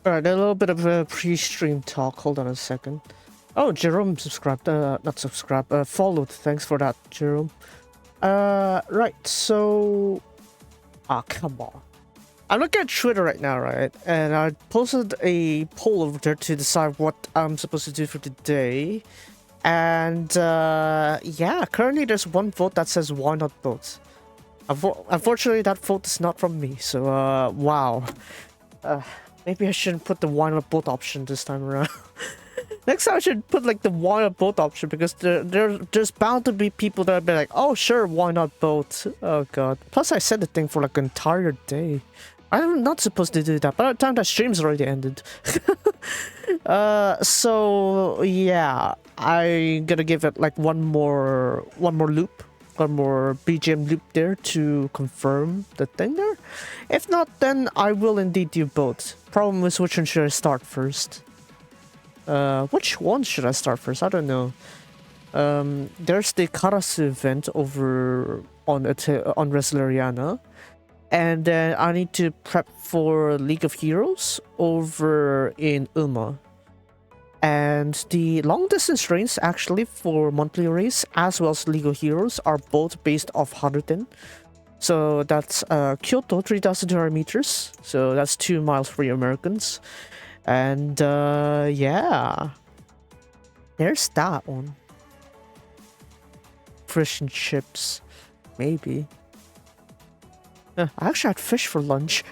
Alright, a little bit of a pre-stream talk. Hold on a second. Oh, Jerome subscribed. Not subscribed. Followed. Thanks for that, Jerome. Right. So, come on. I'm looking at Twitter right now, right? And I posted a poll over there to decide what I'm supposed to do for today. And yeah, currently there's one vote that says why not vote. Unfortunately, that vote is not from me. So, wow. Maybe I shouldn't put the why not vote option this time around. Next time I should put like the why not vote option, because there's bound to be people that will be like, oh sure, why not vote? Oh god. Plus I said the thing for like an entire day. I'm not supposed to do that. By the time that stream's already ended. So yeah, I'm gonna give it like one more loop. One more BGM loop there to confirm the thing there. If not, then I will indeed do both. Problem is, which one should I start first? Which one should I start first? I don't know. There's the Karasu event over on Resleriana, and then I need to prep for League of Heroes over in Uma. And the long distance trains actually for monthly race as well as League of Heroes are both based off Haruten. So that's Kyoto 3,200 meters. So that's 2 miles for you Americans. And yeah, there's that one. Fish and chips, maybe. I actually had fish for lunch.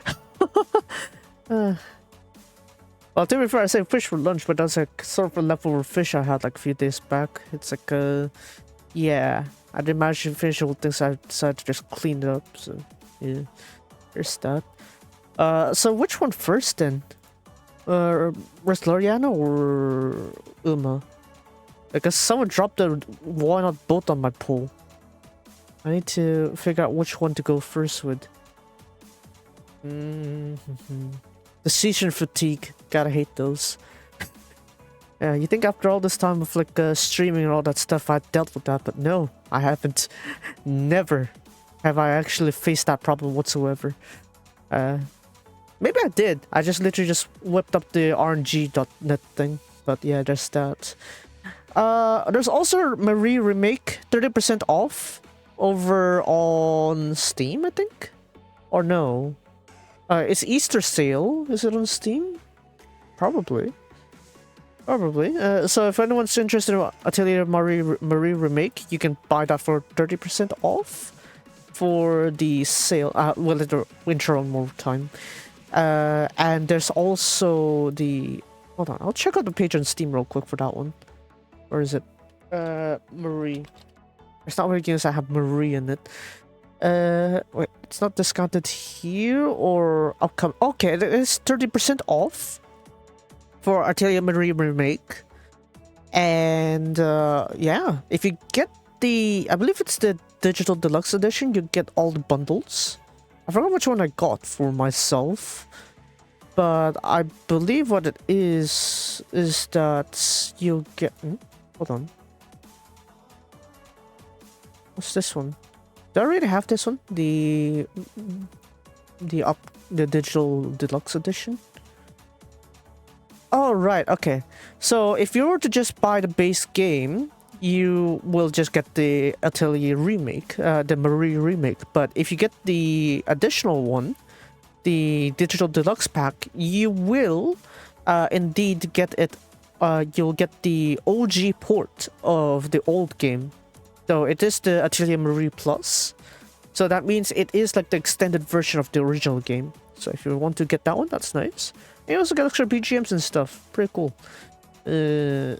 Well, to be fair, I say fish for lunch, but that's like sort of a leftover fish I had like a few days back. It's like yeah, I didn't manage to finish all things, so I decided to just clean it up. So yeah, there's that. So which one first then? Resleriana or Uma? Because someone dropped the why not both on my poll. I need to figure out which one to go first with. Decision fatigue. Gotta hate those. Yeah, you think after all this time of like streaming and all that stuff I dealt with that, but no, I haven't. Never have I actually faced that problem whatsoever. Maybe I did. I just literally just whipped up the RNG.net thing. But yeah, there's that. There's also Marie Remake 30% off over on Steam, I think? Or no? It's Easter sale. Is it on Steam? Probably. So if anyone's interested in Atelier Marie Remake, you can buy that for 30% off for the sale. Well, the winter on more time. And there's also the... Hold on, I'll check out the page on Steam real quick for that one. Where is it? Marie. It's not very games that have Marie in it. Wait, it's not discounted here or upcoming. Okay, it is 30% off for Atelier Marie Remake. And yeah, if you get the, I believe it's the digital deluxe edition, you get all the bundles. I forgot which one I got for myself, but I believe what it is that you get. Hold on. What's this one? Do I already have this one? The digital deluxe edition? Oh, right, okay. So if you were to just buy the base game, you will just get the Atelier remake, the Marie remake. But if you get the additional one, the digital deluxe pack, you will indeed get it. You'll get the OG port of the old game. So it is the Atelier Marie Plus. So that means it is like the extended version of the original game. So if you want to get that one, that's nice. And you also get extra BGMs and stuff. Pretty cool. Yeah,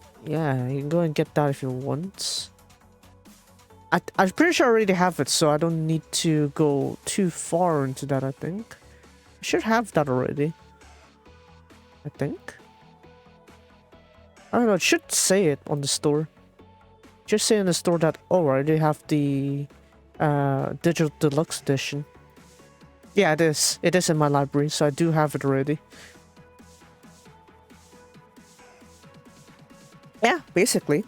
you can go and get that if you want. I'm pretty sure I already have it, so I don't need to go too far into that, I think. I should have that already. I think. I don't know, it should say it on the store. Just say in the store that, oh, I already have the digital deluxe edition. Yeah, it is. It is in my library, so I do have it already. Yeah, basically.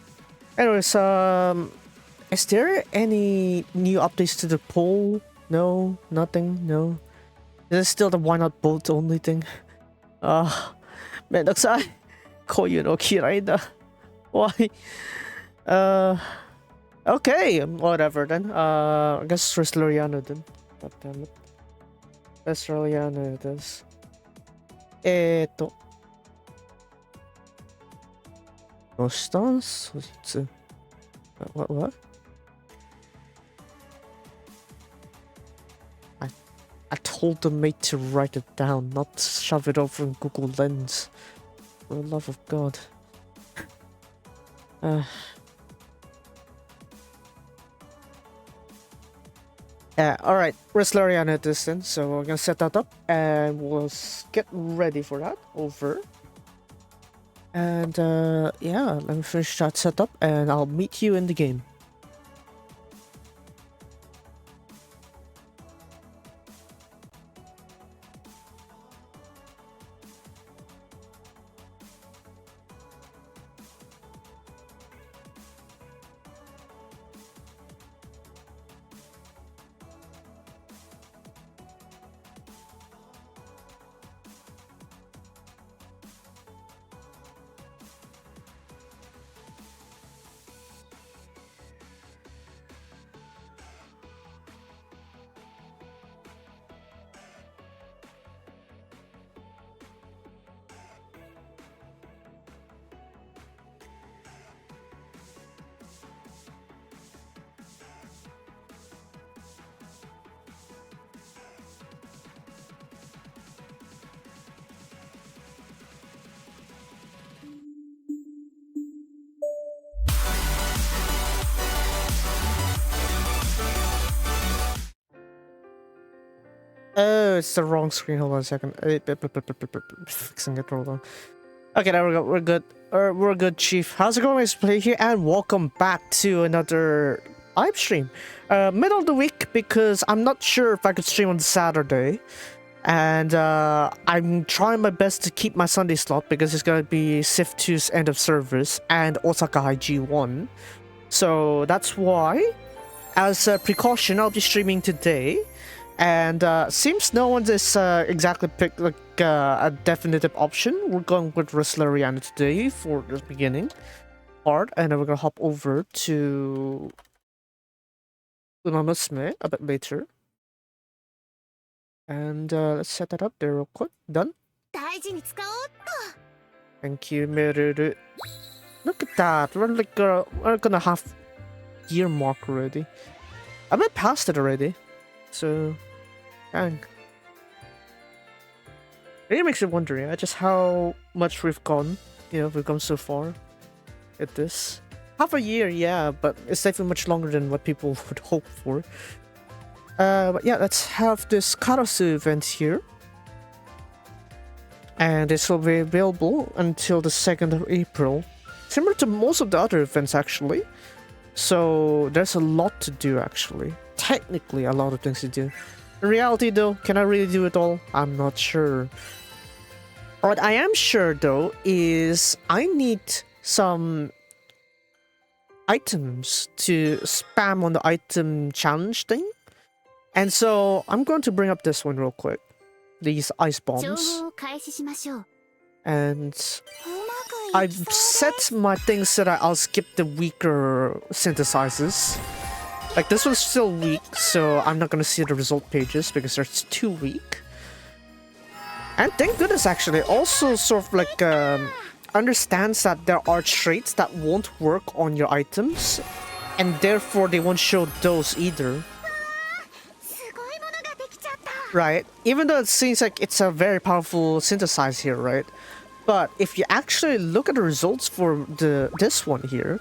Anyways, is there any new updates to the poll? No, nothing, no. Is it still the why not both only thing? めんどくさい。こういうの嫌いだ。Why? Okay, whatever then. I guess Resleriana then. God damn it. Resleriana it is. どうしたんそいつ。What? I told the mate to write it down, not shove it over in Google Lens. For the love of God. Yeah, alright. Resleriana it is then, so we're gonna set that up and we'll get ready for that. Over. And yeah, let me finish that setup and I'll meet you in the game. Oh, it's the wrong screen. Hold on a second. Fixing it. Hold on. Okay, there we go. We're good. We're good, Chief. How's it going? It's Play here, and welcome back to another live stream. Middle of the week because I'm not sure if I could stream on Saturday, and I'm trying my best to keep my Sunday slot because it's gonna be Civ 2's end of service and Osaka High G1. So that's why, as a precaution, I'll be streaming today. And seems no one is exactly picked like a definitive option. We're going with Resleriana today for the beginning part, and then we're gonna hop over to Musume a bit later. And let's set that up there real quick. Done. Thank you, Meruru. Look at that. We're gonna have year mark already. I went past it already. So, dang. It makes you wonder, yeah, just how much we've gone. You know, we've gone so far at this. Half a year, yeah, but it's definitely much longer than what people would hope for. But yeah, let's have this Karasu event here. And this will be available until the 2nd of April. Similar to most of the other events, actually. So, there's a lot to do, actually. Technically a lot of things to do. In reality though, can I really do it all? I'm not sure. What I am sure though is I need some items to spam on the item challenge thing. And so I'm going to bring up this one real quick. These ice bombs. And I've set my things so that I'll skip the weaker synthesizers. Like, this one's still weak, so I'm not gonna see the result pages because it's too weak. And thank goodness, actually, also sort of like understands that there are traits that won't work on your items, and therefore they won't show those either. Right? Even though it seems like it's a very powerful synthesize here, right? But if you actually look at the results for this one here,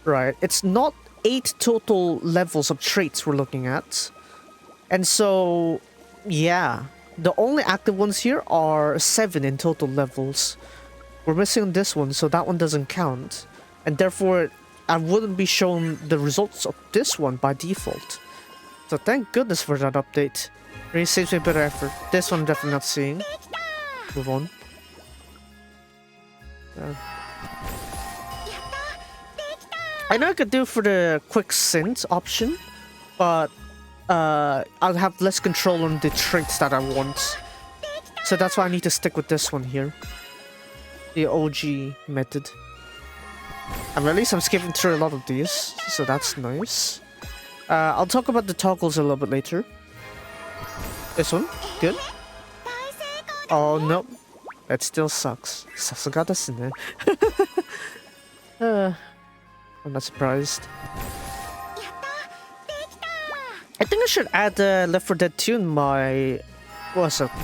right, it's not 8 total levels of traits we're looking at. And so, yeah, the only active ones here are 7 in total levels. We're missing this one, so that one doesn't count. And therefore, I wouldn't be shown the results of this one by default. So thank goodness for that update. Really saves me a bit of effort. This one I'm definitely not seeing. Move on. Yeah. I know I could do for the quick synth option, but I'll have less control on the traits that I want. So that's why I need to stick with this one here. the OG method. And at least I'm skipping through a lot of these, so that's nice. I'll talk about the toggles a little bit later. This one, good. Oh no, that still sucks. さすがですね. I'm not surprised. I think I should add Left 4 Dead 2 in my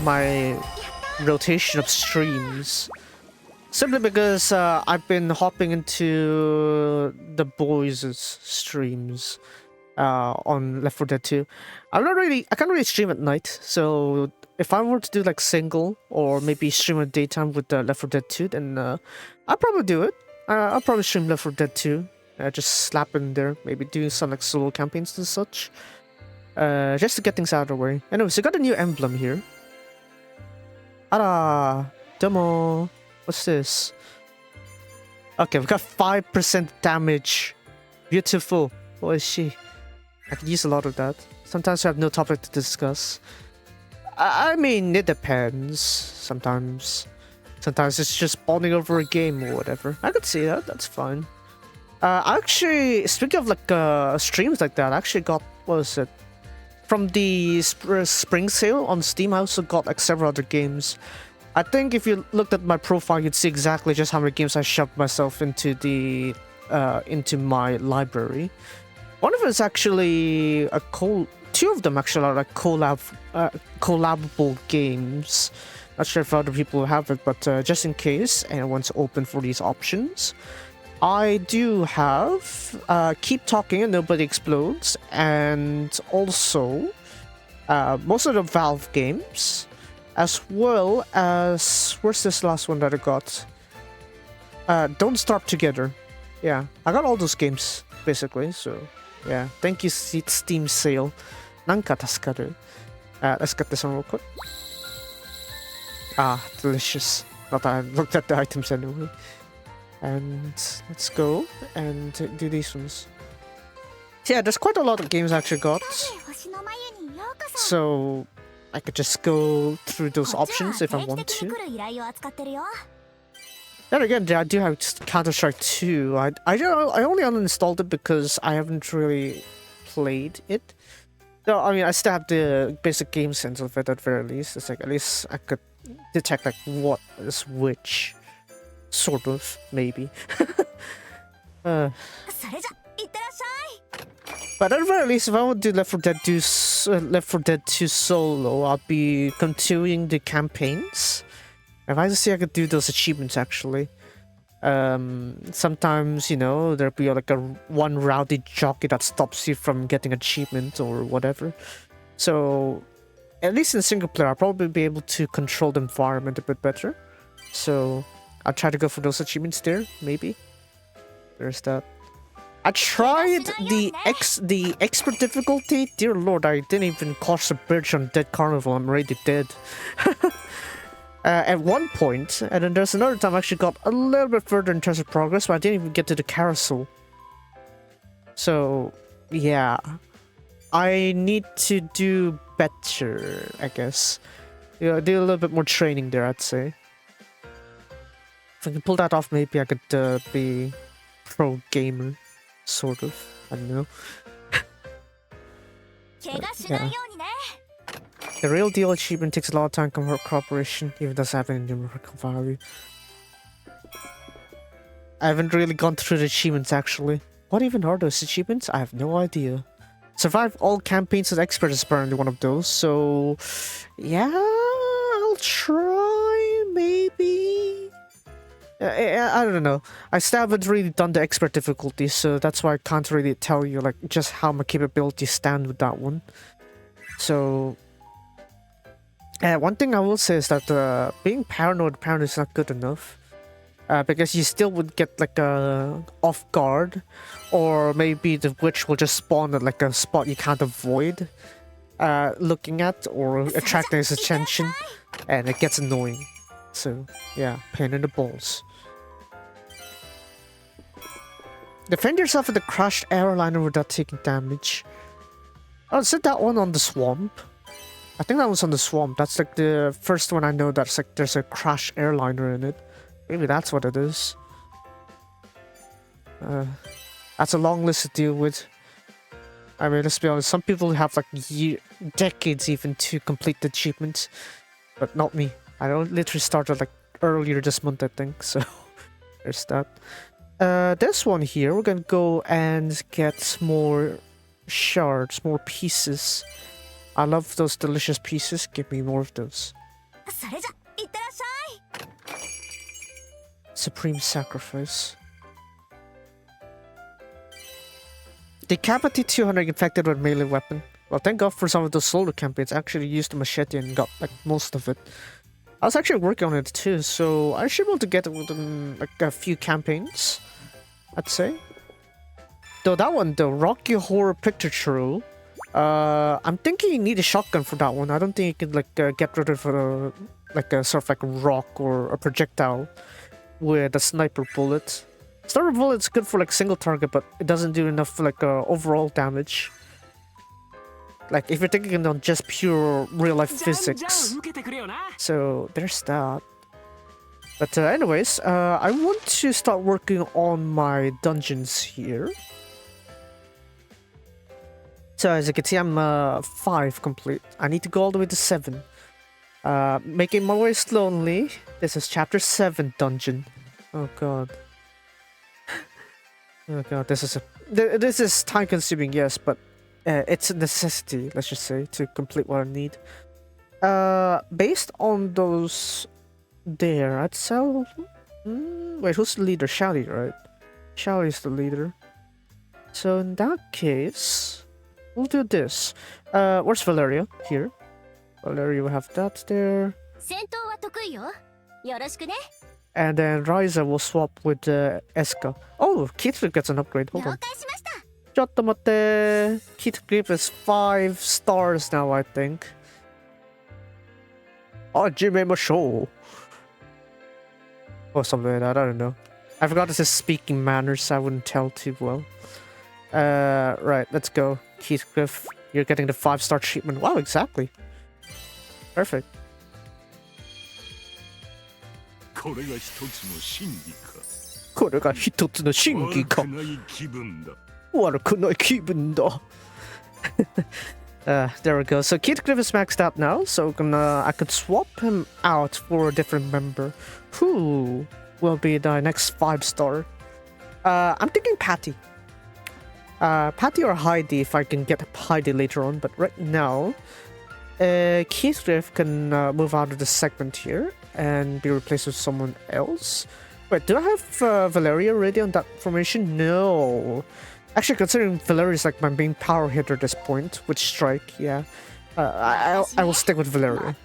my rotation of streams. Simply because I've been hopping into the boys' streams on Left 4 Dead 2. I can't really stream at night, so if I were to do like single or maybe stream at daytime with Left 4 Dead 2, then I'll probably do it. I'll probably stream Left 4 Dead 2. Just slap in there, maybe do some like solo campaigns and such. Just to get things out of the way. Anyways, we got a new emblem here. Ara, domo. What's this? Okay, we got 5% damage. Beautiful. What is she? I could use a lot of that. Sometimes I have no topic to discuss. I mean, it depends. Sometimes it's just bonding over a game or whatever. I could see that. That's fine. Actually, speaking of like streams like that, I actually got, what was it? From the spring sale on Steam, I also got like several other games. I think if you looked at my profile, you'd see exactly just how many games I shoved myself into the into my library. One of it is actually two of them actually are like collabable games. Not sure if other people have it, but just in case anyone's open for these options, I do have Keep Talking and Nobody Explodes, and also most of the Valve games, as well as, where's this last one that I got? Don't Starve Together. Yeah, I got all those games, basically, so yeah. Thank you, Steam sale. Nanka tasukaru. Let's get this one real quick. Ah, delicious. Not that I looked at the items anyway. And let's go and do these ones. So yeah, there's quite a lot of games I actually got. So I could just go through those options if I want to. Then again, I do have Counter-Strike 2. I only uninstalled it because I haven't really played it. So, I mean, I still have the basic game sense of it at very least. It's like, at least I could detect like what is which. Sort of, maybe. But at the very least, if I would do Left 4 Dead 2 solo, I'll be continuing the campaigns. If I see I could do those achievements actually. Sometimes, you know, there'll be like one rowdy jockey that stops you from getting achievement or whatever. So at least in single player, I'll probably be able to control the environment a bit better. So I'll try to go for those achievements there, maybe. There's that. I tried the expert difficulty. Dear Lord, I didn't even cross the bridge on Dead Carnival. I'm already dead. At one point, and then there's another time I actually got a little bit further in terms of progress, but I didn't even get to the carousel. So, yeah. I need to do better, I guess. Yeah, do a little bit more training there, I'd say. If I can pull that off, maybe I could be pro gamer, sort of. I don't know. Yeah. The real deal achievement takes a lot of time cooperation, even doesn't have any numerical value. I haven't really gone through the achievements actually. What even are those achievements? I have no idea. Survive all campaigns as expert is apparently one of those, so yeah, I'll try maybe. I don't know. I still haven't really done the expert difficulty, so that's why I can't really tell you like just how my capabilities stand with that one. So one thing I will say is that being paranoid apparently is not good enough. Because you still would get like a off guard, or maybe the witch will just spawn at like a spot you can't avoid looking at or attracting his attention, and it gets annoying. So yeah, pain in the balls. Defend yourself with the crashed airliner without taking damage. Oh, is it that one on the swamp? I think that was on the swamp. That's like the first one I know that's like there's a crashed airliner in it. Maybe that's what it is. That's a long list to deal with. I mean, let's be honest, some people have like decades even to complete the achievement, but not me. I literally started like earlier this month, I think, so there's that. This one here, we're gonna go and get more shards, more pieces. I love those delicious pieces, give me more of those. Supreme Sacrifice. Decapitate 200 infected with melee weapon. Well, thank God for some of those solo campaigns. I actually used the machete and got like most of it. I was actually working on it too, so I should be able to get it within like a few campaigns, I'd say. Though that one, the Rocky Horror Picture Show, I'm thinking you need a shotgun for that one. I don't think you can like get rid of like a sort of like a rock or a projectile with a sniper bullet. Sniper bullet's good for like single target, but it doesn't do enough for like overall damage. Like if you're thinking on just pure real life physics. So there's that. But anyways, I want to start working on my dungeons here. So as you can see, I'm 5 complete. I need to go all the way to 7. Making my way slowly. This is chapter 7 dungeon. Oh god. Oh god, this is time consuming, yes, but it's a necessity, let's just say, to complete what I need. Based on those there, I'd sell... wait, who's the leader? Shally, right? Shally's the leader. So in that case, we'll do this. Where's Valeria? Here. Valeria, we have that there. And then Ryza will swap with Eska. Oh, Keith gets an upgrade. Hold on. Chotomate. Keith Grip is 5 stars now, I think. Hajime show. Or something like that, I don't know. I forgot this is speaking manners, so I wouldn't tell too well. Right, let's go. Keith Griff, you're getting the 5-star treatment. Wow, exactly. Perfect. There we go. So Keith Griff is maxed out now, so I could swap him out for a different member. Who will be the next 5-star? I'm thinking Patty. Patty or Heidi if I can get Heidi later on, but right now, Keith Griff can move out of the segment here and be replaced with someone else. Wait, do I have Valeria already on that formation? No. Actually, considering Valeria is like my main power hitter at this point, with Strike, yeah. I will stick with Valeria.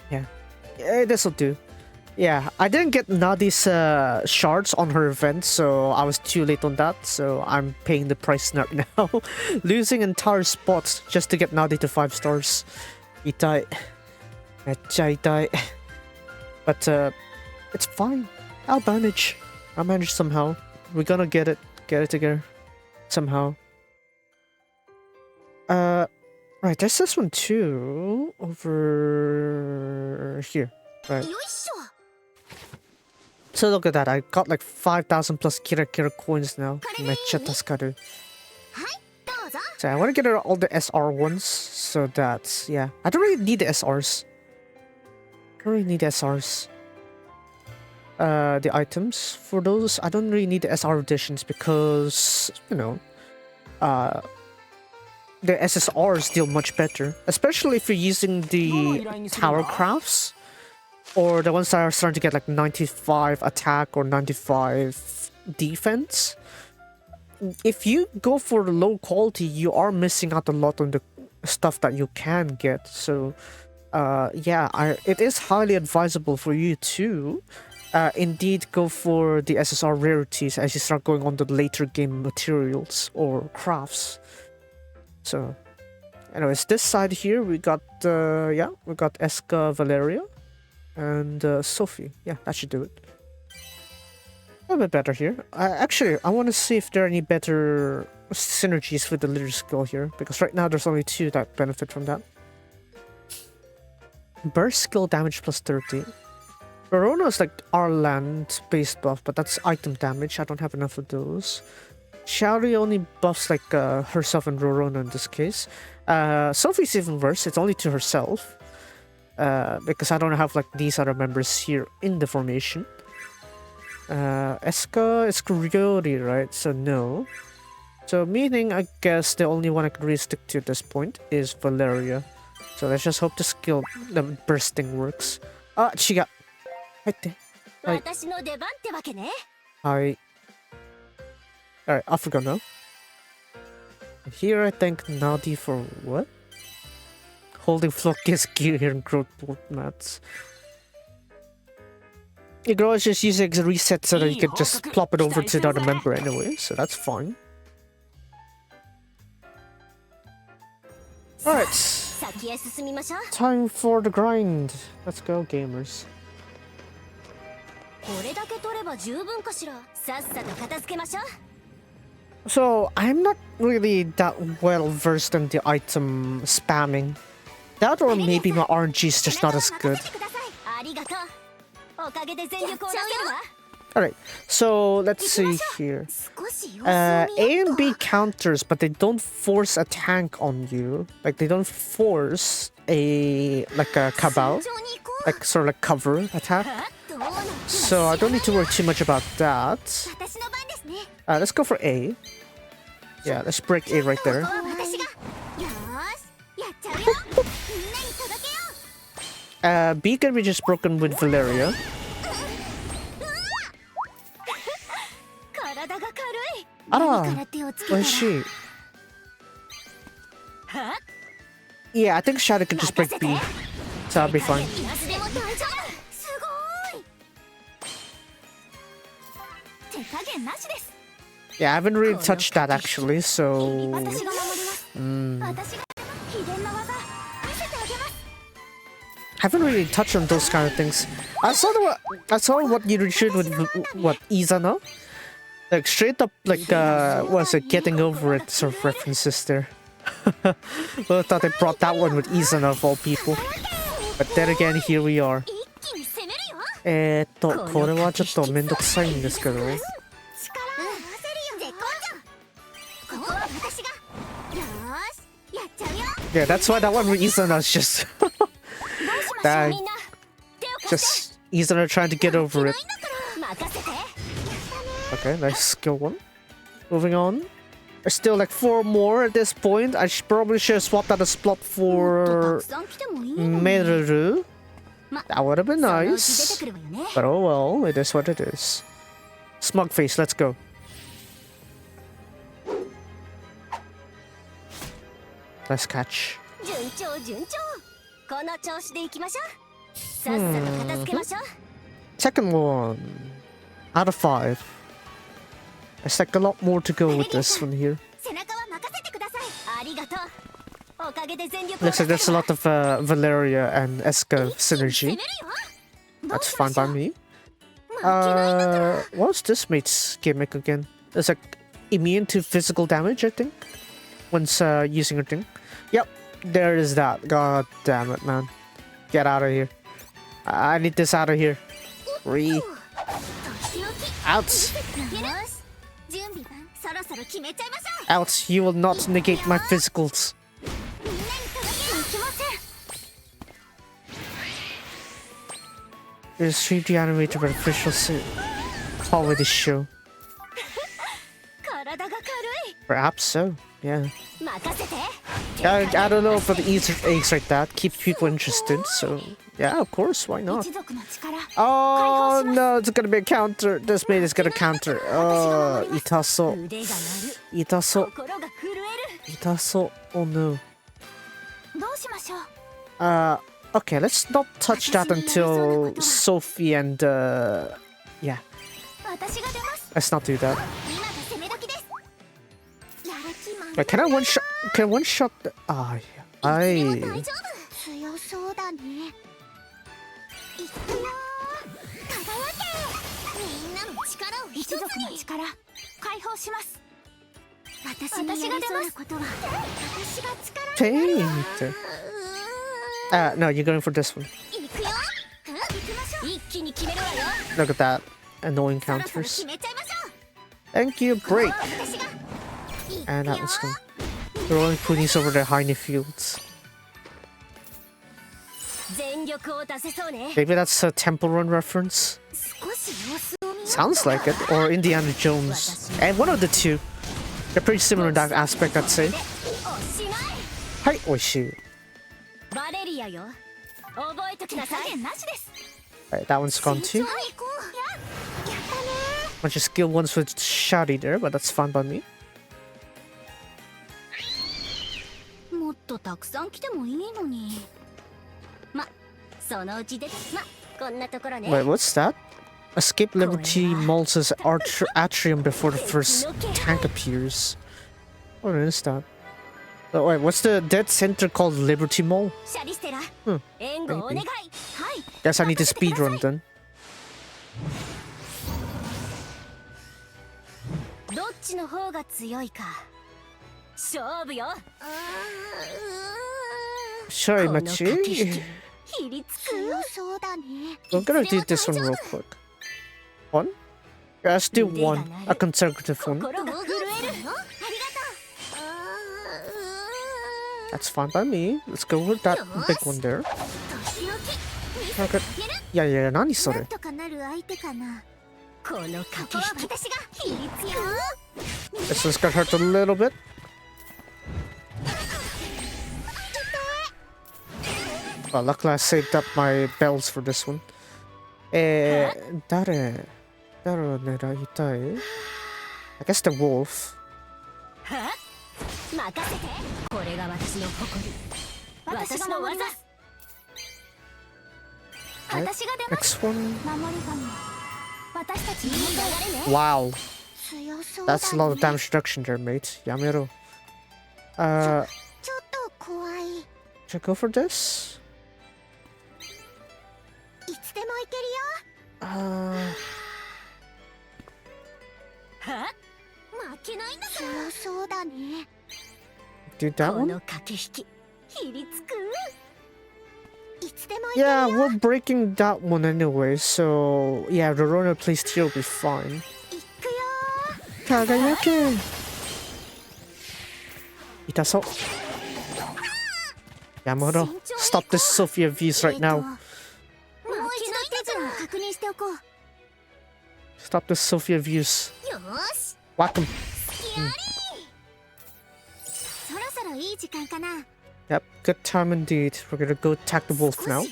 Yeah. This'll do. Yeah, I didn't get Nadi's shards on her event, so I was too late on that, so I'm paying the price now. Losing entire spots just to get Nadi to 5 stars. Itai. Mecha itai. But it's fine. I'll manage somehow. We're gonna get it together. Somehow. Right, there's this one too. Over here. Right. So look at that, I got like 5,000 plus Kira Kira coins now. Mecha taskaru. So I want to get all the SR ones, so that, yeah. I don't really need the SRs. The items for those, I don't really need the SR editions because, you know, the SSRs deal much better. Especially if you're using the tower crafts. Or the ones that are starting to get like 95 attack or 95 defense. If you go for the low quality, you are missing out a lot on the stuff that you can get. So, yeah, it is highly advisable for you to indeed go for the SSR rarities as you start going on the later game materials or crafts. So, anyways, this side here we got we got Eska, Valeria. And Sophie. Yeah, that should do it. A bit better here. Actually, I want to see if there are any better synergies with the leader skill here. Because right now there's only 2 that benefit from that. Burst skill damage plus 30. Verona is like our land-based buff, but that's item damage. I don't have enough of those. Shaori only buffs like herself and Rorona in this case. Sophie's even worse. It's only to herself. Because I don't have like these other members here in the formation. Eska is Kuriori, right? So no. So meaning I guess the only one I can really stick to at this point is Valeria. So let's just hope the bursting works. Ah, Chiga. Hi. Hi. Alright, off we go now. Here I think Nadi for what? Holding Flocki's gear here and growth mats. You can always just use it as a reset so that you can just plop it over to the other member anyway, so that's fine. Alright. Time for the grind. Let's go, gamers. So, I'm not really that well versed in the item spamming. That or maybe my RNG is just not as good. Alright, so let's see here. A and B counters, but they don't force a tank on you. Like, they don't force a cabal. Like, sort of like cover attack. So I don't need to worry too much about that. Let's go for A. Yeah, let's break A right there. B can be just broken with Valeria. Where is she? Yeah, I think Shadow can just break B. So I'll be fine. Yeah, I haven't really touched that actually, so... haven't really touched on those kind of things. I saw what you should with what Izana, like straight up like was it getting over it sort of references there. Well, I thought they brought that one with Izana of all people, but then again here we are. これはちょっとめんどくさいんですけど。Yeah, that's why that one with Izana is just just Izana trying to get over it. Okay, nice skill one. Moving on. There's still like 4 more at this point. I probably should have swapped out a spot for Meru. That would have been nice. But oh well, it is what it is. Smug face, let's go. Nice catch. Second one. Out of 5. There's like a lot more to go with this one here. Looks like there's a lot of Valeria and Eska synergy. That's fine by me. What's this mate's gimmick again? It's like immune to physical damage, I think. Once using her thing. Yep, there is that. God damn it, man. Get out of here. I need this out of here. Out. Out. You will not negate my physicals. There's 3D animated by official comedy show. Perhaps so, yeah. I don't know for the Easter eggs like that. Keeps people interested, so yeah, of course, why not? Oh no, it's gonna be a counter. This mate is gonna counter. Oh, itaso. Itaso. Itaso. Oh no. Okay, let's not touch that until Sophie and yeah. Let's not do that. Wait, can I one shot? Can one shot? Ah, yeah. Paint. No, you're going for this one. Look at that. Annoying counters. Thank you, break. And that was fun. Throwing ponies over the Heine fields. Maybe that's a Temple Run reference. Sounds like it. Or Indiana Jones. And one of the two. They're pretty similar in that aspect, I'd say. Hi, oishi. Alright, that one's gone too. Bunch of skill ones with Shadi there, but that's fine by me. Wait, what's that? Escape Liberty Malta's atrium before the first tank appears. What is that? Oh, wait, what's the dead center called Liberty Mall? Maybe. Guess I need to speedrun then. Sorry, Machi. We're gonna do this one real quick. One? Yeah, let's do one. A consecutive one. That's fine by me. Let's go with that big one there. Okay. Yeah, nani sore? This one's gonna hurt a little bit. Well, luckily I saved up my bells for this one. I guess the wolf. Next one. Wow. That's a lot of damage reduction there, mate. Yamero. Should I go for this? Do that one? Yeah, we're breaking that one anyway, so yeah, the runner placed here will be fine. Kagayake! Itaso. Yamuro, stop this Sophia views right now. Stop the Sophia views. Whack him. Yep, good time indeed. We're gonna go attack the wolf now.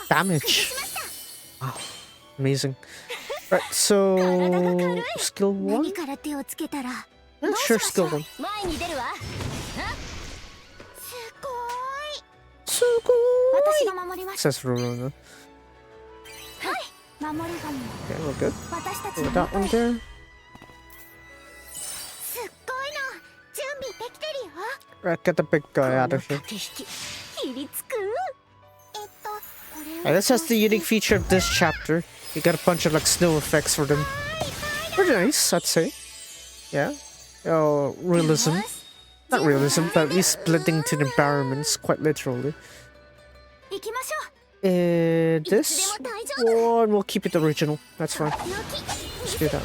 Damage. Wow, amazing. Right, so skill 1? Yeah, sure, skill 1. Sugoi! Says Ruruna. Okay, we're good. Put that one there. Right, get the big guy out of here. And this has the unique feature of this chapter. You get a bunch of like snow effects for them. Pretty nice, I'd say. Yeah. Oh, realism. Not realism, but at least blending to the environments, quite literally. This one, we'll keep it original. That's fine. Let's do that.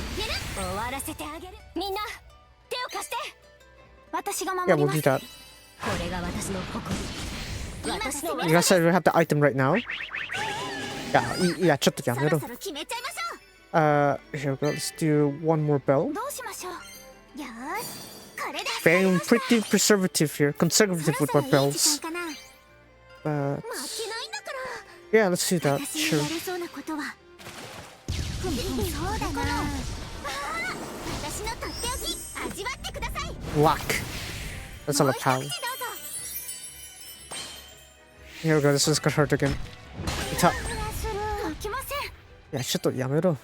Yeah, we'll do that. You guys said we have the item right now. Yeah, ちょっとやめろ. Here we go. Let's do one more bell. Being pretty conservative here. Conservative with my bells. But yeah, let's do that. Sure. Whack. That's all I power. Here we go. This one's gonna hurt again. Yeah, ちょっとやめろ.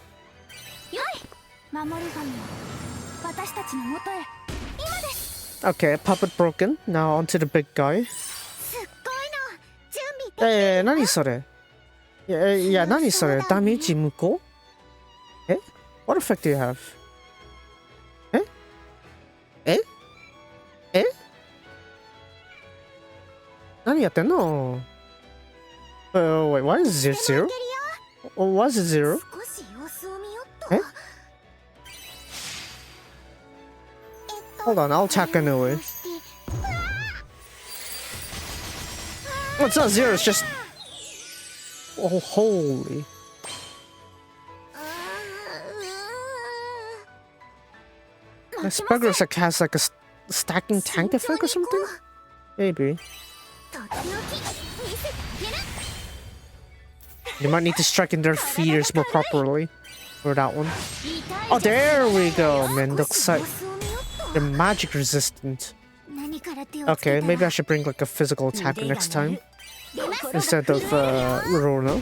Okay, puppet broken. Now onto the big guy. Yeah, 何それ? Yeah, 何それ? Damage 無効? Eh? What effect do you have? Eh? ええ何やってんの wait, why is it zero? Why is it zero? 少し様子を見よっと。え Hold on, I'll attack anyway. Oh, it's not zero, it's just... Oh, holy. This bugger has like a stacking tank effect or something? Maybe. You might need to strike in their fears more properly for that one. Oh, there we go, Mendokusai. They're magic resistant. Okay, maybe I should bring like a physical attack next time instead of Rorona.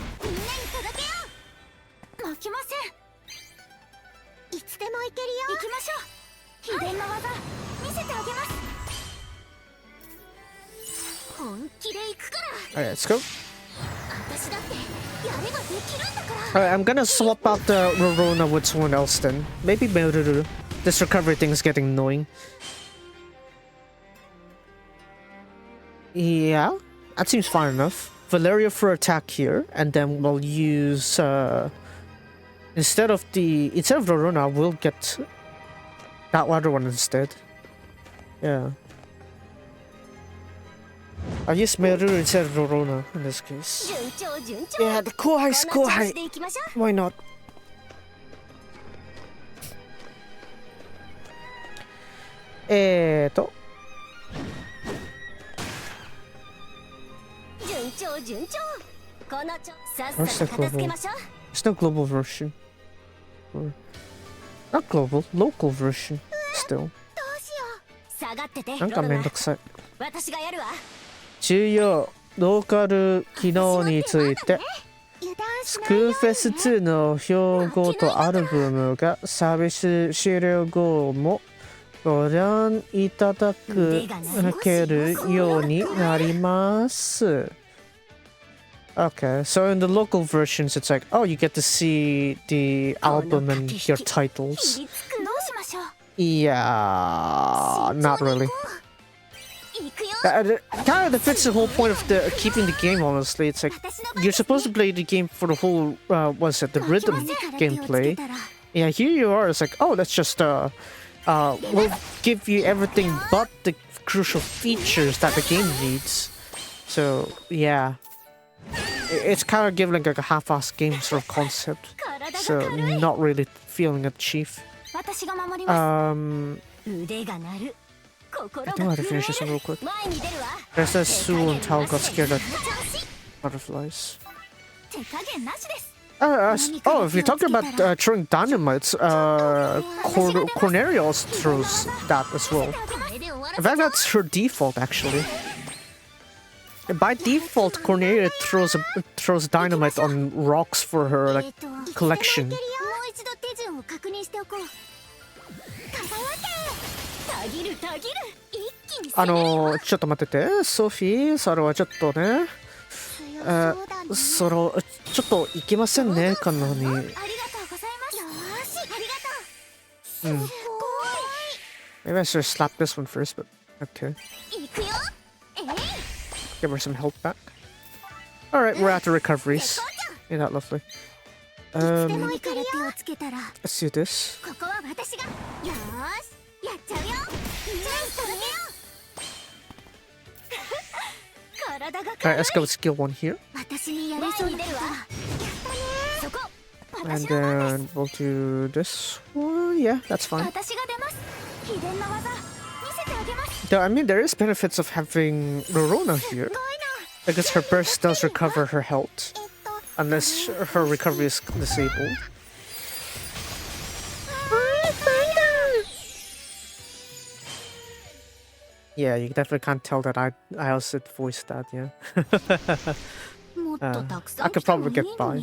Alright, let's go. Alright, I'm gonna swap out the Rorona with someone else then. Maybe Meruru. This recovery thing is getting annoying. Yeah, that seems fine enough. Valeria for attack here, and then we'll use instead of Rorona, we'll get that other one instead. Yeah. I'll use Meru instead of Rorona in this case. Yeah, the Kohai is Kohai. Why not? Where's the global? There's no global version. Or not global, local version. Still. なんかめんどくさい。重要ローカル機能についてスクーフェス2の標語とアルバムがサービス終了後もご覧いただけるようになります。Okay, so in the local versions it's like, oh, you get to see the album and your titles. Yeah, not really. Kind of defeats the whole point of keeping the game, honestly. It's like, you're supposed to play the game for the whole, what's it, the rhythm gameplay. Yeah, here you are, it's like, oh, let's just, we'll give you everything but the crucial features that the game needs. So, yeah. It's kind of giving like a half-assed game sort of concept. So, not really feeling a chief. I think I have to finish this one real quick. There's that Sue and Tal got scared at butterflies. Oh, if you're talking about throwing dynamites, Cornelia also throws that as well. In fact, that's her default, actually. By default, Cornelia throws dynamite on rocks for her like collection. ちょっと待ってて、ソフィー、それはちょっとね、ちょっといけませんね、彼女に。Maybe I should slap this one first, but okay. Give her some health back. Alright, we're at the recoveries. Ain't that lovely? Let's do this. Alright, let's go with skill 1 here. And then we'll do this one. Yeah, that's fine. Though, I mean, there is benefits of having Rorona here. Because her burst does recover her health. Unless her recovery is disabled. Yeah, you definitely can't tell that I also voiced that, yeah. I could probably get by.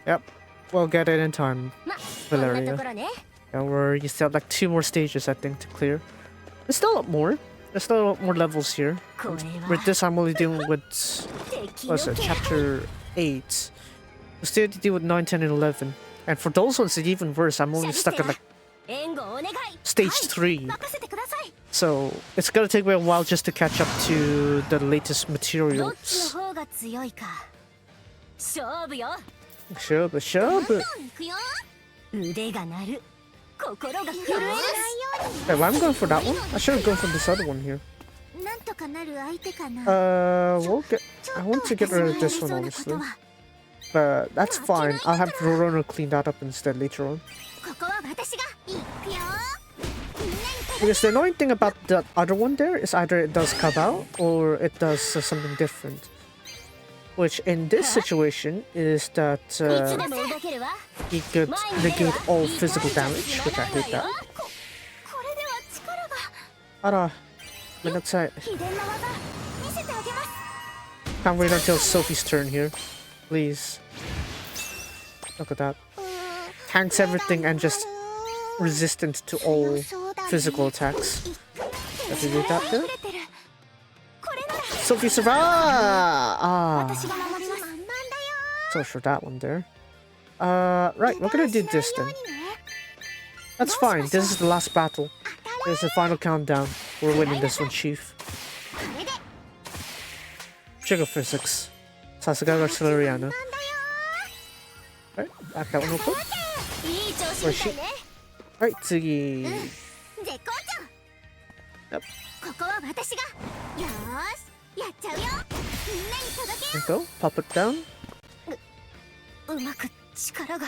Yep, we'll get it in time, Valeria. And you still have like 2 more stages, I think, to clear. There's still a lot more. There's still a lot more levels here. With this, I'm only dealing with, what's it, chapter 8. We still have to deal with 9, 10, and 11. And for those ones, it's even worse. I'm only stuck at like stage 3. So it's gonna take me a while just to catch up to the latest materials. 勝負勝負 Hey, why I'm going for that one? I should have gone for this other one here. We'll get. I want to get rid of this one, honestly. But that's fine. I'll have Rorona clean that up instead later on. Because the annoying thing about the other one there is either it does come out or it does something different. Which in this situation is that he could negate all physical damage, which I hate that. Ara, minute. Can't wait until Sophie's turn here. Please. Look at that. Tanks everything and just resistant to all physical attacks. Have you read that there? Sophie survived! Ah. So for that one there. Right, we're gonna do this then. That's fine, this is the last battle. This is the final countdown. We're winning this one, Chief. Trigger physics. Sasuga Resleriana. Alright, back that one real quick. Where's she? Alright, Tsugi. Yep. There you go, pop it down.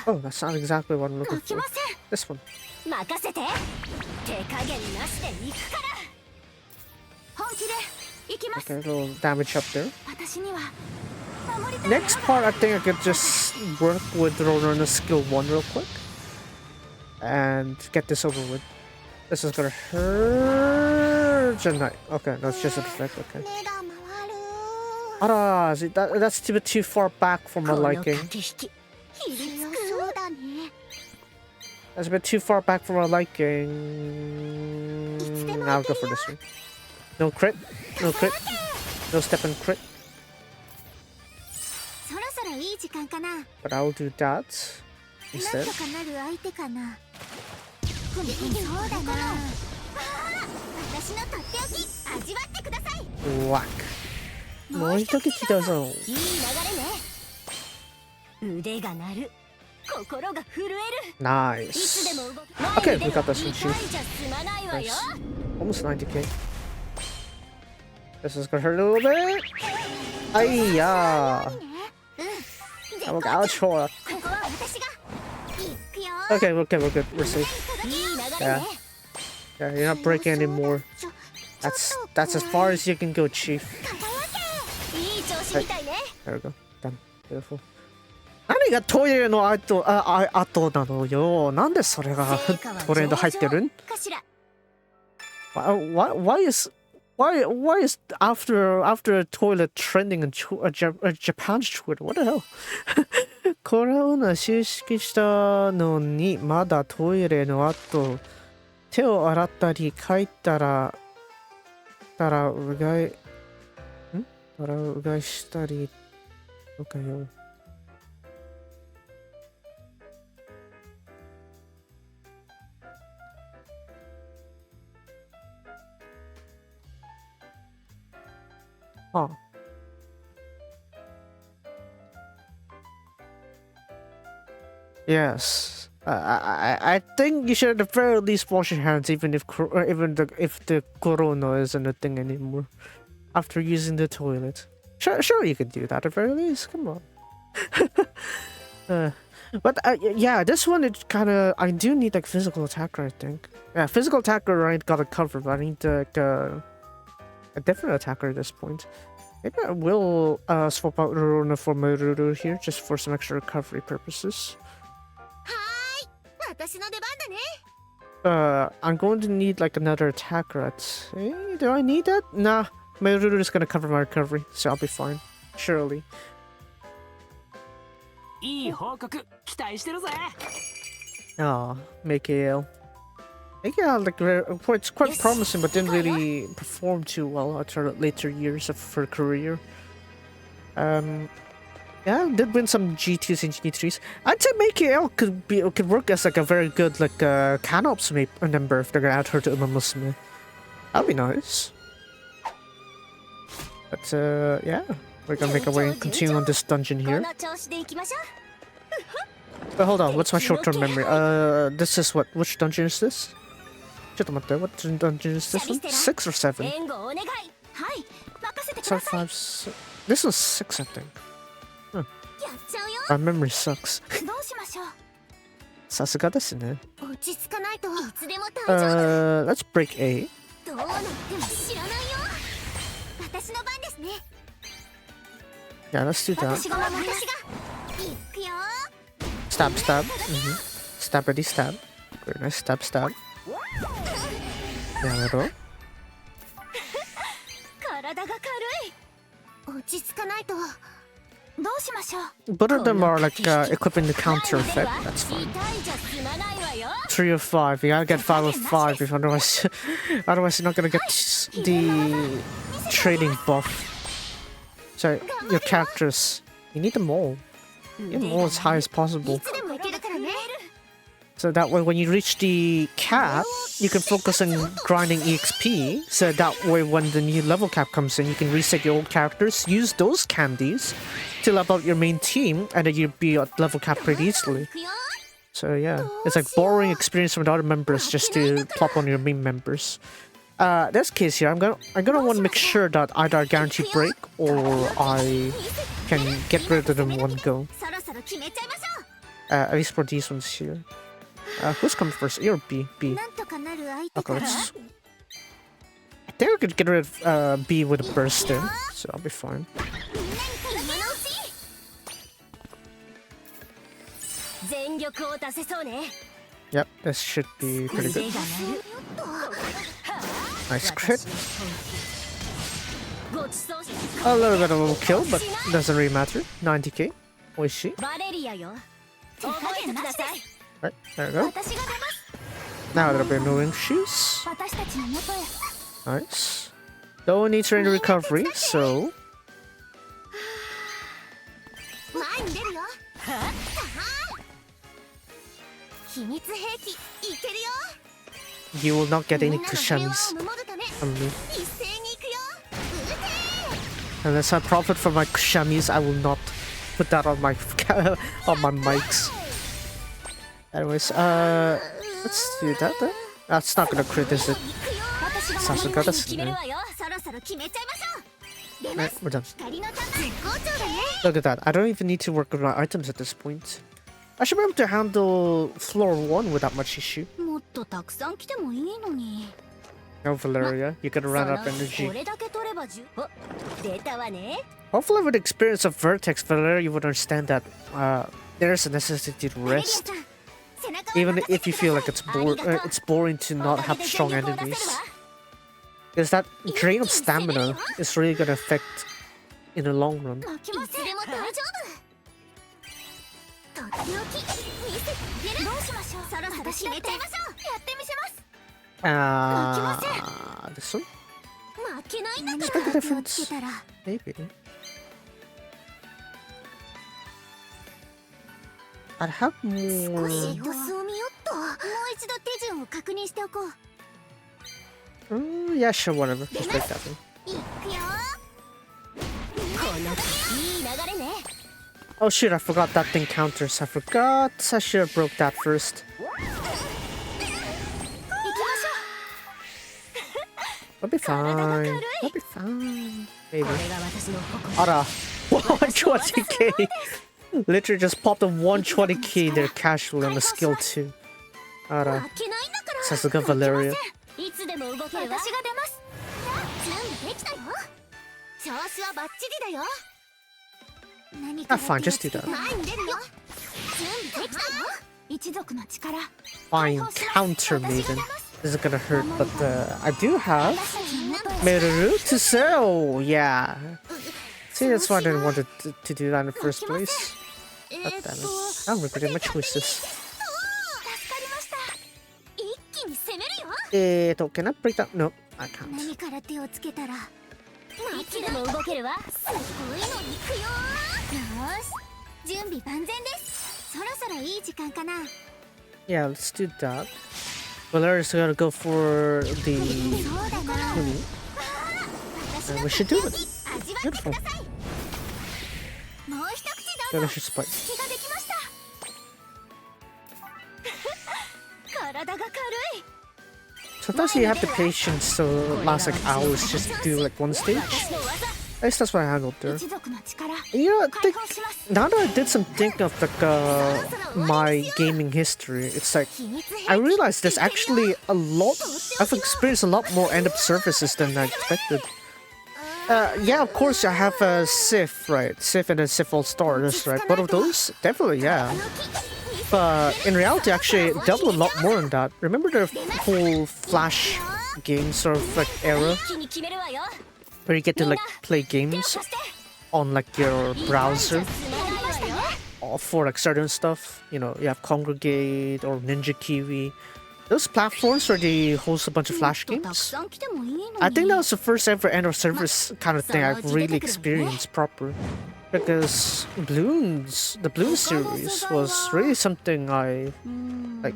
Oh, that's not exactly what I'm looking for. This one. Okay, a little damage up there. Next part, I think I could just work with Rorona skill 1 real quick. And get this over with. This is gonna hurt tonight. Okay, no, it's just an effect, okay. Ara, that's a bit too far back for my liking. That's a bit too far back for my liking. I'll go for this one. No crit, no crit, no step and crit. But I'll do that instead. Whack. もう一口どうぞ。Nice. Okay, we got this one, Chief. Nice. Almost 90k. This is gonna hurt a little bit. Aiya. I'm gonna ouch. Okay, we're good. We're safe. Yeah. Yeah, you're not breaking anymore. That's as far as you can go, Chief. Right. There we go. Done. Beautiful. 何がトイレの後なのよ。なんでそれがトレンド入ってるん why is after a toilet trending in Japan's Twitter? What the hell? コロナ収縮したのにまだトイレの後手を洗ったり帰ったらうがいしたりとかよ。Huh. Yes. I think you should at the very least wash your hands even if the corona isn't a thing anymore after using the toilet. Sure you could do that at the very least. Come on. But yeah, this one I do need like physical attacker, I think. Yeah, physical attacker I got it covered, but I need like a different attacker at this point. Maybe I will swap out Rorona for Maruru here just for some extra recovery purposes. I'm going to need like another attacker. Do I need that? Nah, Maruru is gonna cover my recovery, so I'll be fine. Surely. Oh, Mikael. Mikael, like, it's quite promising, but didn't really perform too well after later years of her career. Yeah, did win some G2s and G3s. I'd say Meiki L could work as like a very good like Canops member if they're gonna add her to Musume. That'd be nice. But yeah, we're gonna make our way and continue on this dungeon here. But hold on, what's my short-term memory? This is what? Which dungeon is this? What dungeon is this one? 6 or 7? 5, 6. This was 6, I think. Huh. My memory sucks. さすがですね。Let's break A. Yeah, let's do that. Stab, stab. Stab, ready, stab. Very nice, stab, stab. Yeah, both of them are like equipping the counter effect. That's fine. 3 of 5. You gotta get 5 of 5 if otherwise, otherwise you're not gonna get the trading buff. So your characters, you need them all. Get them all as high as possible. So that way when you reach the cap, you can focus on grinding EXP. So that way when the new level cap comes in, you can reset your old characters, use those candies to level up your main team, and then you'll be at level cap pretty easily. So yeah, it's like borrowing experience from the other members just to plop on your main members. This case here, I'm gonna want to make sure that either I guarantee break or I can get rid of them in one go. At least for these ones here. Who's coming first? A or B? B. Okay, let's... I think I could get rid of B with a burst in, so I'll be fine. Yep, this should be pretty good. Nice crit. A little bit of a kill, but doesn't really matter. 90k. Oishi. Right, there we go. Now a little bit of moving shoes. Nice. Don't need train recovery, so... You will not get any kushamis from me. Unless I profit from my kushamis, I will not put that on my on my mics. Anyways, let's do that then. That's not gonna crit, is it? Sasuga desu ne. Right, we're done. Look at that. I don't even need to work with my items at this point. I should be able to handle floor 1 without much issue. No, Valeria, you gotta run up energy. Hopefully with the experience of Vertex, Valeria, you would understand that there's a necessity to rest. Even if you feel like it's boring to not have strong enemies. Because that drain of stamina is really gonna affect in the long run. This one? Expect a difference? Maybe. I'd have more... yeah, sure, whatever. Just break that thing. Oh shit, I forgot that thing counters. I forgot. I should have broke that first. I'll be fine. I'll be fine. Maybe. Ara. 120k! Literally just popped a 120k there casually on the skill 2. Ara. Sasuga Valeria. Ah, fine, just do that. Fine, counter Maiden. This is gonna hurt, but I do have Meru to sell. Yeah. See, that's why I didn't want to do that in the first place. God damn it. I'm regretting my choices. Can I break that? No, I can't. し準備万全ですそろそろいい時間かな Yeah, let's do that. Valeria's gotta go for the movie. And we should do it. Beautiful. もう一口ど Gotta うぞ shoot spike. 気ができました体が軽い Sometimes you have the patience to last like hours just to do like one stage. At least that's what I handled there. 一族の力 You know, I 解 think 放します now that I did some thinking of like my gaming history, it's like 秘密兵 I 器 realized there's actually a lot. I've experienced a lot more end-up services than I expected. Yeah, of course I have a Sif, right? Sif and then Sif All Stars, right? Both of those, definitely, yeah. But in reality, actually, it doubled a lot more than that. Remember the whole Flash game sort of like era 一気に決めるわよ where you get to like play games そして on like your browser 進められましたよ for like certain stuff. You know, you have Congregate or Ninja Kiwi. Those platforms where they host a bunch of Flash たく games. さん来てもいいのに I think that was the first ever end of service kind of thing I've really experienced proper. Because the Bloom series was really something I like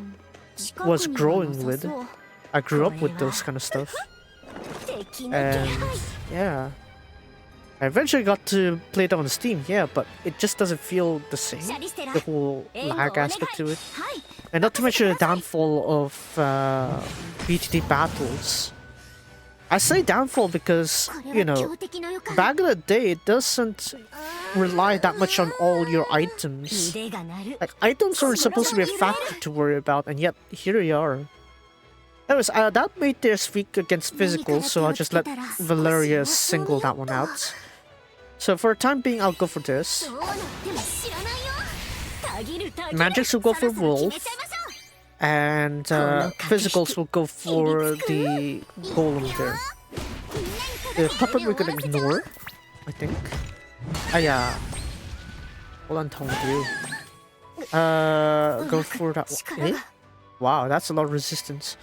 was growing with. I grew up with those kind of stuff. 敵の気 And 配 yeah. I eventually got to play it on Steam, yeah, but it just doesn't feel the same. シャリステラ The whole 援護をお lag 願い aspect to it. はい And not to mention the downfall of BTT battles. I say downfall because, こ you れは know, 強敵の予感 back in the day, it doesn't rely that much on all your items. 腕が鳴る Like, items are supposed to be a factor to worry about, and yet, here you are. Anyways, that made their streak against physical, so I'll just let Valeria single that one out. So for the time being, I'll go for this. どうなっても知らないよたぎるたぎる Magics will go for そろそろ Wolf, 決めちゃいましょう and physicals will go for the golem there. The puppet we're gonna ignore, I think. Ah, yeah. Hold on, Tong you. Go for that one. Eh? Wow, that's a lot of resistance.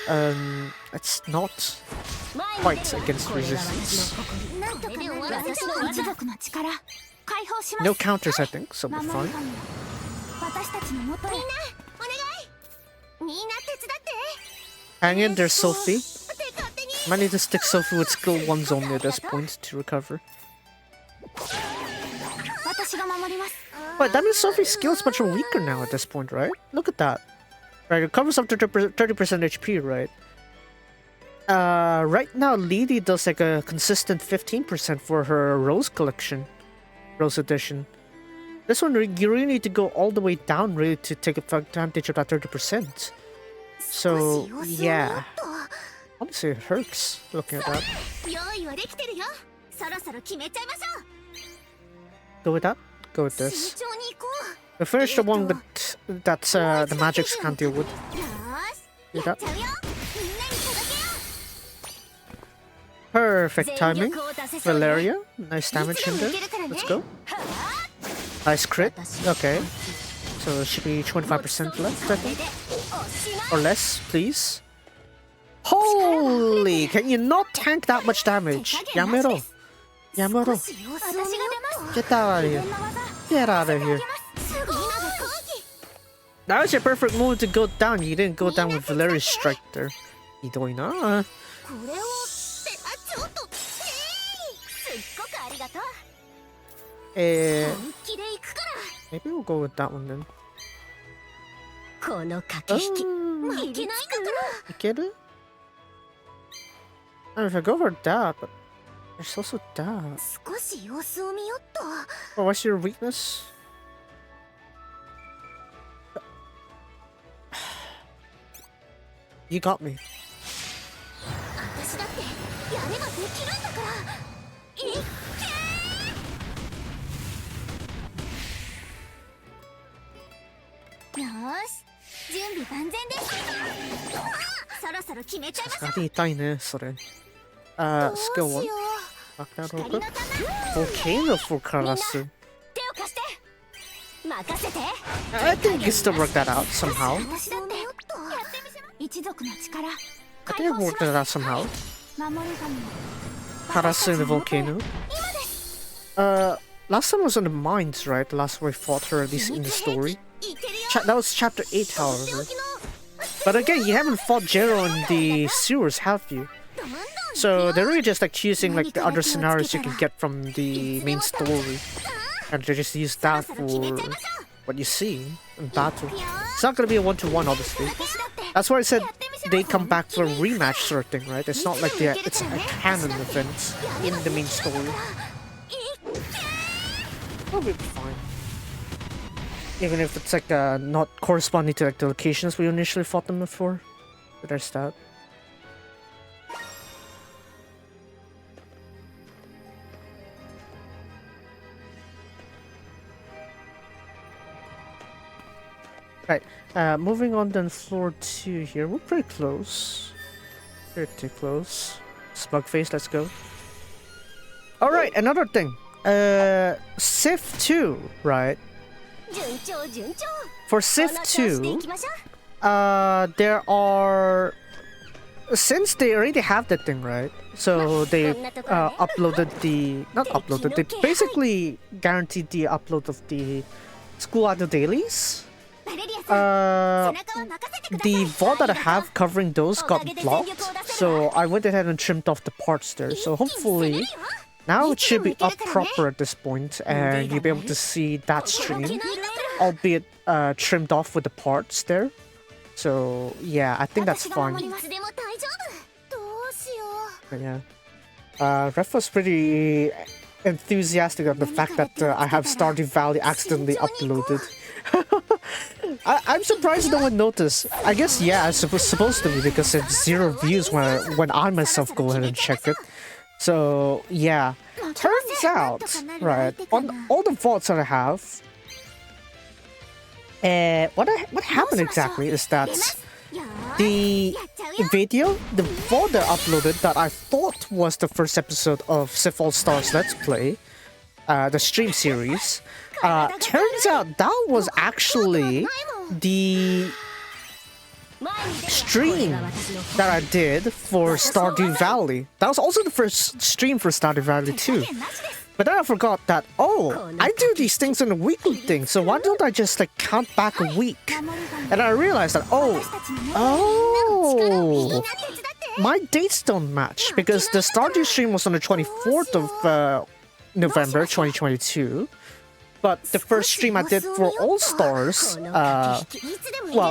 It's not quite against resistance. なんとかなる私の一族の力解放します No counters, I think, so we're 守 fine. る神よ私たちの元へみんなお願いみんな手伝って Hang in there, Sophie. って勝手に Might need to stick Sophie with skill 1s only at this point to recover. 私が守ります But that means Sophie's skill is much weaker now at this point, right? Look at that. Right, it covers up to 30% HP, right? Right now, Lily does like a consistent 15% for her Rose collection. Rose edition. This one, you really need to go all the way down, really, to take advantage of that 30%. So, yeah. Honestly, it hurts looking at that. 用意はできてるよそろそろ決めちゃいましょ Go with that? Go with う this. 慎重に行こ We finished the one with that the magics can't deal with. うよーし Do やっ that. ちゃうよみんなに届けよ Perfect う timing. 全力を出せそうね Valeria, nice damage in there. Let's go. Nice crit. Okay. So it should be 25% left, I think. Or less, please. Holy! Can you not tank that much damage? Yamero. Yamero. 私が出ます Get out of here. Get out of here. すごい That was your perfect moment to go down. You didn't go down with Valeria's strike there. ひどいな。これをってちょっとすっごくありがとう本気で行くから Maybe we'll go with that one then. この駆け引き負けないんだから You get it? I don't know if I go for that, but there's also that. 少し様子を見よっと Oh, what's your weakness? You got me. 私だってやればできるんだからいっけーよーし準備万全ですそろそろ決めちゃいましょう Gotta痛いね、それ。どう Skill し 1. よ Back that う real 光 quick. の玉 Volcano for Karasu. 手を貸して任せて I think you can still work that out somehow. 私だってやってみせます一族の力 I 解 think I 放し worked ま that す out somehow. 守る神よ Karasu in the volcano. 今です last time was on the mines, right? The last time we fought her, at least in the story. That was chapter 8, however. But again, you haven't fought Jero in the sewers, have you? So they're really just like choosing like the other scenarios you can get from the main story, and they just use that for what you see in battle. It's not gonna be a 1-to-1, obviously. That's why I said they come back for a rematch sort of thing, right? It's not like it's a canon event in the main story. Probably be fine. Even if it's like not corresponding to like the locations we initially fought them before. But there's that. Right, moving on then floor 2 here. We're pretty close. Pretty close. Smug face, let's go. Alright, another thing. Civ 2, right? For Civ 2, there are... Since they already have that thing, right? So they uploaded the... Not uploaded, they basically guaranteed the upload of the School Idol dailies. The VOD that I have covering those got blocked, so I went ahead and trimmed off the parts there. So hopefully, now it should be up proper at this point, and you'll be able to see that stream, albeit trimmed off with the parts there. So yeah, I think that's fine. But yeah, Ref was pretty enthusiastic of the fact that I have Stardew Valley accidentally uploaded. I'm surprised no one noticed. I guess, yeah, it's supposed to be because it's 0 views when I myself go ahead and check it. So, yeah. Turns out, right, on all the VODs that I have, what happened exactly is that the VOD that I uploaded that I thought was the first episode of Civ All-Stars Let's Play, the stream series, turns out that was actually the stream that I did for Stardew Valley. That was also the first stream for Stardew Valley too. But then I forgot that, oh, I do these things on a weekly thing, so why don't I just like count back a week? And I realized that, oh, my dates don't match because the Stardew stream was on the 24th of November 2022. But the first stream I did for All Stars, well,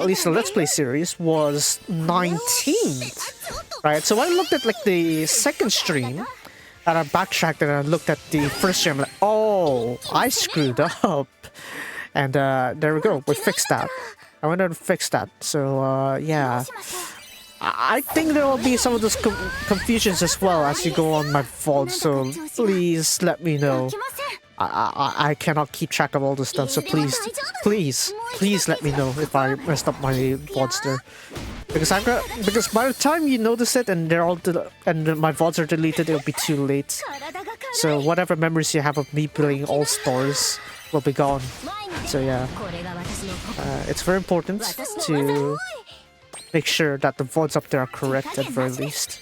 at least the Let's Play series, was 19th, right? So when I looked at like the second stream, and I backtracked and I looked at the first stream, I'm like, oh, I screwed up. And there we go, we fixed that. I went and fixed that. So yeah, I think there will be some of those confusions as well as you go on my VOD. So please let me know. I cannot keep track of all this stuff, so please let me know if I messed up my VODs there. Because by the time you notice it and they're all and my VODs are deleted, it'll be too late. So whatever memories you have of me playing All Stars will be gone. So yeah, it's very important to make sure that the VODs up there are correct at very least.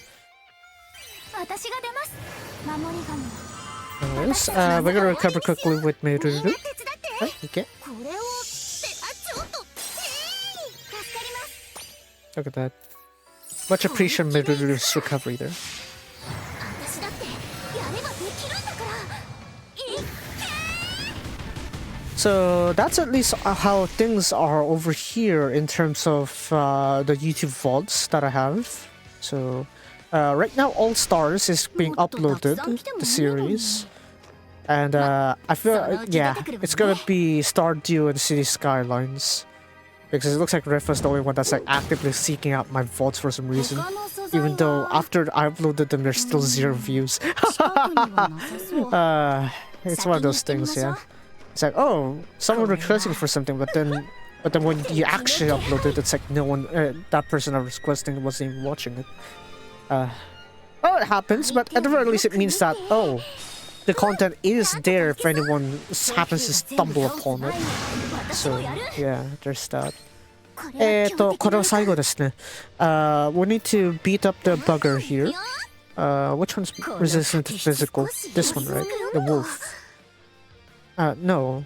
Anyways, we're gonna recover quickly with Meruru. Oh, okay. Look at that. Much appreciate Meruru's recovery there. So that's at least how things are over here in terms of the YouTube VODs that I have. So right now All Stars is being uploaded, the series. And I feel, yeah, it's gonna be Stardew and City Skylines. Because it looks like Ref was the only one that's like actively seeking out my VODs for some reason. Even though after I uploaded them, there's still 0 views. It's one of those things, yeah. It's like, oh, someone requesting for something, but then when you actually upload it, it's like no one, that person I was requesting wasn't even watching it. Well, it happens, but at the very least it means that, oh, the content is there if anyone happens to stumble upon it. So, yeah, there's that. これは最後ですね. We need to beat up the bugger here. Which one's resistant to physical? This one, right? The wolf. No.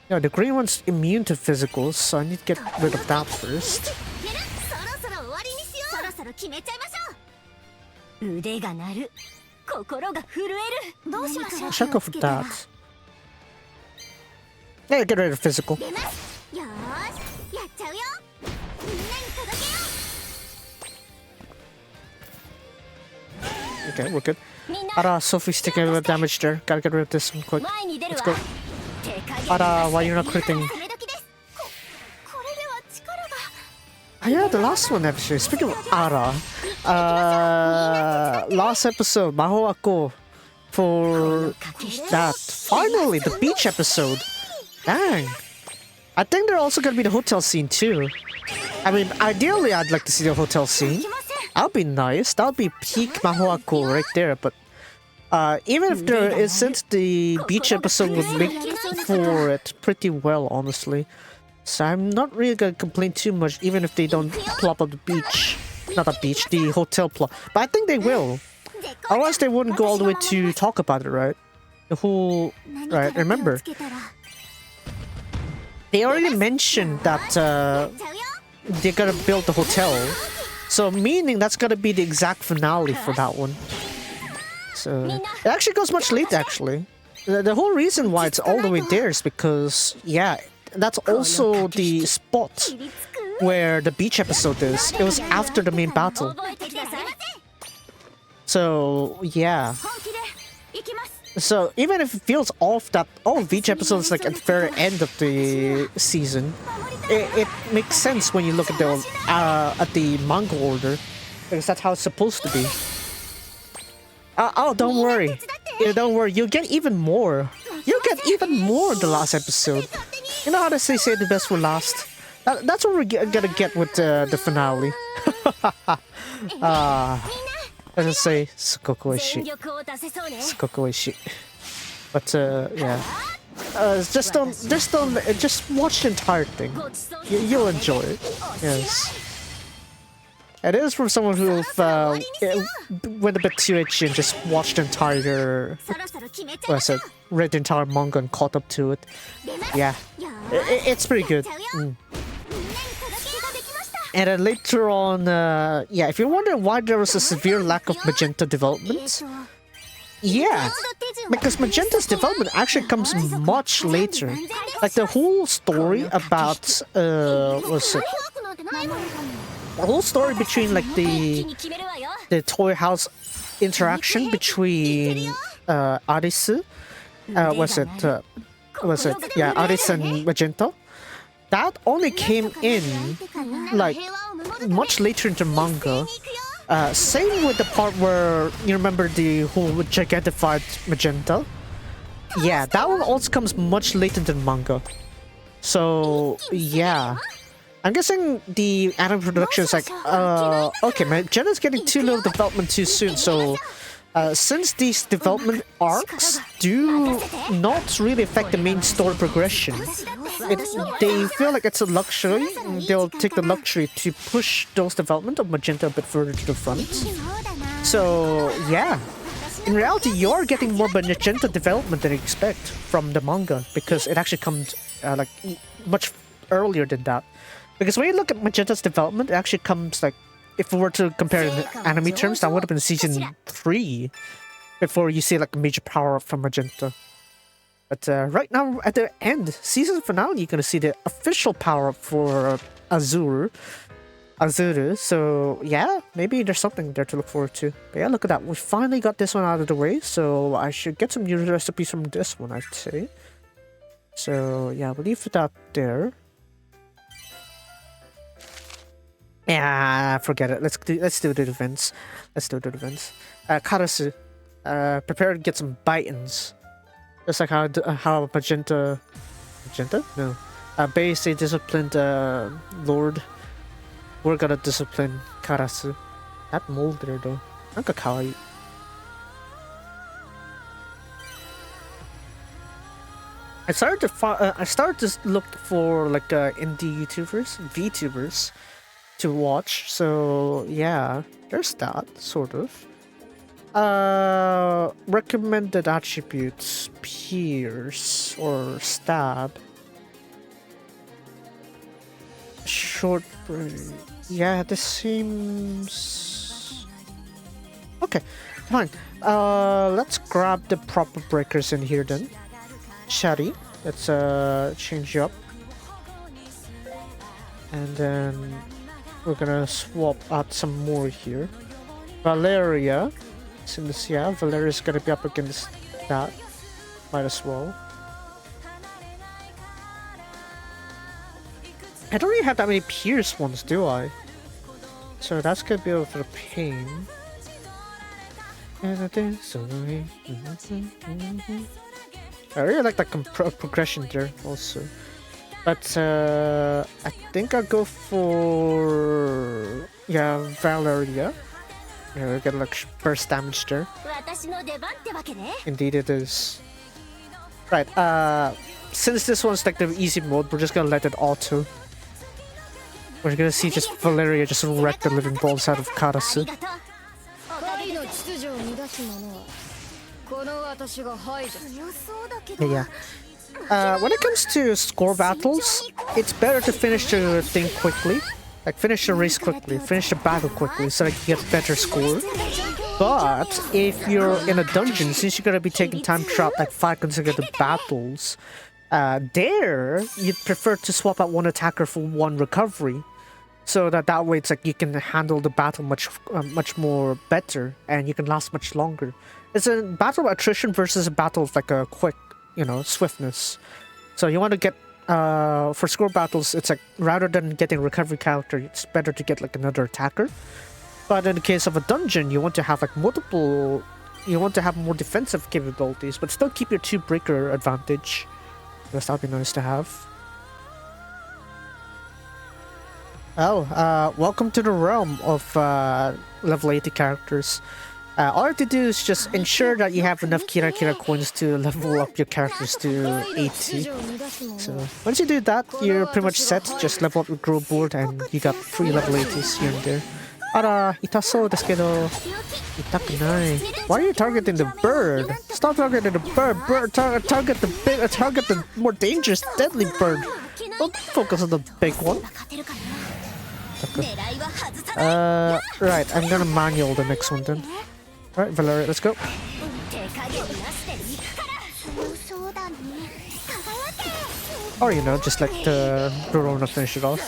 No, the green one's immune to physicals, so I need to get rid of that first. そろそろ終わりにしよう。そろそろ決めちゃいましょう。腕が鳴る。心が震える。どうしましょう。 Check off that. Yeah, get rid of physical. 出ます。よーし、やっちゃうよ。みんなに届けよう。 Okay, we're good. Sophie's taking a little damage there. Gotta get rid of this one quick. Let's go. Why you're not critting? Yeah, the last one actually. Speaking of Ara, last episode, Maho Ako for that. Finally, the beach episode. Dang. I think they're also gonna be the hotel scene too. I mean, ideally, I'd like to see the hotel scene. That'll be nice. That'll be peak Maho Ako right there. But even if there isn't, the beach episode would make for it pretty well, honestly. So I'm not really gonna complain too much, even if they don't plop up the beach. Not the beach, the hotel plot. But I think they will. Otherwise, they wouldn't go all the way to talk about it, right? The whole... Right, remember. They already mentioned that they're gonna build the hotel. So meaning that's gonna be the exact finale for that one. So it actually goes much later, actually. The whole reason why it's all the way there is because, yeah, that's also the spot where the beach episode is. It was after the main battle. So, yeah. So even if it feels off that beach episode is like at the very end of the season, it makes sense when you look at the manga order, because that's how it's supposed to be. Oh, don't worry. Yeah, don't worry. You'll get even more. You'll get even more in the last episode. You know how they say the best for last? That's what we're gonna get with the finale. Let's just say, Sukoku oishii. Sukoku oishii. But, yeah. Just watch the entire thing. You'll enjoy it. Yes. It is from someone who went a bit too itchy and just watched the entire... read the entire manga and caught up to it. Yeah. It's pretty good. And then later on, yeah, if you're wondering why there was a severe lack of magenta development, yeah, because magenta's development actually comes much later. Like the whole story about, what's it? The whole story between like the toy house interaction between Arisu, yeah, Aris and Magenta. That only came in like much later into manga. Same with the part where you remember the whole gigantified Magenta. Yeah, that one also comes much later than manga. So yeah, I'm guessing the anime production is like, okay, Magenta's getting too little development too soon. So since these development arcs do not really affect the main story progression, they feel like it's a luxury. They'll take the luxury to push those development of Magenta a bit further to the front. So yeah, in reality, you're getting more Magenta development than you expect from the manga, because it actually comes like much earlier than that. Because when you look at Magenta's development, it actually comes like, if we were to compare in anime terms, that would have been season 3 before you see like a major power up from Magenta. But right now, at the end, season finale, you're gonna see the official power up for Azuru. So yeah, maybe there's something there to look forward to. But yeah, look at that. We finally got this one out of the way, so I should get some new recipes from this one, I'd say. So yeah, we'll leave that there. Yeah, forget it. Let's do the events. Karasu, prepare to get some bitings. Just like how Magenta, no, Base disciplined Lord. We're gonna discipline Karasu. That mold there though, nanka kawaii. I started to look for like indie VTubers to watch. So yeah, there's that sort of. Recommended attributes: pierce or stab. Short break. Yeah, this seems okay. Fine. Let's grab the proper breakers in here then. Chatty. Let's change you up. And then we're gonna swap out some more here. Valeria. Since yeah, Valeria's gonna be up against that. Might as well. I don't really have that many pierce ones, do I? So that's gonna be a bit of a pain. I really like that progression there also. But I think I'll go for Valeria. Yeah, we get like burst damage there. Indeed it is. Right, since this one's like the easy mode, we're just gonna let it auto. We're gonna see just Valeria just wreck the living balls out of Karasu. Yeah. When it comes to score battles, it's better to finish the thing quickly. Like, finish the race quickly, finish the battle quickly, so that you get better score. But if you're in a dungeon, since you're gonna be taking time throughout like 5 consecutive battles, there you'd prefer to swap out one attacker for one recovery, so that way it's like you can handle the battle much more better, and you can last much longer. It's a battle of attrition versus a battle of like a quick, swiftness. So you want to get for score battles, it's like rather than getting recovery character, it's better to get like another attacker. But in the case of a dungeon, you want to have like multiple. You want to have more defensive capabilities, but still keep your 2 breaker advantage. Because that'd be nice to have. Oh, welcome to the realm of level 80 characters. All you have to do is just ensure that you have enough Kira coins to level up your characters to 80. So once you do that, you're pretty much set. Just level up your grow board and you got 3 level 80s here and there. Ara, itasou desu kedo. Itakunai. Why are you targeting the bird? Stop targeting the bird. Target the more dangerous, deadly bird. Don't focus on the big one. Right, I'm gonna manual the next one then. Alright, Valeria, let's go. Or, just let the Dorona finish it off.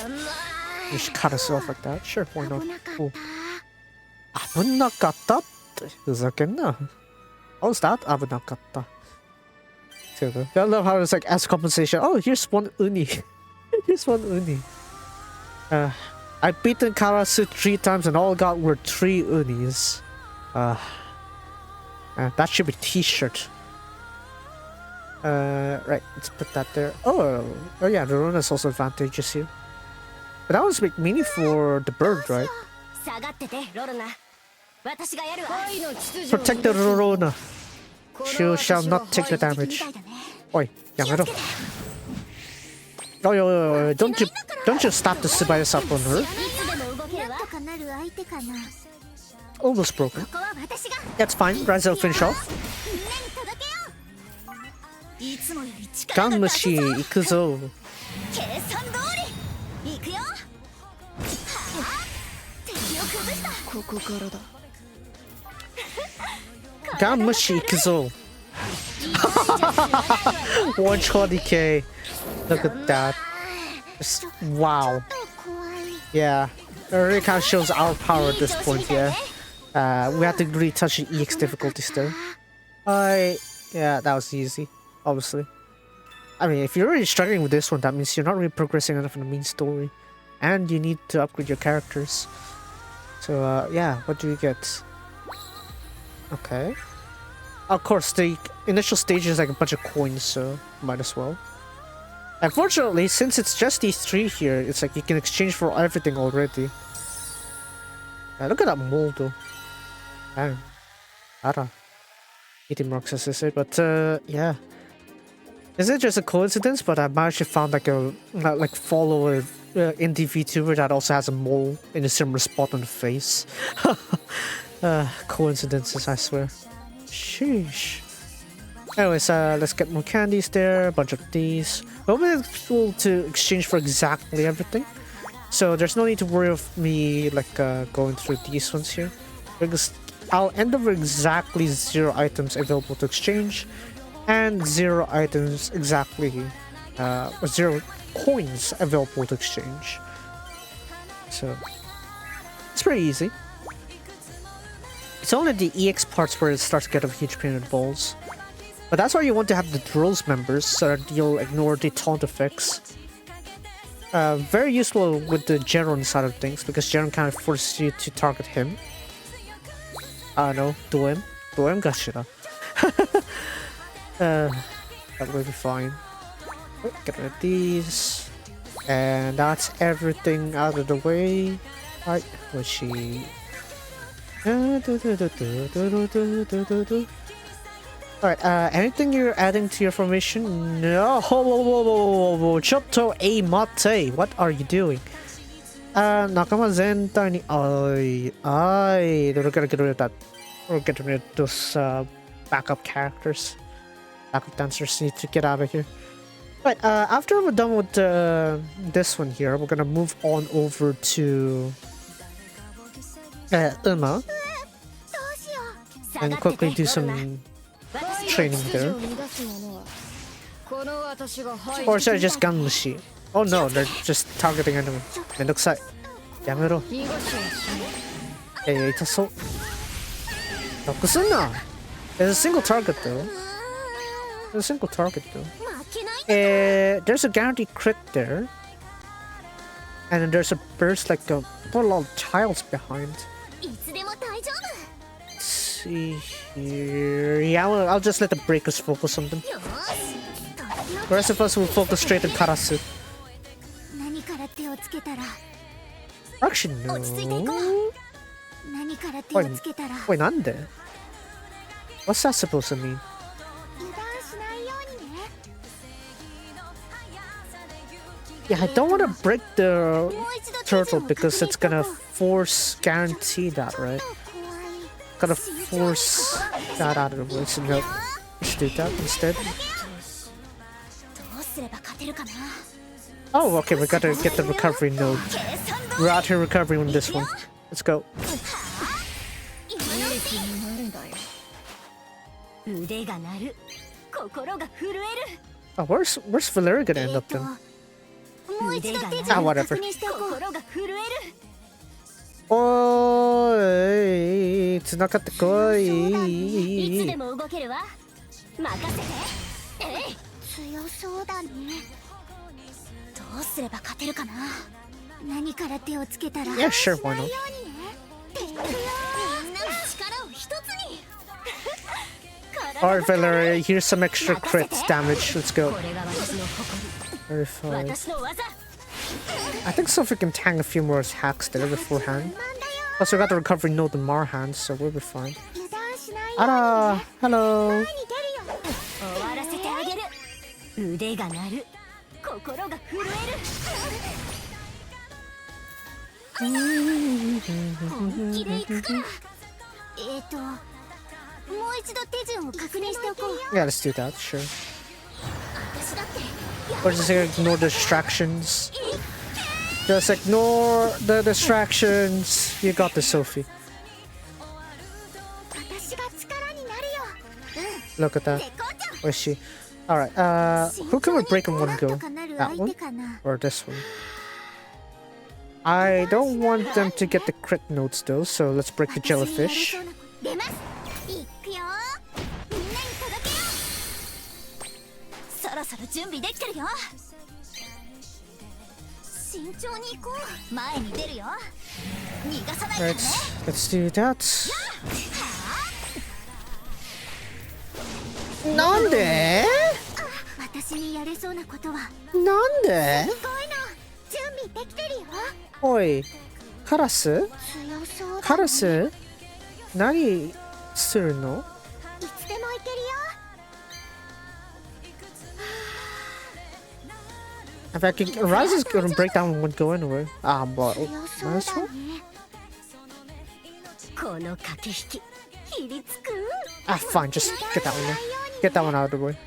Just cut us off like that. Sure, why not? Oh. Abunakatta? Fuzakenna. Oh, is that? Abunakatta. I love how it's like, as compensation. Oh, here's one uni. Here's one uni. I've beaten Karasu 3 times and all I got were 3 unis. That should be t-shirt. Right, let's put that there. Oh yeah, the rune is also advantageous here. But that was meaning for the bird, right? Protect the Rorona. She shall not take the damage. Oi, Yamero. Oh, don't you stop the Subayas up on her. Almost broken. That's fine, Razel finish off. Ganmushi, ikuzo. Ganmushi, ikuzo. 120k. Look at that. Just, wow. Yeah. It really kind of shows our power at this point, yeah. We have to really touch the EX difficulties there. Yeah, that was easy, obviously. I mean, if you're really struggling with this one, that means you're not really progressing enough in the main story. And you need to upgrade your characters. So, yeah, what do you get? Okay. Of course, the initial stage is like a bunch of coins, so might as well. Unfortunately, since it's just these 3 here, it's like you can exchange for everything already. Look at that mold though. Damn. Ara. Eating marks as I say, but yeah. Is it just a coincidence? But I actually found like a follower indie VTuber that also has a mole in a similar spot on the face. Coincidences, I swear. Sheesh. Anyways, let's get more candies there, a bunch of these. We'll be able to exchange for exactly everything. So there's no need to worry of me like going through these ones here. Because I'll end up with exactly 0 items available to exchange. And 0 items exactly, 0 coins available to exchange. So, it's pretty easy. It's only the EX parts where it starts to get a huge pain in the balls. But that's why you want to have the Drills members, so that you'll ignore the taunt effects. Very useful with the Geron side of things, because Geron kind of forces you to target him. No, Doem gashira. That will be fine. Get rid of these. And that's everything out of the way. Right, was she... Alright, anything you're adding to your formation? No! Chotto e mate! What are you doing? Nakama zentai ni... We're gonna get rid of that. We're getting rid of those, backup characters. Backup dancers need to get out of here. Right, after we're done with this one here, we're gonna move on over to Uma and quickly do some training there. Or should I just Ganmushi? Oh no, they're just targeting anyone. Mendokusai. Yamero. Hey, itaso. Nokusuna! There's a single target though. There's a guaranteed crit there. And then there's a burst like a lot of tiles behind. Let's see here. Yeah, I'll just let the breakers focus on them. The rest of us will focus straight on Karasu. Actually, no. Wait, nande? What's that supposed to mean? Yeah, I don't want to break the turtle because it's gonna guarantee that, right? Gonna force that out of the way, so no. Let's do that instead. Oh, okay, we gotta get the recovery node. We're out here recovering on this one. Let's go. Oh, where's Valeria gonna end up then? Ah, whatever. Oi, tsunakatte koi. Yeah, sure, why not? Alright, Valeria, here's some extra crit damage. Let's go. Very fine. I think Sophie can tank a few more attacks there beforehand. Plus, we got the recovery node in Marhan, so we'll be fine. Ara! Hello! Yeah, let's do that, sure. Or just ignore the distractions. Just ignore the distractions. You got this, Sophie. Look at that. Where's she? Alright, who can we break in one go? That one? Or this one? I don't want them to get the crit notes though, so let's break the jellyfish. Right, let's do that. Nande? Nande? Oi, Karasu? Karasu? Nani suru no? In fact, Rise is gonna break down one go anyway. Ah, but might as well. Ah, fine, just get that one there. Get that one out of the way.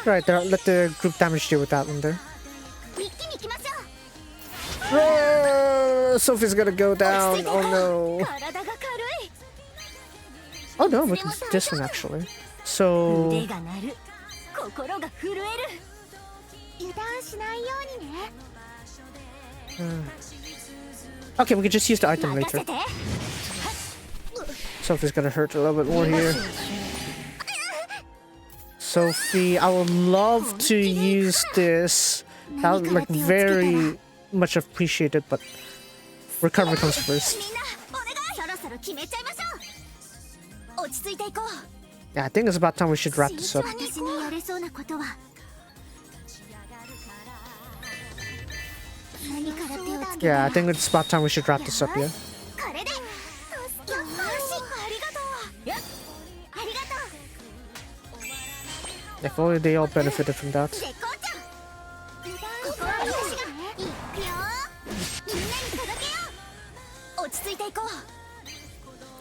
Right there, let the group damage deal with that one there. Sophie's gonna go down. Oh no. Oh no, we can do this one actually. So okay, we can just use the item later. Sophie's gonna hurt a little bit more here. Sophie, I would love to use this. That would like very much appreciated, but recovery comes first. Yeah, I think it's about time we should wrap this up. Yeah, I think it's about time we should wrap this up, yeah. If only they all benefited from that.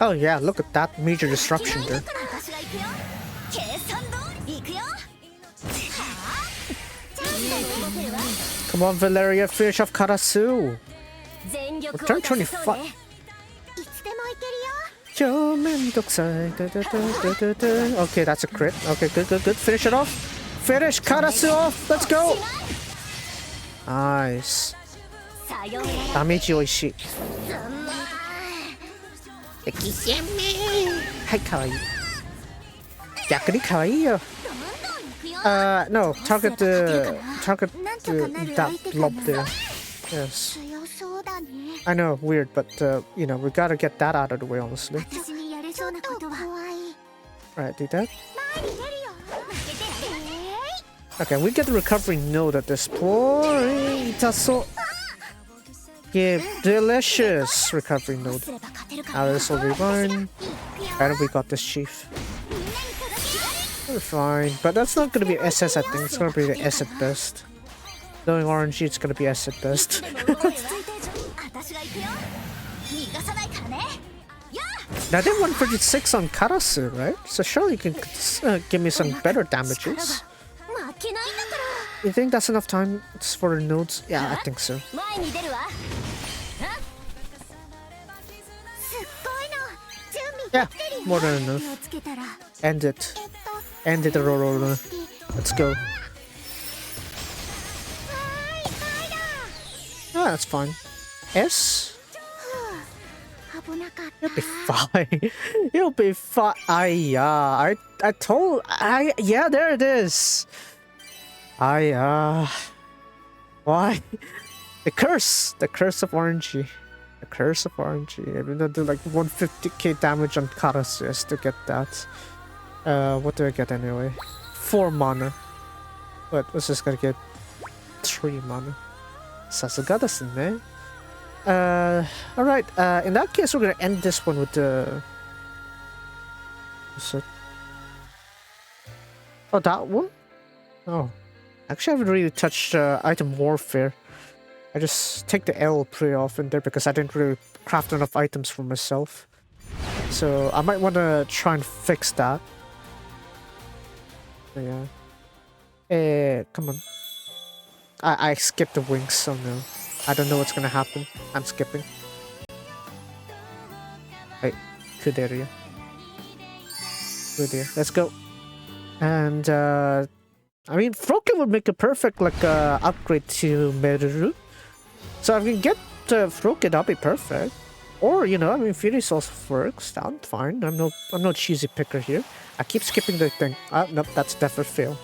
Oh yeah, look at that major disruption there. Come on, Valeria, finish off Karasu. Turn 25. Okay, that's a crit. Okay, good. Finish it off. Finish Karasu off. Let's go. Nice. Damage oishii. Hi, kawaii. Yakuri kawaii. No, target that blob there. Yes. I know, weird, but you know, we gotta get that out of the way, honestly. Right, do that. Okay, we get the recovery node at this point. Give delicious recovery node. Now this will be fine. And we got this chief. We're fine, but that's not gonna be SS. I think it's gonna be the S at best. Knowing RNG, it's gonna be S at best. Now I did 136 on Karasu, right? So surely you can give me some better damages. You think that's enough time for the nodes? Yeah, I think so. Yeah, more than enough. End it. End it, Aurora. Let's go. Ah, that's fine. S? You'll be fine. You'll be fine. Yeah, yeah, there it is. Why? The curse of RNG. The curse of RNG. I'm gonna do like 150k damage on Karasu just to get that. What do I get anyway? 4 mana. But let's just gonna get 3 mana. Sasuga desu ne. Alright, in that case we're gonna end this one with the... Oh, that one? Oh. Actually I haven't really touched item warfare. I just take the L pretty often there because I didn't really craft enough items for myself. So I might want to try and fix that. Yeah. Come on. I skipped the wings, so no. I don't know what's gonna happen. I'm skipping. Wait, good area. Good area. Let's go. And I mean, Froken would make a perfect like upgrade to Meruru. So if I can get Froken, that'll be perfect. Or you know, I mean, Fury's also works. I'm fine. I'm no cheesy picker here. I keep skipping the thing. Nope, that's definitely fail.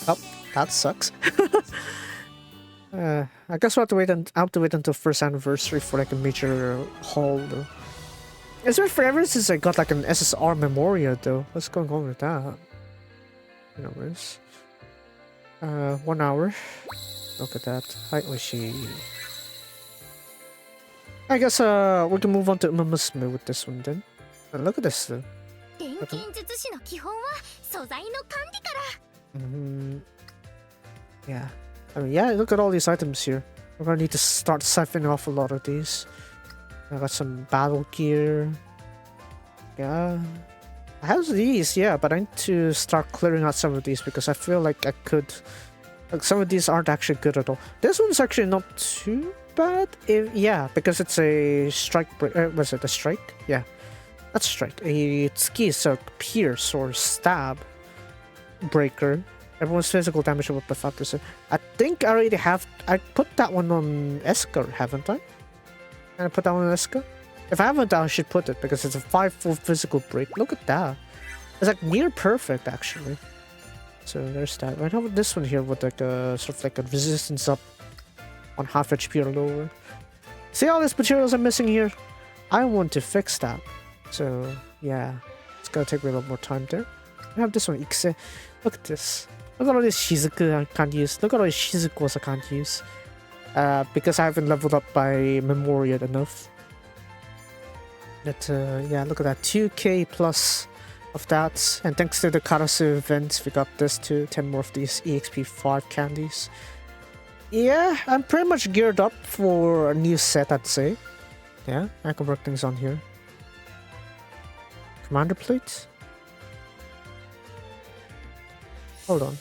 Oh, that sucks. I guess we'll have to wait. I have to wait until first anniversary for like a major haul though. It's been forever since I got like an SSR Memoria though. What's going on with that? Anyways. 1 hour. Look at that. Hi, Oishi. I guess we can move on to Musume with this one then. And look at this. Mm, yeah. I mean, yeah, look at all these items here. We're gonna need to start siphoning off a lot of these. I got some battle gear. Yeah. I have these, yeah, but I need to start clearing out some of these because I feel like I could... Like, some of these aren't actually good at all. This one's actually not too bad. Yeah, because it's a strike... was it a strike? Yeah. That's strike. A ski, so pierce or stab breaker. Everyone's physical damage of up to 5%. I think I already have... I put that one on Esker, haven't I? Can I put that one on Esker? If I haven't, I should put it because it's a 5-4 physical break. Look at that. It's like near perfect, actually. So there's that. I have this one here with like a sort of like a resistance up on half HP or lower. See all these materials I'm missing here? I want to fix that. So yeah, it's gonna take me a lot more time there. I have this one, Ikse. Look at this. Look at all this Shizuku I can't use. Look at all these Shizukus I can't use. Because I haven't leveled up by Memorial enough. But yeah, look at that. 2k plus of that. And thanks to the Karasu event, we got this too. 10 more of these EXP 5 candies. Yeah, I'm pretty much geared up for a new set, I'd say. Yeah, I can work things on here. Commander plate? Hold on.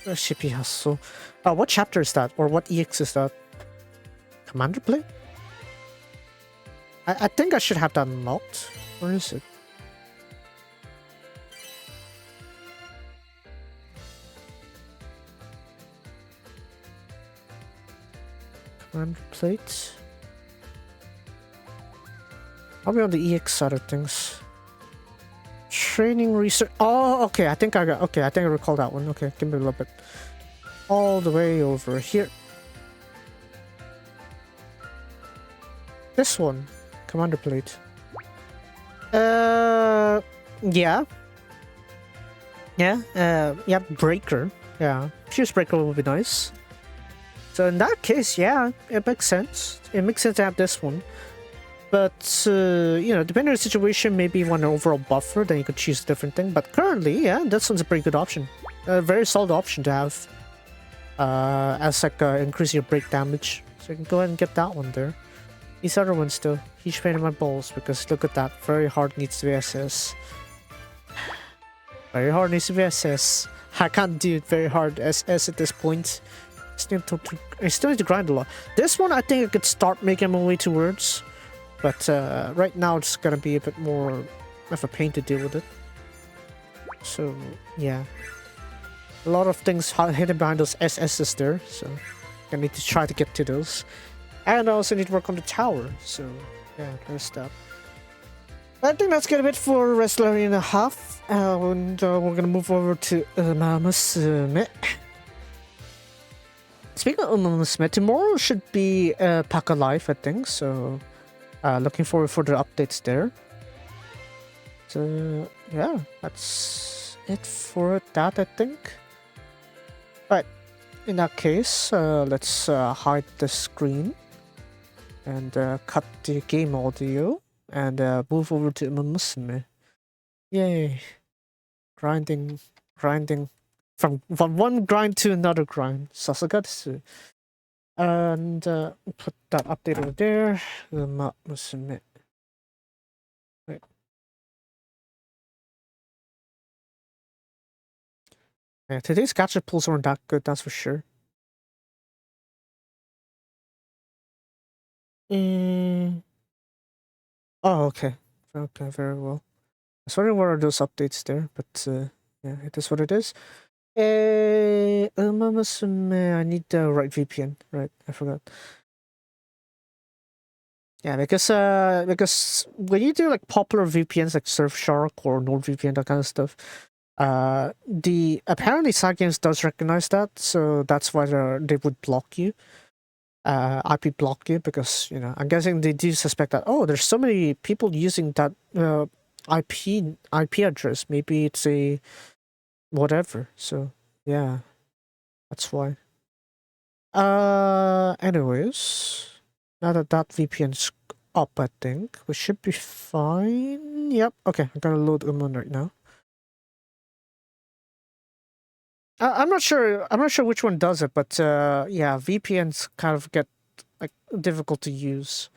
Shippy Hustle. What chapter is that? Or what EX is that? Commander plate? I think I should have that unlocked. Where is it? Commander plate? Probably on the EX side of things. Training research. Oh, okay. I think I got. Okay, I think I recall that one. Okay, give me a little bit. All the way over here. This one. Commander plate. Yeah. Yeah, breaker. Yeah, fuse breaker would be nice. So in that case, yeah, it makes sense. It makes sense to have this one. But, you know, depending on the situation, maybe you want an overall buffer, then you could choose a different thing. But currently, yeah, this one's a pretty good option. A very solid option to have. As like, increase your break damage. So you can go ahead and get that one there. These other ones still, huge pain in my balls because look at that, very hard needs to be SS. Very hard needs to be SS. I can't do it very hard SS at this point. I still need to grind a lot. This one I think I could start making my way towards. But right now it's gonna be a bit more of a pain to deal with it. So yeah. A lot of things hidden behind those SS's there, so I need to try to get to those. And I also need to work on the tower, so yeah, there's that. I think that's gonna be it for Resleriana half, and we're gonna move over to Musume. Speaking of Musume, tomorrow should be Paka Life, I think, so looking forward for the updates there. So yeah, that's it for that, I think. Right, in that case, let's hide the screen. And cut the game audio and move over to Musume. Yay! Grinding from one grind to another grind. Sasugatsu. And put that update over there. Musume. Right. Yeah, today's gacha pulls weren't that good, that's for sure. Oh, okay. Okay, very well. I was wondering what are those updates there, but yeah, it is what it is. Musume, I need the right VPN. Right, I forgot. Yeah, because when you do like popular VPNs like Surfshark or NordVPN, that kind of stuff, the apparently side games does recognize that, so that's why they would block you. IP block you because you know I'm guessing they do suspect that there's so many people using that IP address. Maybe it's a whatever. So yeah, that's why. Anyways, now that VPN's up, I think we should be fine. Yep. Okay, I'm gonna load Umon right now. I'm not sure. I'm not sure which one does it, but yeah, VPNs kind of get like difficult to use.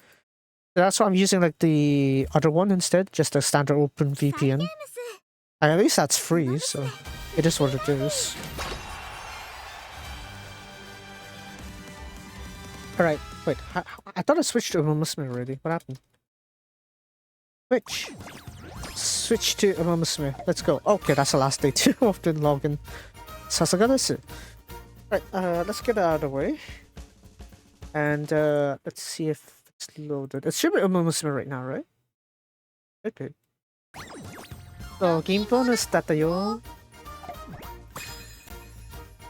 That's why I'm using like the other one instead, just a standard open VPN. And at least that's free, so it is what it is. All right, wait. I thought I switched to Musume already. What happened? Switch to Musume. Let's go. Okay, that's the last day too of the login. Sasaga desu. Right, let's get out of the way. And let's see if it's loaded. It should be Musume right now, right? Okay. So, 銀ボーナスだったよ。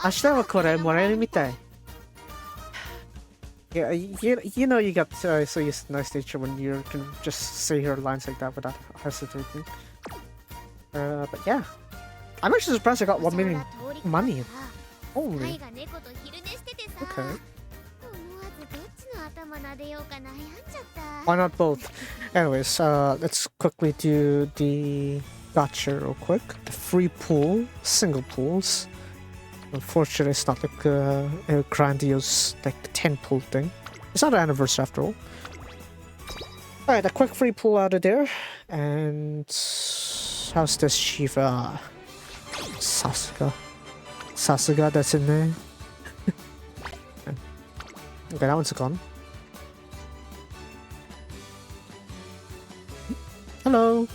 明日はこれもらえるみたい。Yeah, you know you got so used to nice nature when you can just say your lines like that without hesitating. But yeah. I'm actually surprised I got 1 million money. Holy. Okay. Why not both? Anyways, let's quickly do the gacha real quick. The free pool, single pools. Unfortunately, it's not like a grandiose, like the 10 pool thing. It's not an anniversary after all. Alright, a quick free pool out of there. And how's this Shiva? Sasuga, that's in there. Okay, that one's gone. Hello.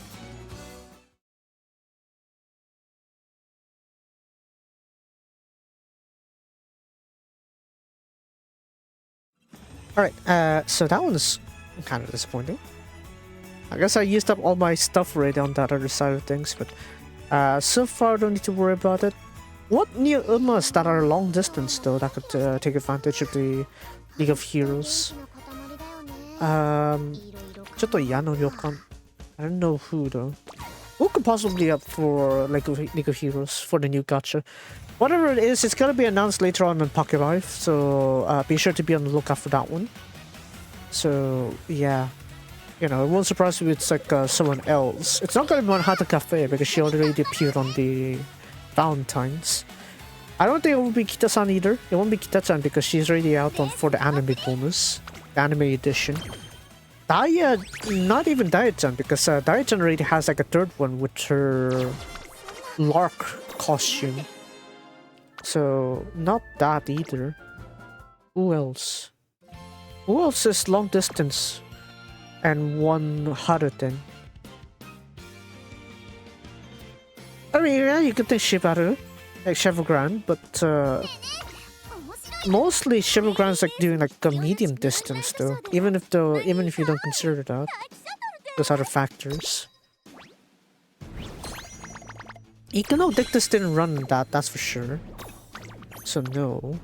Alright, so that one's kind of disappointing. I guess I used up all my stuff already on that other side of things, but so far I don't need to worry about it. What new Umas that are long distance though that could take advantage of the League of Heroes? ちょっと嫌な予感. I don't know who though. Who could possibly up for League of Heroes for the new gacha? Whatever it is, it's gonna be announced later on in Pocket Life, so be sure to be on the lookout for that one. So yeah, you know, it won't surprise me if it's like someone else. It's not gonna be on Hata Cafe because she already appeared on the Valentine's. I don't think it will be Kita-san either. It won't be Kita-chan because she's already out on for the anime bonus, the anime edition. Daya, not even Daya-chan because Daya-chan already has like a third one with her Lark costume. So, not that either. Who else? Who else is long distance and one Haruten? I mean, yeah, you could think Shibaru, like Chevrogram, but mostly Chevrogram like doing like a medium distance though. Even if you don't consider that, those other factors. Econo Dictus didn't run that, that's for sure. So no.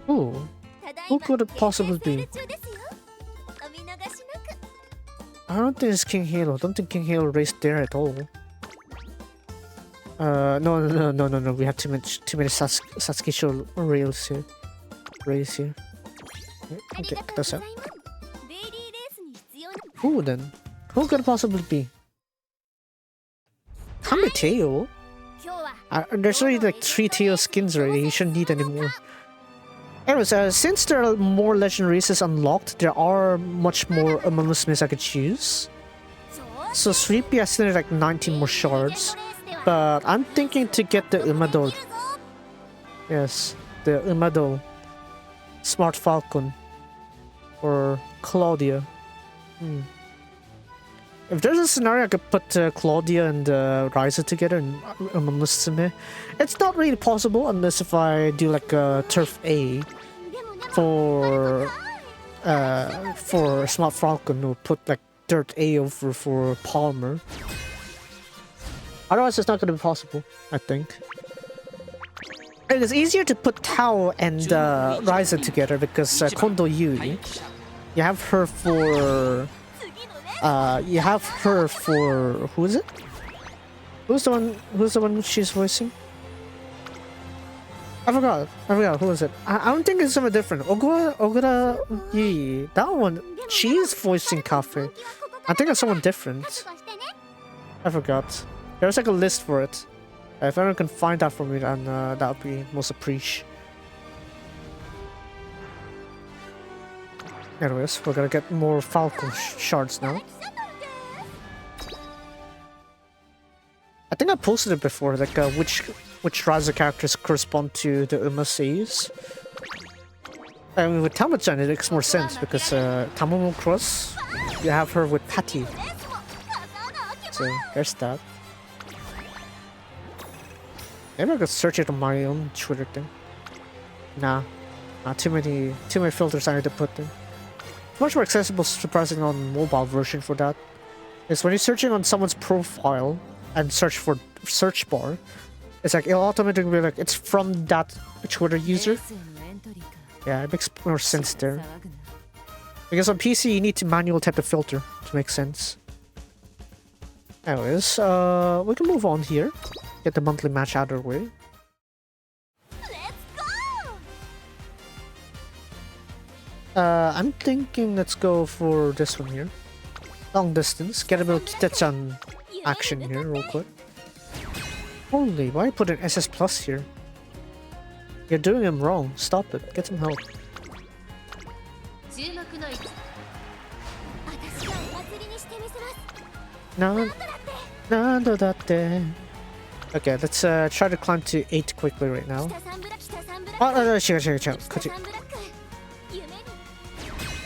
Ooh. Who could it possibly be? I don't think it's King Halo. I don't think King Halo raced there at all. No. We have too many Satsuki Show rails here. Okay, that's it. Who then? Who could it possibly be? Kamiteo? There's already like 3 Teo skins already, you shouldn't need any more. Anyways, since there are more legend races unlocked, there are much more Among Us I could choose. So Sweepy has still like 19 more shards, but I'm thinking to get the Umado. Yes, the Umado. Smart Falcon. Or Claudia. If there's a scenario I could put Claudia and Ryza together in Musume, it's not really possible unless if I do like a Turf A for Smart Falcon or put like Dirt A over for Palmer. Otherwise it's not going to be possible, I think. And it's easier to put Tao and Ryza together because Kondo Yui, you have her for... who is it? Who's the one she's voicing? I forgot, who is it? I don't think it's someone different. Ogura Yui. That one, she's voicing Cafe. I think it's someone different. I forgot. There's like a list for it. If anyone can find that for me, then that would be most appreciated. Anyways, we're gonna get more Falcon shards now. I think I posted it before, like which Raza characters correspond to the Umaseis. I mean, with Tamajan it makes more sense because Tamomo Cross, you have her with Patty. So there's that. Maybe I could search it on my own Twitter thing. Nah, too many filters I need to put in. Much more accessible, surprisingly, on mobile version for that. Is when you're searching on someone's profile and search for search bar, it's like it'll automatically be like it's from that Twitter user. Yeah, it makes more sense there. Because on PC you need to manually type the filter to make sense. Anyways, we can move on here. Get the monthly match out of the way. I'm thinking let's go for this one here. Long distance. Get a bit of Kita-chan action here real quick. Holy, why put an SS Plus here? You're doing him wrong. Stop it. Get some help. No. Okay, let's try to climb to 8 quickly right now. Oh, no, chill.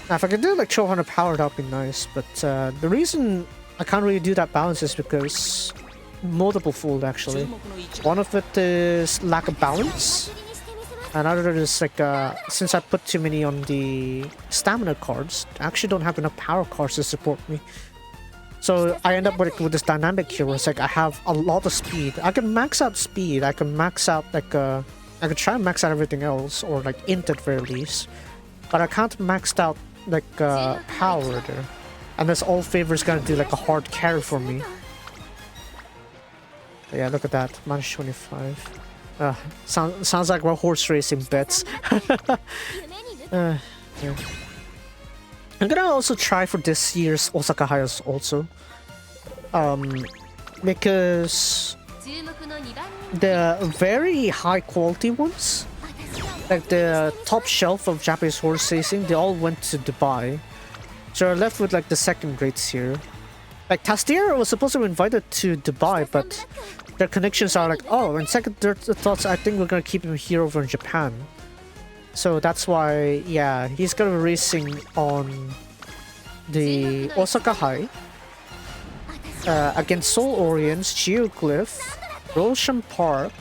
Now, if I could do like 1200 power, that would be nice, but the reason I can't really do that balance is because multiple fold actually. One of it is lack of balance, another is like since I put too many on the stamina cards, I actually don't have enough power cards to support me. So I end up with this dynamic hero. It's like I have a lot of speed. I can max out speed. I can max out like I can try and max out everything else, or like int at very least. But I can't max out like power there. Unless all favors gonna do like a hard carry for me. But yeah, look at that. Minus 25. Sounds like we're horse racing bets. Yeah. I'm gonna also try for this year's Osaka Hayas also. Because the very high quality ones, like the top shelf of Japanese horse racing, they all went to Dubai. So we're left with like the second rates here. Like Tastiera was supposed to be invited to Dubai, but their connections are like, oh, and second thoughts, I think we're gonna keep him here over in Japan. So that's why, yeah, he's gonna be racing on the Osaka High against Soul Orients, Geoglyph, Roshan Park,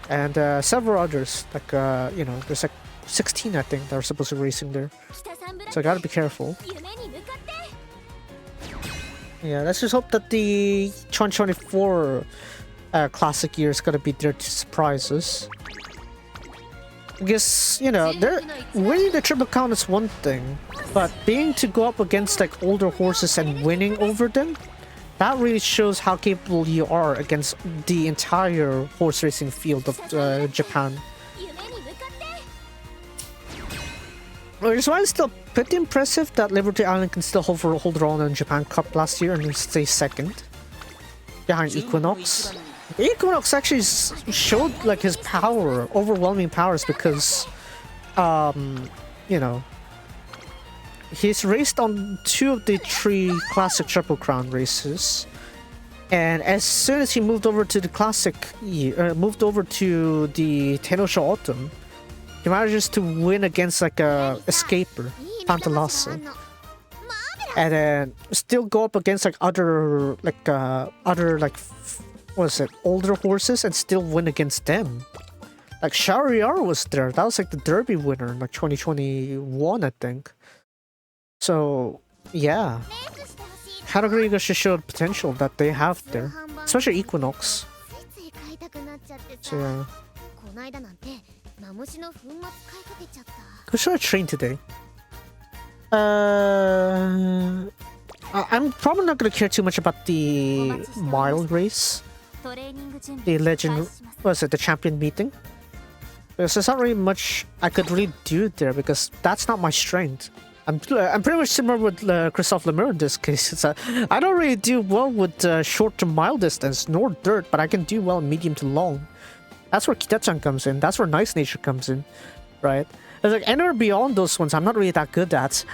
and several others. Like, you know, there's like 16, I think, that are supposed to be racing there. So I gotta be careful. Yeah, let's just hope that the 2024 classic year is gonna be there to surprise us. Because, you know, winning the triple count is one thing, but being to go up against like older horses and winning over them, that really shows how capable you are against the entire horse racing field of Japan. Which is why it's still pretty impressive that Liberty Island can still hold their own in Japan Cup last year and stay second behind Equinox. Equinox actually showed like his power, overwhelming powers, because you know, he's raced on 2 of the 3 classic Triple Crown races, and as soon as he moved over to the classic moved over to the Tenosho Autumn, he manages to win against like a escaper, Pantalasa, and then still go up against like other what is it, older horses, and still win against them. Like Shariar was there. That was like the Derby winner in like 2021, I think. So yeah, Harakuriga should show the potential that they have there, especially Equinox. So yeah. Who should I train today? I'm probably not gonna care too much about the mile race. The legend, was it the champion meeting? Because there's not really much I could really do there, because that's not my strength. I'm pretty much similar with Christophe Lemaire in this case. I don't really do well with short to mile distance, nor dirt, but I can do well medium to long. That's where Kita-chan comes in. That's where Nice Nature comes in, right? It's like anywhere beyond those ones, I'm not really that good at.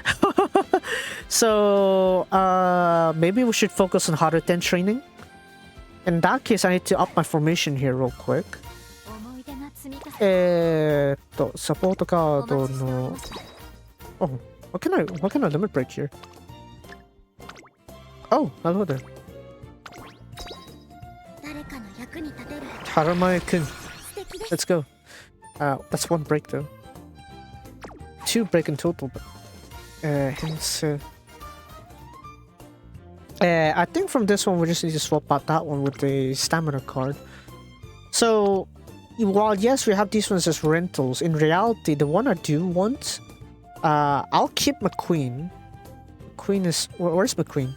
So maybe we should focus on harder 10 training. In that case, I need to up my formation here real quick. Support card no. Oh, what can I limit break here? Oh, hello there. Haramae-kun. Let's go. That's one break though. 2 break in total, but hence I think from this one we just need to swap out that one with the stamina card. So while yes we have these ones as rentals, in reality the one I do want, I'll keep McQueen. Queen is where's McQueen?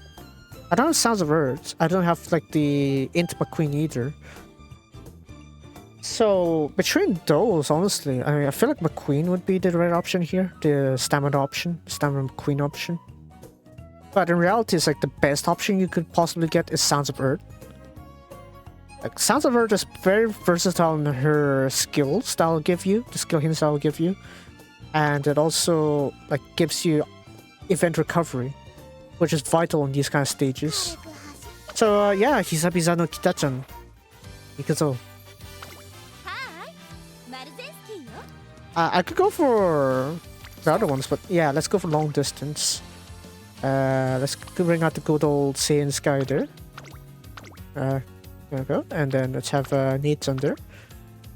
I don't have Sounds of Words. I don't have like the Int McQueen either. So between those, honestly, I mean, I feel like McQueen would be the right option here, the stamina option, stamina McQueen option. But in reality, it's like the best option you could possibly get is Sounds of Earth. Like Sounds of Earth is very versatile in her skills that will give you, the skill hints that will give you, and it also like gives you event recovery, which is vital in these kind of stages. So yeah, Hisabiza no Kita-chan. Ikuzo. I could go for the other ones, but yeah, let's go for long distance. Let's bring out the good old Saiyan Sky there. There we go. And then let's have needs under.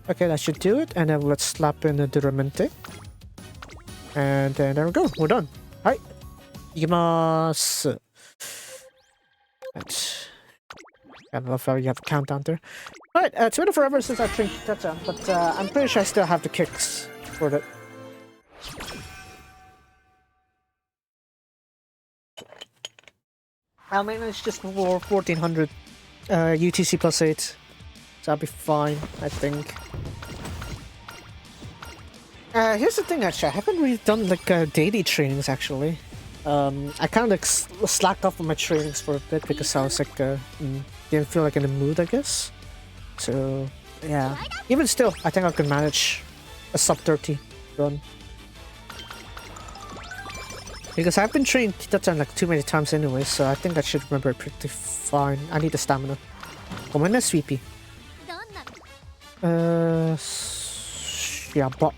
Okay, that should do it. And then let's slap in the Duramente. And then there we go. We're done. Hi. Ikimasu. I love how you have a countdown there. Alright, it's been forever since I trained Kita-chan, but I'm pretty sure I still have the kicks for that. I mean, it's just for 1400 UTC plus 8, so I'll be fine, I think. Here's the thing, actually, I haven't really done like daily trainings actually. I kind of like slacked off on my trainings for a bit because I was like didn't feel like in the mood, I guess. So yeah, even still, I think I can manage a sub 30 run. Because I've been training Kita-chan like too many times anyway, so I think I should remember it pretty fine. I need the stamina. Come on, sweepy. Yeah, but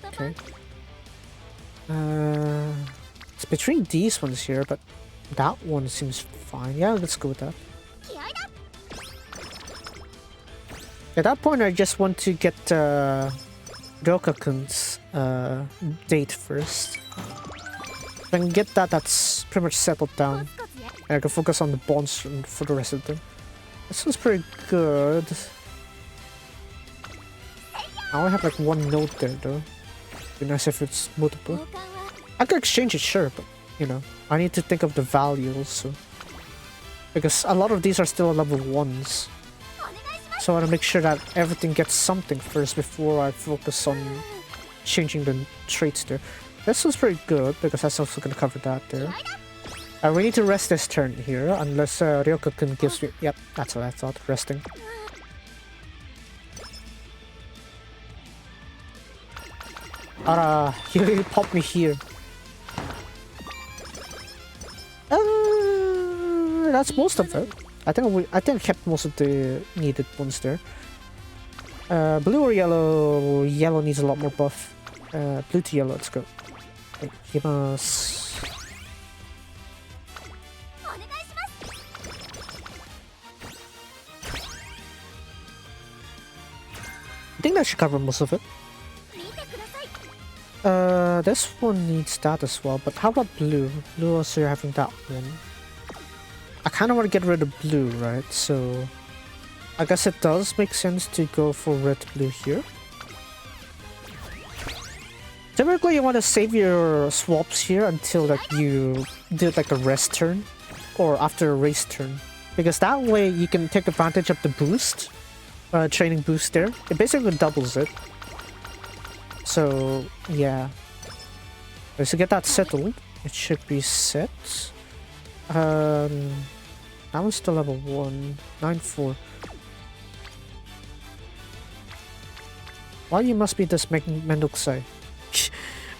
okay. It's between these ones here, but that one seems fine. Yeah, let's go with that. At that point, I just want to get Ryoka-kun's date first. If I can get that, that's pretty much settled down. And I can focus on the bonds for the rest of them. This one's pretty good. I only have like one note there though. It'd be nice if it's multiple. I could exchange it, sure, but you know, I need to think of the value also. Because a lot of these are still level 1s. So I want to make sure that everything gets something first before I focus on changing the traits there. This one's pretty good because that's also going to cover that there. We need to rest this turn here unless Ryoka-kun gives me... Yep, that's what I thought, resting. You popped me here. That's most of it. I think I kept most of the needed ones there. Blue or yellow? Yellow needs a lot more buff. Blue to yellow, let's go. Ikimasu. I think that should cover most of it. This one needs that as well, but how about blue? Blue also you're having that one. I kind of want to get rid of blue, right? So I guess it does make sense to go for red-blue here. Typically you want to save your swaps here until like you do like a rest turn or after a race turn. Because that way you can take advantage of the boost, training boost there. It basically doubles it. So yeah. So to get that settled, it should be set. That one's still level 1. 9-4. Why you must be this Mendokusai?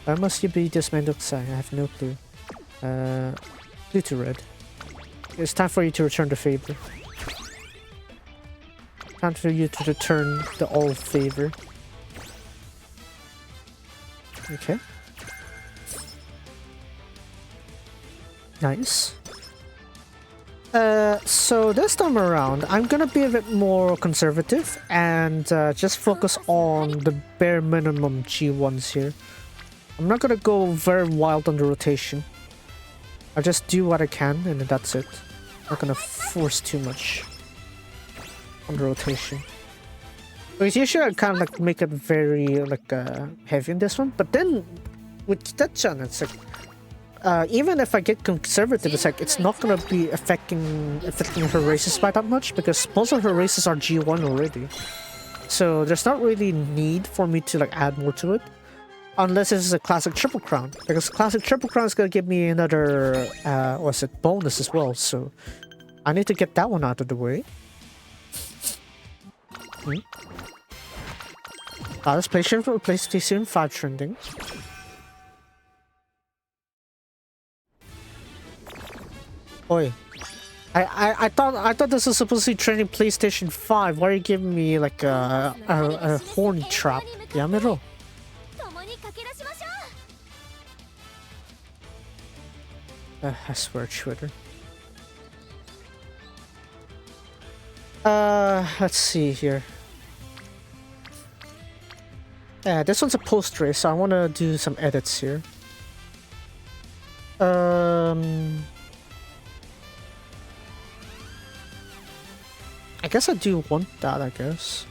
Why must you be this Mendokusai? I have no clue. Blue to red. It's time for you to return the favor. Time for you to return the all favor. Okay. Nice. So this time around, I'm gonna be a bit more conservative and just focus on the bare minimum G1s here. I'm not gonna go very wild on the rotation. I'll just do what I can and that's it. I'm not gonna force too much on the rotation. Because usually I kind of like make it very like heavy in this one, but then with Tetchan, it's like even if I get conservative, it's like it's not gonna be affecting her races by that much because most of her races are G1 already. So there's not really need for me to like add more to it, unless it's a classic triple crown. Because classic triple crown is gonna give me another what's it, bonus as well. So I need to get that one out of the way. This PlayStation 5 trending. Oi. I thought this was supposed to be trending PlayStation 5. Why are you giving me like a horny trap? Yamero. I swear, Twitter. Let's see here. Yeah, this one's a post race, so I want to do some edits here. I guess I do want that, I guess.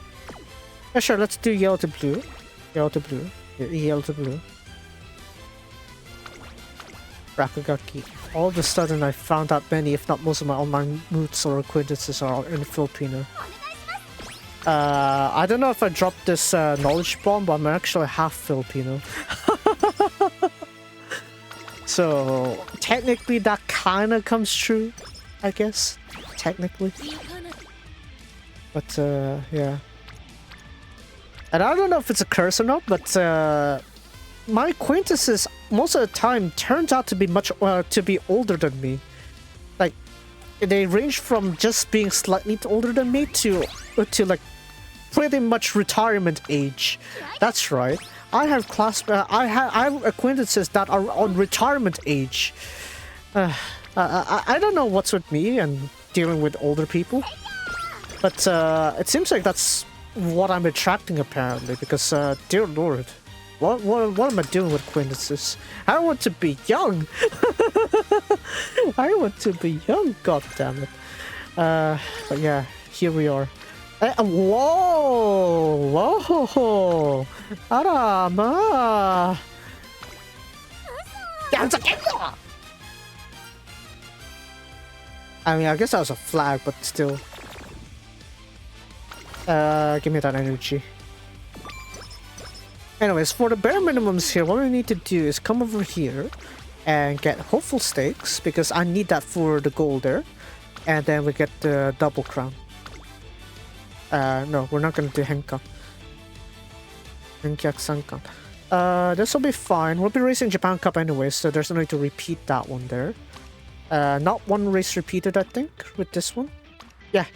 Yeah, sure, let's do yellow to blue. Yellow to blue. Yellow to blue. Rakugaki. All of a sudden I found out many, if not most of my online roots or acquaintances are in Filipino. I don't know if I dropped this knowledge bomb, but I'm actually half Filipino. So technically that kind of comes true, I guess. Technically. But yeah. And I don't know if it's a curse or not, but my acquaintances most of the time turns out to be older than me. Like they range from just being slightly older than me to like pretty much retirement age. That's right. I have I have acquaintances that are on retirement age. I don't know what's with me and dealing with older people, but it seems like that's what I'm attracting apparently. Because dear lord, what am I doing with acquaintances? I want to be young. I want to be young. God damn it. But yeah, here we are. Whoa! Whoa! Arama! I mean, I guess that was a flag, but still. Give me that energy. Anyways, for the bare minimums here, what we need to do is come over here and get hopeful stakes, because I need that for the goal there. And then we get the double crown. No, we're not gonna do Henka. Henkyak Sankan. This will be fine. We'll be racing Japan Cup anyway, so there's no need to repeat that one there. Not one race repeated, I think, with this one. Yeah,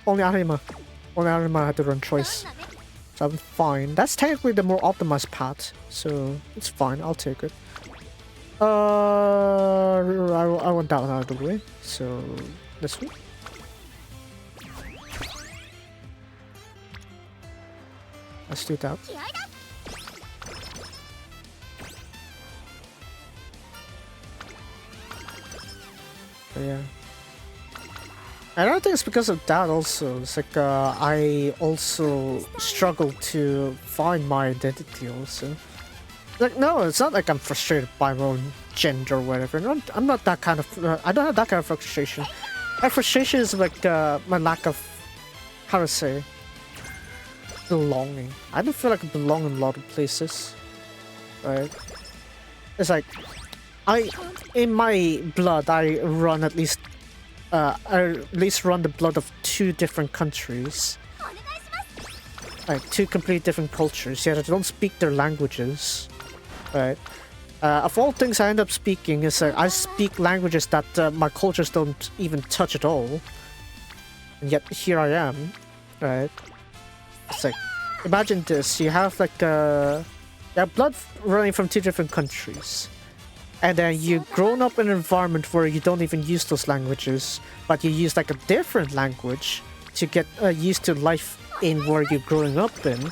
only Arima. Only Arima had to run choice. So I'm fine. That's technically the more optimized path, so it's fine. I'll take it. I want that one out of the way, so this one. Let's do that. But yeah. I don't think it's because of that also. It's like I also struggle to find my identity also. Like no, it's not like I'm frustrated by my own gender or whatever. No, I'm not that kind of. I don't have that kind of frustration. My frustration is like my lack of, how to say, belonging. I don't feel like I belong in a lot of places. right? It's like in my blood, I run at least run the blood of 2 different countries, like 2 complete different cultures. Yet I don't speak their languages, right? Of all things I end up speaking is I speak languages that my cultures don't even touch at all, and yet here I am, right? It's like, imagine this: you have like you have blood running from 2 different countries. And then you've grown up in an environment where you don't even use those languages, but you use like a different language to get used to life in where you're growing up in.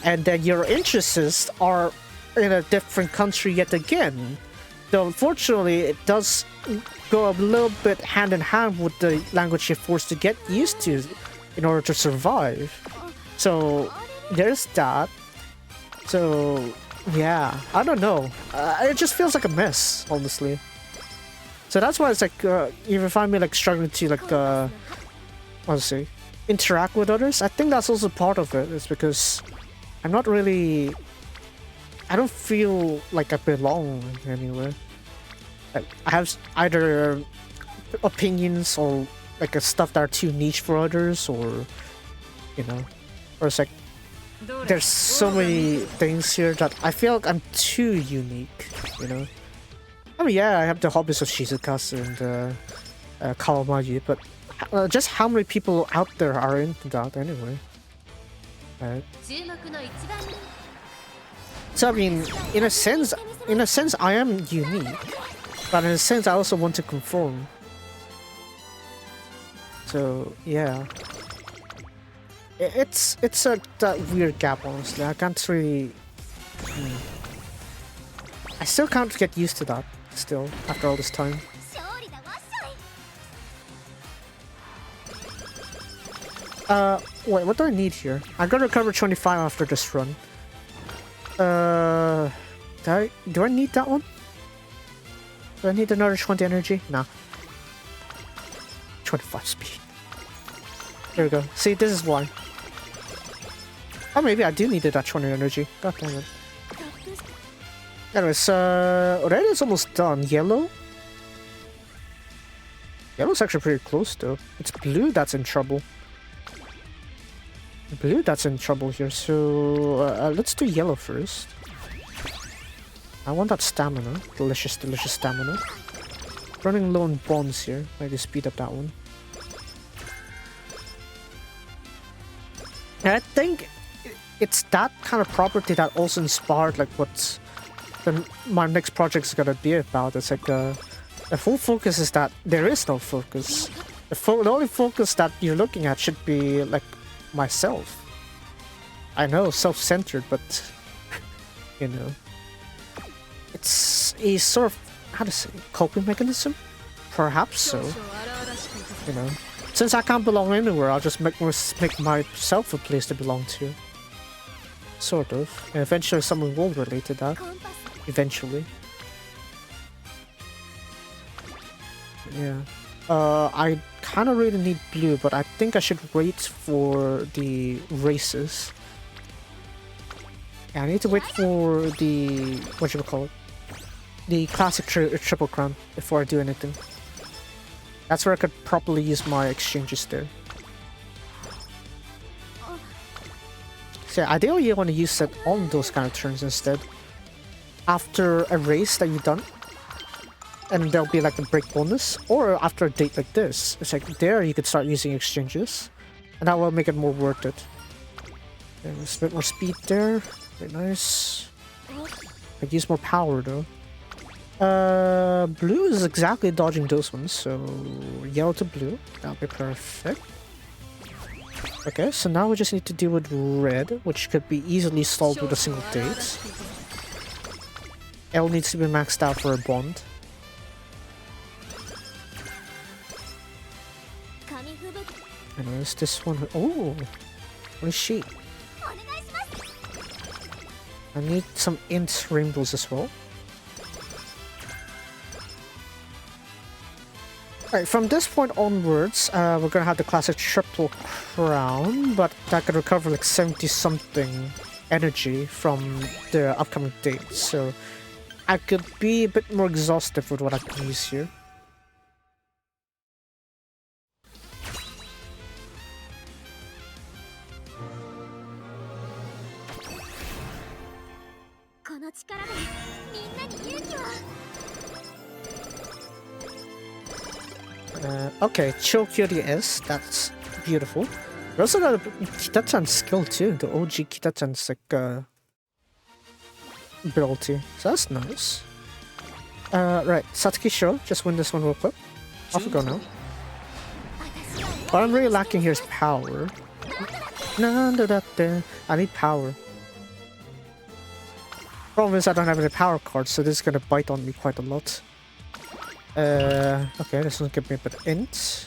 And then your interests are in a different country yet again. Though unfortunately, it does go a little bit hand in hand with the language you're forced to get used to in order to survive. So there's that. So yeah, I don't know. It just feels like a mess, honestly. So that's why it's like, you find me like struggling to like, let's see, interact with others. I think that's also part of it. It's because I'm not really, I don't feel like I belong anywhere. Like, I have either opinions or like a stuff that are too niche for others, or you know, or it's like, there's so many things here that I feel like I'm too unique, you know? I mean, yeah, I have the hobbies of Shizukasu and Kawamagi, but just how many people out there are into that anyway? Right? So I mean, in a sense, I am unique, but in a sense, I also want to conform. So yeah. It's that weird gap, honestly. I can't really... I still can't get used to that, still, after all this time. Wait, what do I need here? I gotta recover 25 after this run. Do I need that one? Do I need another 20 energy? Nah. 25 speed. There we go. See, this is why. Oh, maybe I do need that 20 energy. God damn it. Anyways, red is almost done. Yellow? Yellow's actually pretty close, though. It's blue that's in trouble. Blue that's in trouble here, so let's do yellow first. I want that stamina. Delicious, delicious stamina. Running low on bonds here. Maybe speed up that one. And I think it's that kind of property that also inspired like what my next project is gonna be about. It's like the full focus is that there is no focus. The only focus that you're looking at should be like myself. I know, self-centered, but you know, it's a sort of, how to say, coping mechanism? Perhaps so. You know, since I can't belong anywhere, I'll just make myself a place to belong to. Sort of. And eventually someone will relate to that. Eventually. Yeah. I kind of really need blue, but I think I should wait for the races. Yeah, I need to wait for the, what should we call it? The classic triple crown before I do anything. That's where I could properly use my exchanges there. So yeah, ideally you want to use it on those kind of turns instead. After a race that you've done, and there'll be like a break bonus, or after a date like this. It's like there you could start using exchanges, and that will make it more worth it. Yeah, there's a bit more speed there. Very nice. I'd use more power though. Blue is exactly dodging those ones, so yellow to blue. That'll be perfect. Okay, so now we just need to deal with red, which could be easily solved with a single date. L needs to be maxed out for a bond. Anyways, this one. Oh, what is she? I need some int rainbows as well. Alright, from this point onwards, we're gonna have the classic triple crown, but that could recover like 70 something energy from the upcoming date, so I could be a bit more exhaustive with what I can use here. Okay, Chokyori S, that's beautiful. There's also got a Kita-chan skill too, the OG Kita-chan's like ability, so that's nice. Right, Satsuki Sho, just win this one real quick. Off we go now. What I'm really lacking here is power. I need power. Problem is I don't have any power cards, so this is gonna bite on me quite a lot. Okay, this will give me a bit of int.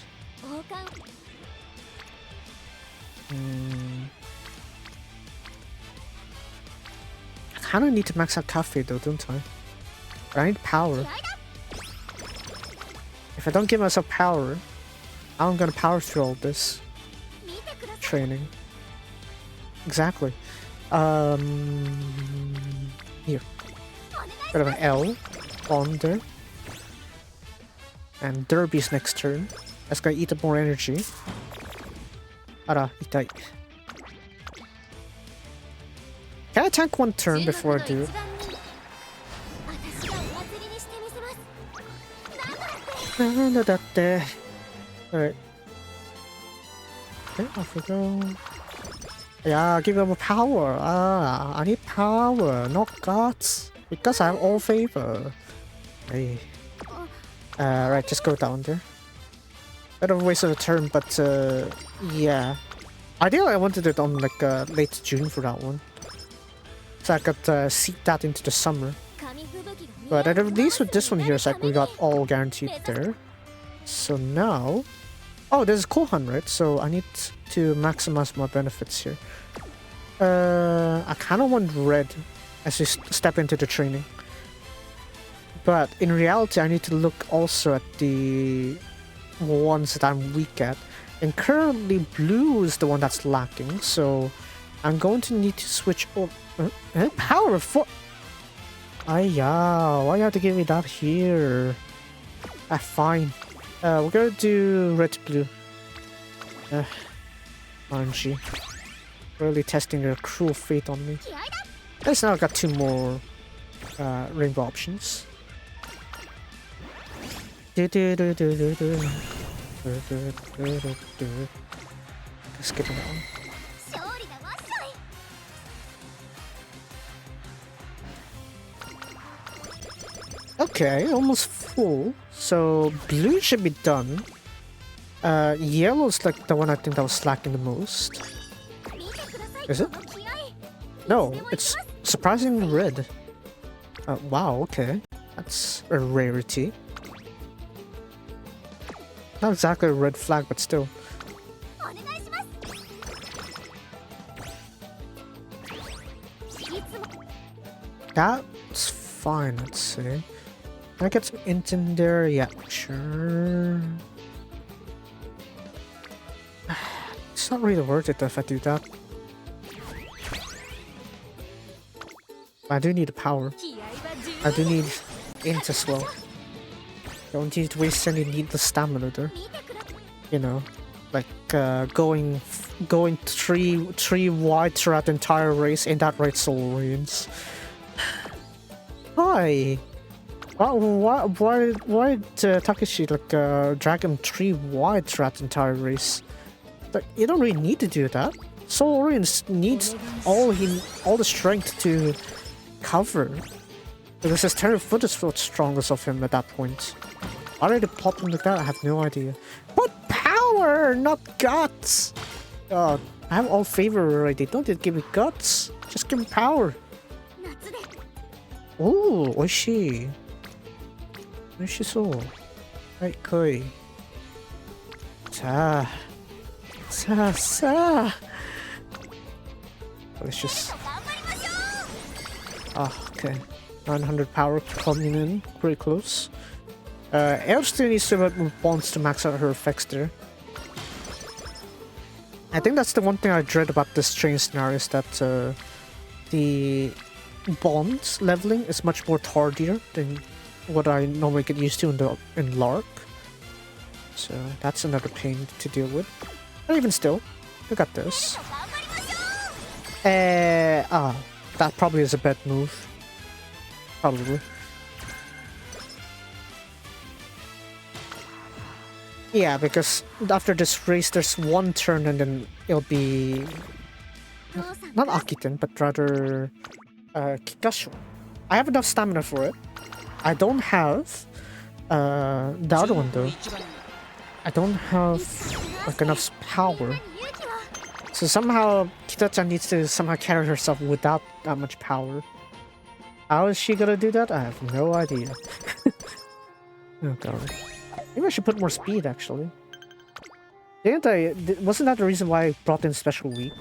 I kinda need to max out cafe though, don't I? But I need power. If I don't give myself power, how am I gonna power through all this training? Exactly. Here. Bit of an L on there. And Derby's next turn. That's gonna eat up more energy. Ara, itai. Can I tank one turn before I do it? Alright. Okay, off we go. Yeah, give him power. I need power, not guts. Because I have all favor. Hey. Right, just go down there. Bit of a waste of a turn, but yeah. Ideally, I wanted it on like late June for that one, so I could seep that into the summer. But at least with this one here, it's like we got all guaranteed there. So now, oh, there's Kohan, right? So I need to maximize my benefits here. I kind of want red as we step into the training. But in reality, I need to look also at the ones that I'm weak at. And currently, blue is the one that's lacking. So I'm going to need to switch over. Power of 4. Why you have to give me that here? Fine. We're gonna do red blue. RNG. Really testing their cruel fate on me. Let's now got 2 more rainbow options. Skip that one. Okay, almost full. So blue should be done. Yellow's like the one I think that was slacking the most. Is it? No, it's surprisingly red. Wow, okay. That's a rarity. Not exactly a red flag, but still. That's fine, let's see. Can I get some int in there? Yeah, sure. It's not really worth it if I do that. I do need power. I do need int as well. Don't need to waste any needless stamina there. You know, like going 3 wide throughout the entire race. Ain't that right, Soul Ruins? Hi. Why did Takeshi like drag him 3 wide throughout the entire race? But you don't really need to do that. Soul Ruins needs all the strength to cover. Because his turn of foot is the strongest of him at that point. Why did it pop him like that? I have no idea. But power, not guts! God, I have all favor already. Don't just give me guts. Just give me power. Ooh, oishii. Oishii-sou. Right, koi. Sa. Let's just... Ah, okay. 900 power coming in. Pretty close. Elle still needs to have bonds to max out her effects there. I think that's the one thing I dread about this training scenario is that the bond leveling is much more tardier than what I normally get used to in Lark. So that's another pain to deal with. But even still, we got this. That probably is a bad move. Probably. Yeah, because after this race, there's one turn and then it'll be... Not Akiten, but rather... Kikasho. I have enough stamina for it. I don't have... the other one though. I don't have like enough power. So somehow Kita-chan needs to somehow carry herself without that much power. How is she gonna do that? I have no idea. Oh god. Maybe I should put more speed actually. Wasn't that the reason why I brought in Special Week?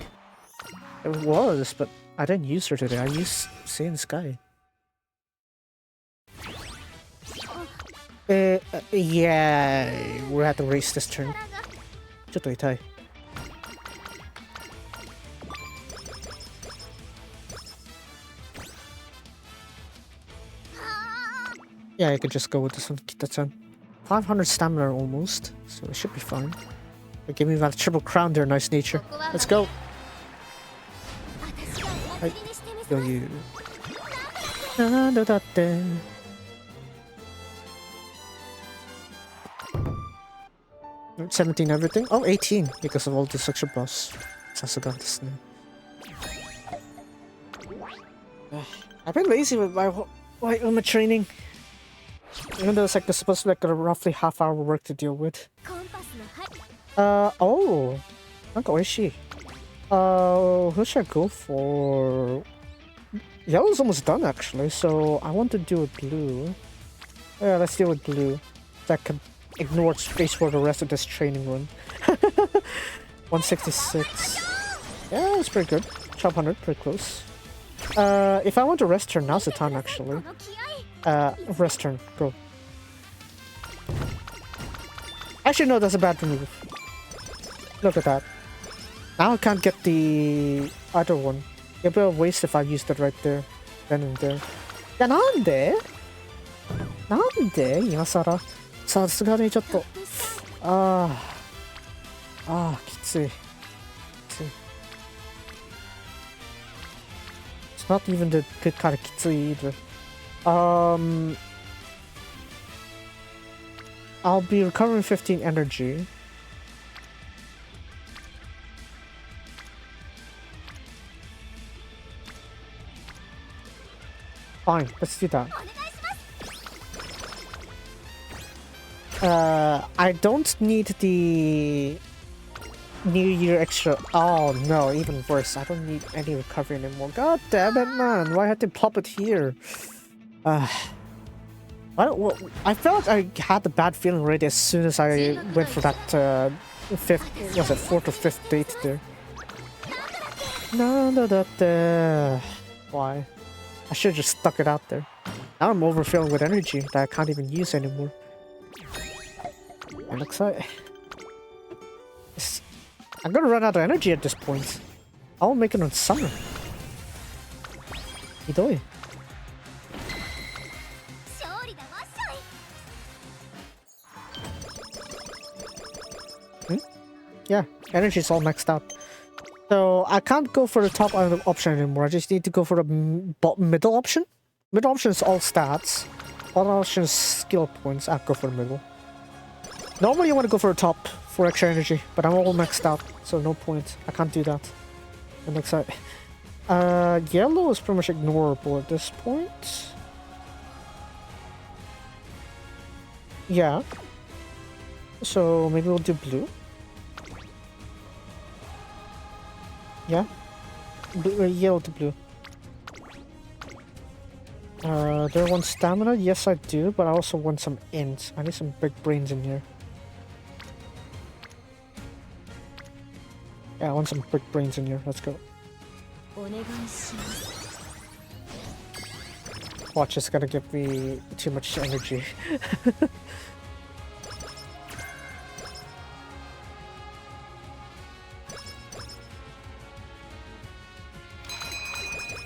It was, but I didn't use her today. I used Saiyan Sky. Yeah, we're at the race this turn. ちょっと痛い. Yeah, I could just go with this one, Kita-chan. 500 stamina almost, so it should be fine. But give me that triple crown there, nice nature. Let's go! Hi. Yo, you. 17 everything? Oh, 18 because of all this extra boss. Sasuga desu ne. I've been lazy with my Uma training. Even though it's like there's supposed to be like a roughly half-hour work to deal with. Oh! Nanka oishii. Who should I go for? Yellow's almost done actually, so I want to do with blue. Yeah, let's deal with blue. That can ignore space for the rest of this training run. 166. Yeah, that's pretty good. 1200, pretty close. If I want to rest turn, now's the time actually. Rest turn, go. Actually, no, that's a bad move. Look at that. Now I can't get the other one. It'd be a waste if I used it right there. Then and there. Yeah, なんで? なんで? 今更. さすがにちょっと。きつい。きつい。It's not even the good kind of きつい either. I'll be recovering 15 energy. Fine, let's do that. I don't need the New Year extra. Oh no, even worse. I don't need any recovery anymore. God damn it, man. Why had to pop it here? I felt I had the bad feeling already as soon as I went for that fourth or fifth date there. No. Why? I should have just stuck it out there. Now I'm overfilling with energy that I can't even use anymore. It looks like I'm gonna run out of energy at this point. I'll make it on summer. Hidoi. Yeah, energy's all maxed out. So I can't go for the top option anymore. I just need to go for the middle option. Middle option is all stats. Bottom option is skill points. I'll go for the middle. Normally I want to go for the top for extra energy, but I'm all maxed out, so no point. I can't do that. It looks like yellow is pretty much ignorable at this point. Yeah. So maybe we'll do blue. Yeah? Yellow to blue. Do I want stamina? Yes, I do, but I also want some int. I need some big brains in here. Yeah, I want some big brains in here. Let's go. Watch, it's gonna give me too much energy.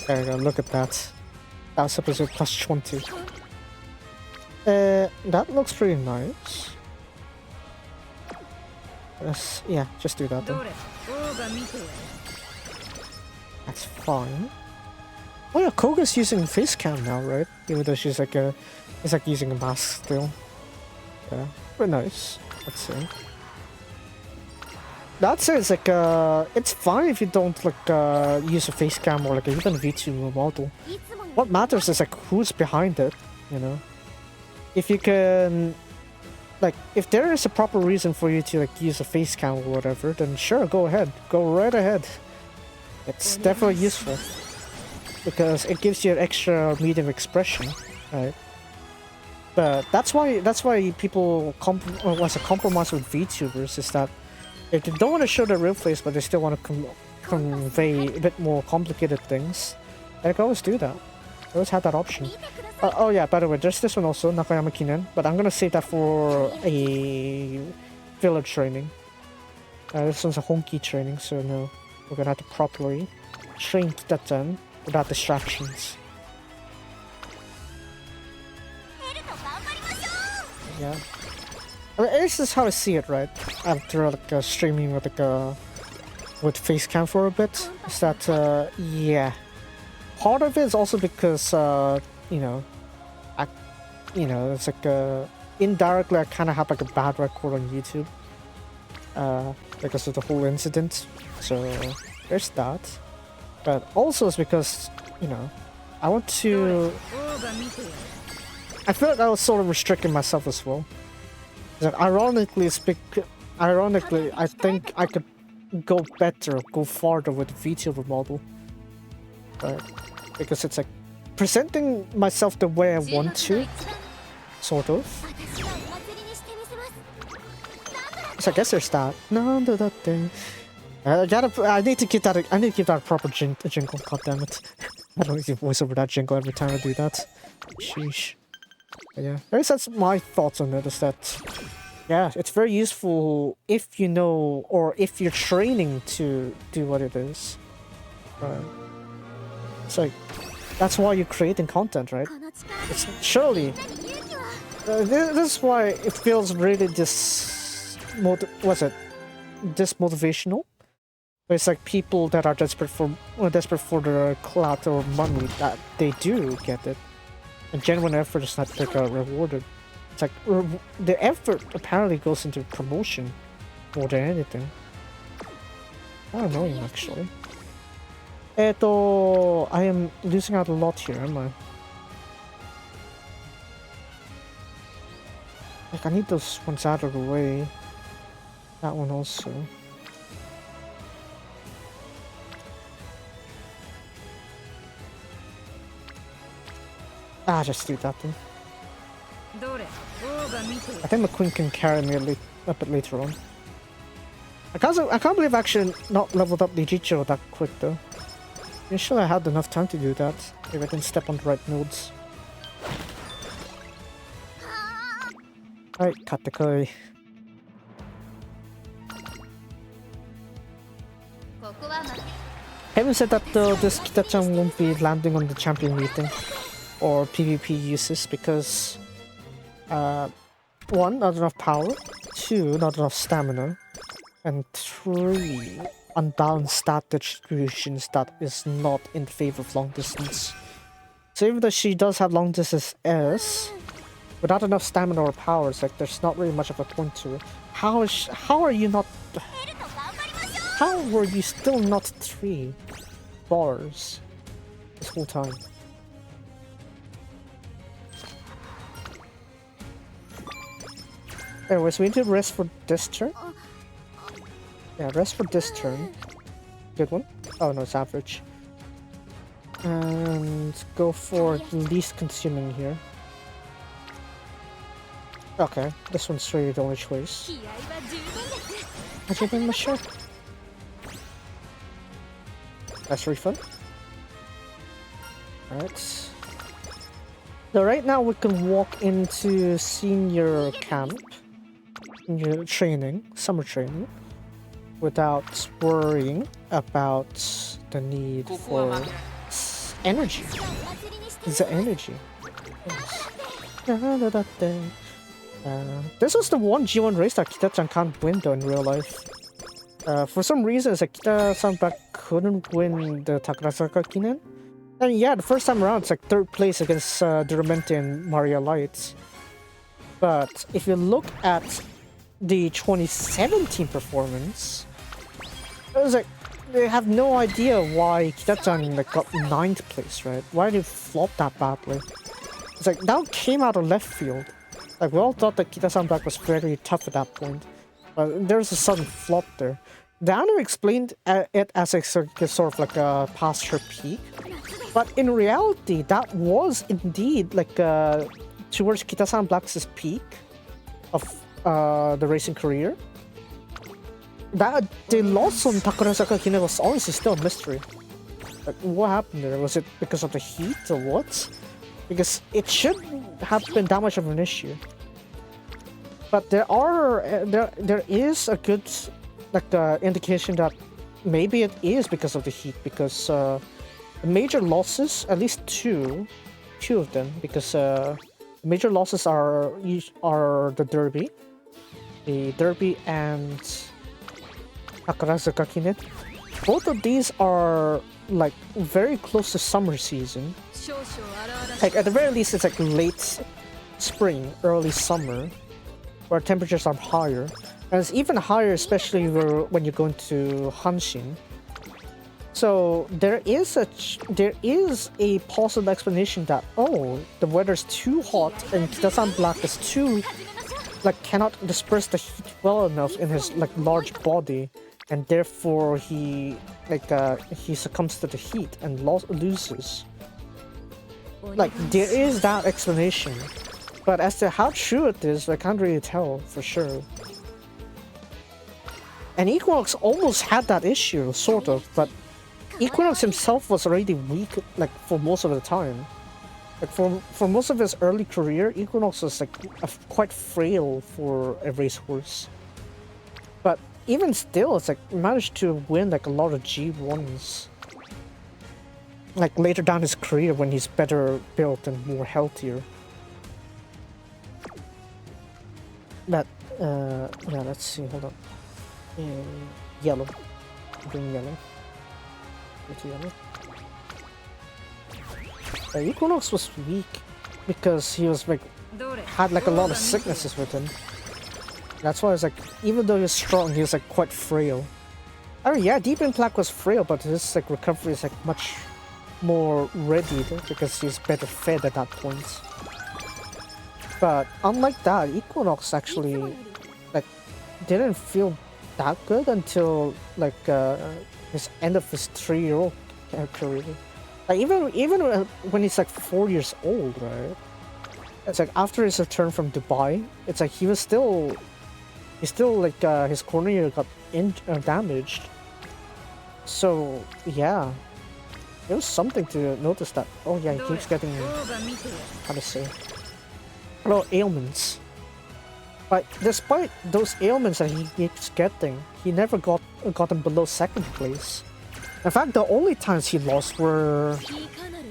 There you go, look at that. That was supposed to be plus 20. That looks pretty nice. Yeah, just do that then. That's fine. Oh yeah, Koga's using face cam now, right? Even though she's like it's like using a mask still. Yeah, very nice. Let's see. That says like it's fine if you don't like use a face cam or like even a VTuber model. What matters is like who's behind it, you know. If you can, like, if there is a proper reason for you to like use a face cam or whatever, then sure, go ahead, go right ahead. It's definitely useful because it gives you an extra medium expression, right? But that's why people was a compromise with VTubers is that if they don't want to show their real face but they still want to convey a bit more complicated things, they can always do that. They always have that option. Oh yeah, by the way, there's this one also, Nakayama Kinen, but I'm gonna save that for a filler training. This one's a honky training, so no, we're gonna have to properly train Kitachan without distractions. Yeah. I mean, this is how I see it, right? After like streaming with like with face cam for a bit, is that yeah. Part of it is also because you know, it's like indirectly I kind of have like a bad record on YouTube because of the whole incident. So there's that. But also it's because, you know, I want to. I feel like I was sort of restricting myself as well. That ironically, I think I could go better, go farther with the VTuber model. Right? Because it's like presenting myself the way I want to, sort of. So I guess there's that. No, that thing. I need to keep that. I need to keep that a proper jingle. God damn it! I don't need to voice over that jingle every time I do that. Sheesh. But yeah, at least that's my thoughts on it. Is that, yeah, it's very useful if you know or if you're training to do what it is. Right. It's like that's why you're creating content, right? It's surely. This is why it feels really dismotivational. It's like people that are desperate for their clout or money that they do get it, and genuine effort is not like rewarded. It's like the effort apparently goes into promotion more than anything. I don't know actually. I am losing out a lot here, am I? Like I need those ones out of the way. That one also. Just do that then. I think McQueen can carry me a bit later on. I can't believe I actually not leveled up the Jicho that quick though. Usually I had enough time to do that, if I can step on the right nodes. Alright, Katakoi. Having said that though, this Kita-chan won't be landing on the champion meeting or PvP uses because 1, not enough power, 2, not enough stamina, and 3, unbalanced stat distributions that is not in favor of long distance. So even though she does have long distance S, without enough stamina or power, it's like there's not really much of a point to it. How are you not? How were you still not 3 bars this whole time? Anyways, we need to rest for this turn. Yeah, rest for this turn. Good one. Oh no, it's average. And go for least consuming here. Okay, this one's really the only choice. Actually, sure. That's refund. Alright. So right now we can walk into senior camp, senior training, summer training, without worrying about the need for energy. It's the energy. Yes. This was the one G1 race that Kita-chan can't win though in real life. For some reason, it's like Kita-san couldn't win the Takarasaka Kinen. And yeah, the first time around, it's like 3rd place against Duramente and Maria Lights. But if you look at the 2017 performance, it was like they have no idea why Kita-chan like got 9th place, right? Why did he flop that badly? It's like that came out of left field. Like we all thought that Kita-san Black was very tough at that point, but there's a sudden flop there. The anime explained it as a sort of like a past her peak, but in reality, that was indeed like towards Kita-san Black's peak of the racing career. That the loss on Takarasaka Kine was honestly still a mystery. Like, what happened there? Was it because of the heat or what? Because it shouldn't have been that much of an issue. But there is a good like indication that maybe it is because of the heat, because the major losses, at least two of them, because major losses are the Derby and Takarasaka Kine. Both of these are like very close to summer season. Like at the very least, it's like late spring, early summer, where temperatures are higher, and it's even higher, especially when you go into Hanshin. So there is a possible explanation that the weather's too hot and Kita-san Black is too cannot disperse the heat well enough in his large body, and therefore he succumbs to the heat and loses. There is that explanation, but as to how true it is, I can't really tell for sure. And Equinox almost had that issue, sort of, but Equinox himself was already weak for most of the time. For most of his early career, Equinox was quite frail for a racehorse. But even still, it's managed to win a lot of G1s. Later down his career when he's better built and more healthier. But yeah, let's see, hold on. Yellow. Green yellow. Into yellow. Equinox was weak because he was had a lot of sicknesses with him. That's why it's even though he was strong, he was quite frail. I mean, yeah, Deep Impact was frail, but his recovery is much more ready because he's better fed at that point. But unlike that, Equinox actually didn't feel that good until his end of his 3-year-old career. Even when he's 4 years old, right? It's after his return from Dubai, it's his cornea got damaged. So yeah, it was something to notice that. Oh yeah, he keeps getting, how to say, a lot of ailments. But despite those ailments that he keeps getting, he never got him below 2nd place. In fact, the only times he lost were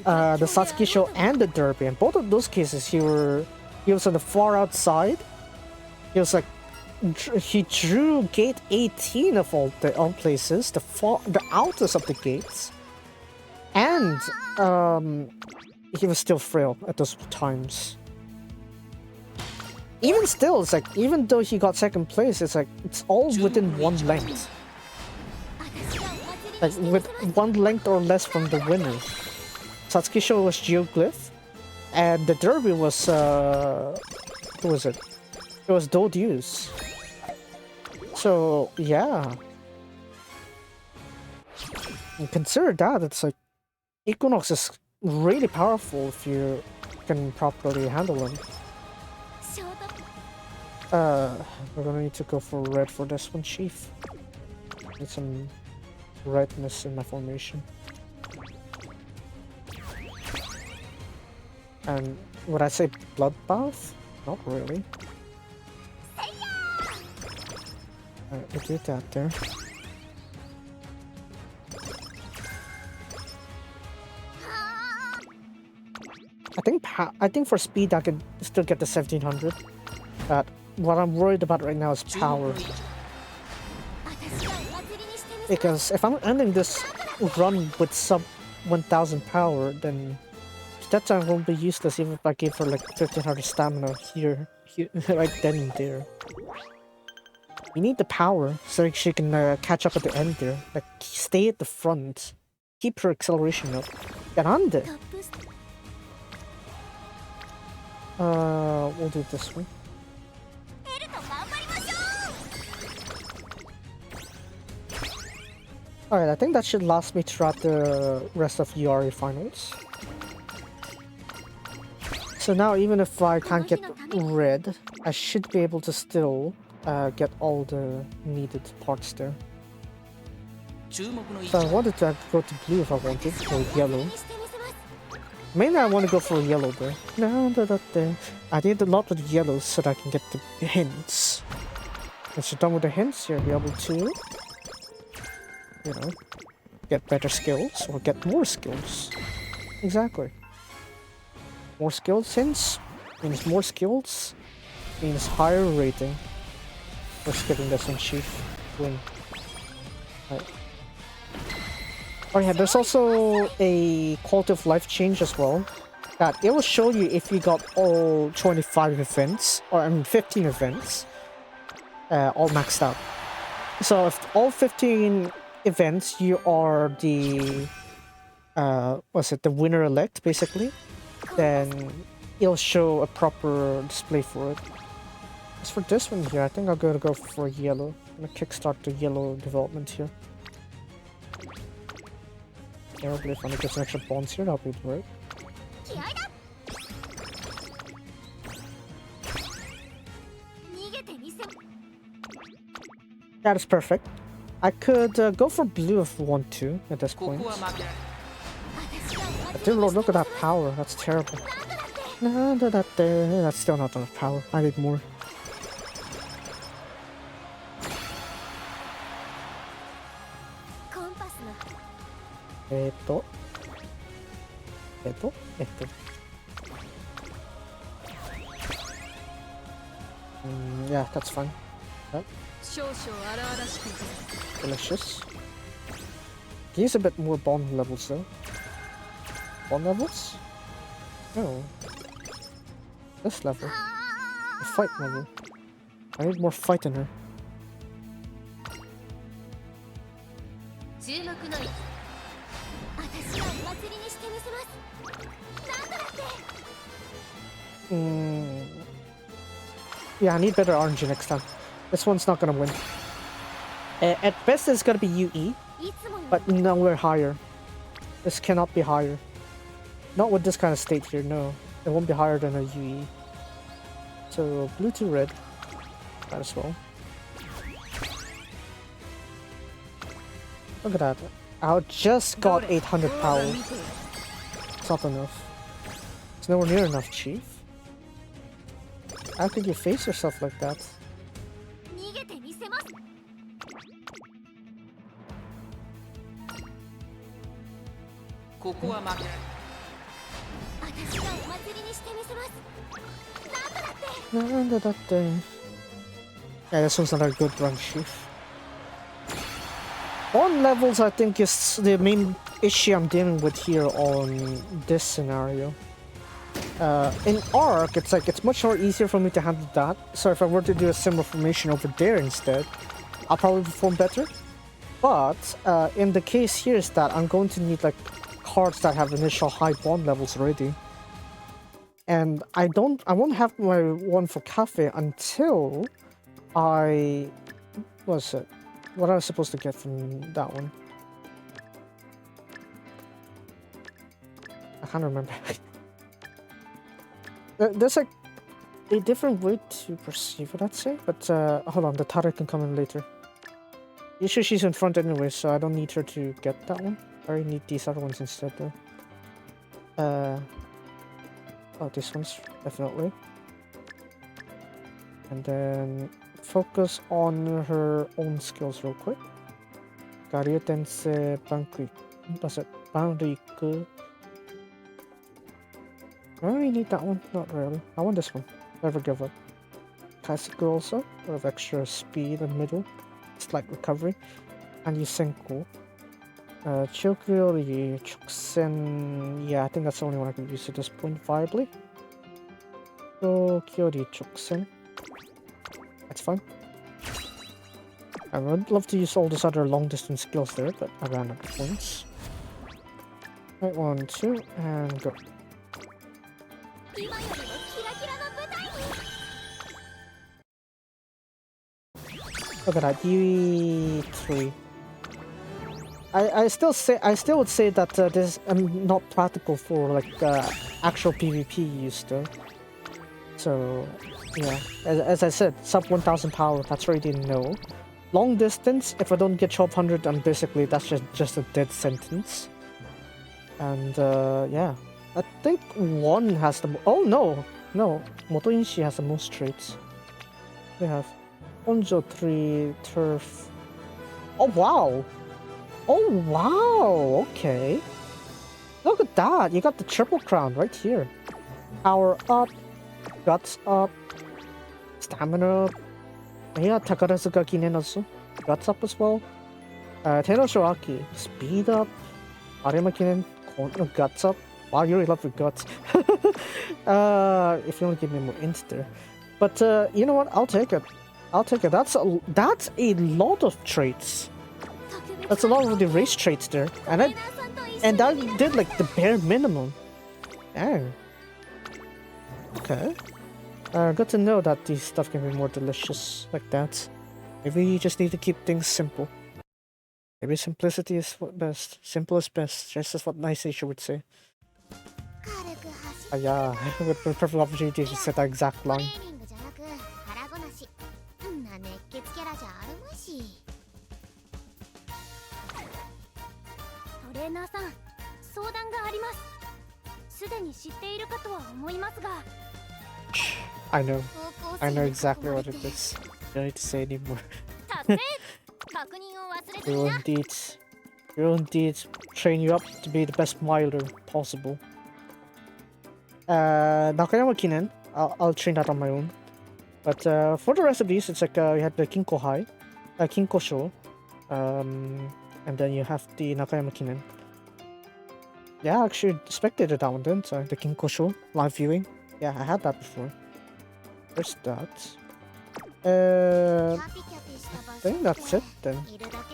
the Satsuki Show and the Derby. In both of those cases, he was on the far outside. He was he drew gate 18 of all places, the outest of the gates, and he was still frail at those times. Even still, it's even though he got 2nd place, it's all within 1 length. With 1 length or less from the winner. Satsuki Show was Geoglyph, and the Derby was who was it? It was Dodeus. So yeah. And consider that it's Equinox is really powerful if you can properly handle him. We're gonna need to go for red for this one, Chief. Need some redness in my formation. And would I say bloodbath? Not really. Alright, we did that there. I think for speed I could still get the 1700. But what I'm worried about right now is power. Because if I'm ending this run with sub 1000 power, then that time won't be useless even if I give her like 1500 stamina here right then and there. You need the power so she can catch up at the end there. Like, stay at the front. Keep her acceleration up. Get on there. We'll do it this way. Alright, I think that should last me throughout the rest of URA finals. So now even if I can't get red, I should be able to still get all the needed parts there. So I wanted to go to blue if I wanted, or yellow. Mainly I want to go for yellow there. I need a lot of yellows so that I can get the hints. Once you're done with the hints, you'll be able to, you know, get better skills or get more skills. Exactly. More skills hints means more skills, means higher rating. We're skipping this one, Chief. Win. Right. Oh yeah, there's also a quality of life change as well. That it will show you if you got all 25 events, or I mean 15 events, all maxed out. So if all 15 events you are the the winner elect basically, then it'll show a proper display for it. As for this one here, I think I'm gonna go for yellow. I'm gonna kickstart the yellow development here. Probably if I get some extra bonds here, that'll be great. That is perfect. I could go for blue if I want to at this point. But dear lord, look at that power. That's terrible. That's still not enough power. I need more. Yeah, that's fine. Yep. Delicious. Use a bit more bond levels though. Bond levels? No. This level. The fight level. I need more fight in her. Yeah, I need better RNG next time. This one's not gonna win. At best, it's gonna be UE, but nowhere higher. This cannot be higher. Not with this kind of state here, no. It won't be higher than a UE. So, blue to red. Might as well. Look at that. I just got 800 power. It's not enough. It's nowhere near enough, Chief. How could you face yourself like that? Yeah, this one's not a good run, Chief. On levels, I think, is the main issue I'm dealing with here on this scenario. In Arc, it's much more easier for me to handle that. So if I were to do a similar formation over there instead, I'll probably perform better. But in the case here is that I'm going to need like cards that have initial high bond levels already. And I won't have my one for Cafe until I... What am I supposed to get from that one? I can't remember. There's like a different way to perceive it, I'd say. But hold on, the Tara can come in later. Usually she's in front anyway, so I don't need her to get that one. I already need these other ones instead though. Oh, this one's definitely. And then focus on her own skills real quick. Garyutense Banku. What's it? Banriku. Do I really need that one? Not really. I want this one. Never give up. Classical also. With extra speed in the middle. Slight recovery. And Yusenko. Chokryori, Choksen. Yeah, I think that's the only one I can use at this point viably. Kyori, Choksen. That's fine. I would love to use all those other long distance skills there, but I ran out of points. Right, 1, 2, and go. Look at that, UE3. I still would say that this is not practical for like actual PvP use though. So yeah, as I said, sub 1000 power, that's already no. Long distance, if I don't get 1200, I'm basically, that's just a dead sentence. And yeah, I think 1 has the oh no, Motoinshi has the most traits. We have Onjo 3, Turf. Oh wow! Oh wow, okay. Look at that, you got the triple crown right here. Power up, guts up, stamina up. Yeah, Takarazuka Kinen also. Guts up as well. Tenosho Aki, speed up. Arima Kinen, guts up. Wow, you really love your guts. If you want to give me more ints there. But you know what, I'll take it. That's a lot of traits. That's a lot of the race traits there. And I did like the bare minimum. Dang. Okay. Good to know that these stuff can be more delicious like that. Maybe you just need to keep things simple. Maybe simplicity is what best. Simple is best. Just as what Nice Asia would say. Yeah, with the perfect opportunity to set that exact line. I know exactly what it is. I don't need to say anymore. We will indeed train you up to be the best miler possible. Nakayama Kinen, I'll train that on my own. But for the rest of these, it's like you have the Kinko High, Kinko Sho, and then you have the Nakayama Kinen. Yeah, I actually spectated that one, didn't I? The Kinko Sho live viewing. Yeah, I had that before. There's that. I think that's it then.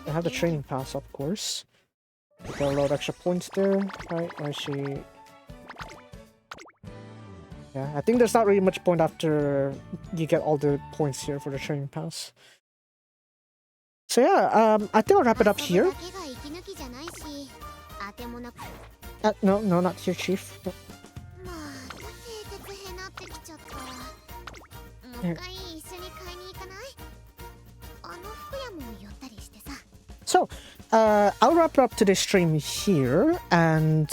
I have the training pass, of course. Got a lot of extra points there. Right, actually. Yeah, I think there's not really much point after you get all the points here for the training pass. So yeah, I think I'll wrap it up here. No, not here, Chief. No. Here. So, I'll wrap up today's stream here, and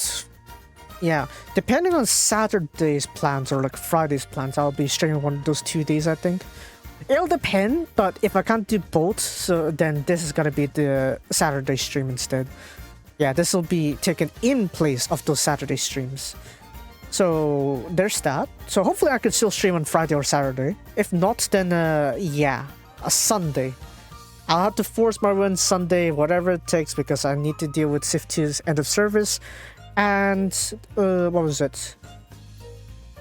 yeah, depending on Saturday's plans or like Friday's plans, I'll be streaming one of those 2 days, I think. It'll depend, but if I can't do both, so then this is gonna be the Saturday stream instead. Yeah, this will be taken in place of those Saturday streams. So there's that. So hopefully I can still stream on Friday or Saturday. If not, then yeah, a Sunday. I'll have to force my run Sunday, whatever it takes, because I need to deal with Civ 2's end of service. And what was it?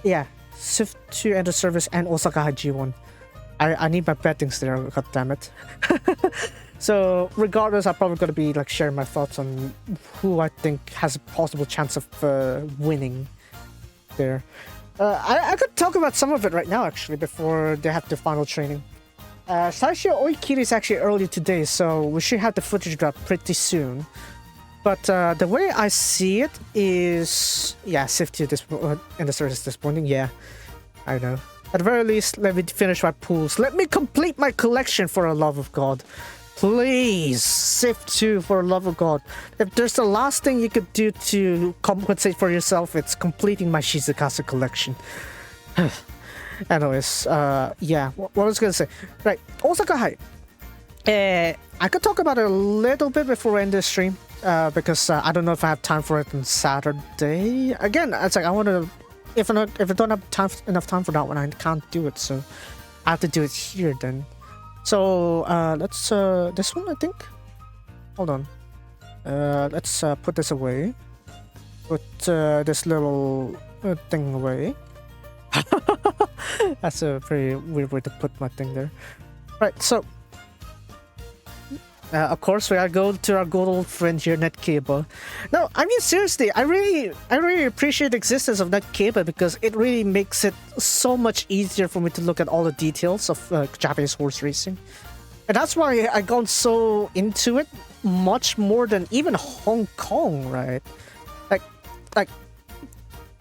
Yeah, Civ 2 end of service and Osaka High G1. I need my bettings there, god damn it. So regardless, I'm probably gonna be like sharing my thoughts on who I think has a possible chance of winning there. I could talk about some of it right now actually before they have the final training. Saishio Oikiri is actually early today, so we should have the footage drop pretty soon. But the way I see it is, yeah, Civ 2 in the service this morning. Yeah, I know. At the very least, let me finish my pools. Let me complete my collection for the love of God. Please, Civ 2 for the love of God. If there's the last thing you could do to compensate for yourself, it's completing my Shizukasa collection. Anyways, yeah, what I was gonna say. Right, Osaka High. I could talk about it a little bit before we end this stream, because I don't know if I have time for it on Saturday. Again, it's like I want to if I don't have enough time for that one, I can't do it. So I have to do it here then. So let's this one I think. Hold on. Let's put this away. Put this little thing away. That's a very weird way to put my thing there. Right, so of course we gotta go to our good old friend here, Netkeba. No, I mean seriously, I really appreciate the existence of Netkeba because it really makes it so much easier for me to look at all the details of Japanese horse racing. And that's why I gone so into it much more than even Hong Kong, right?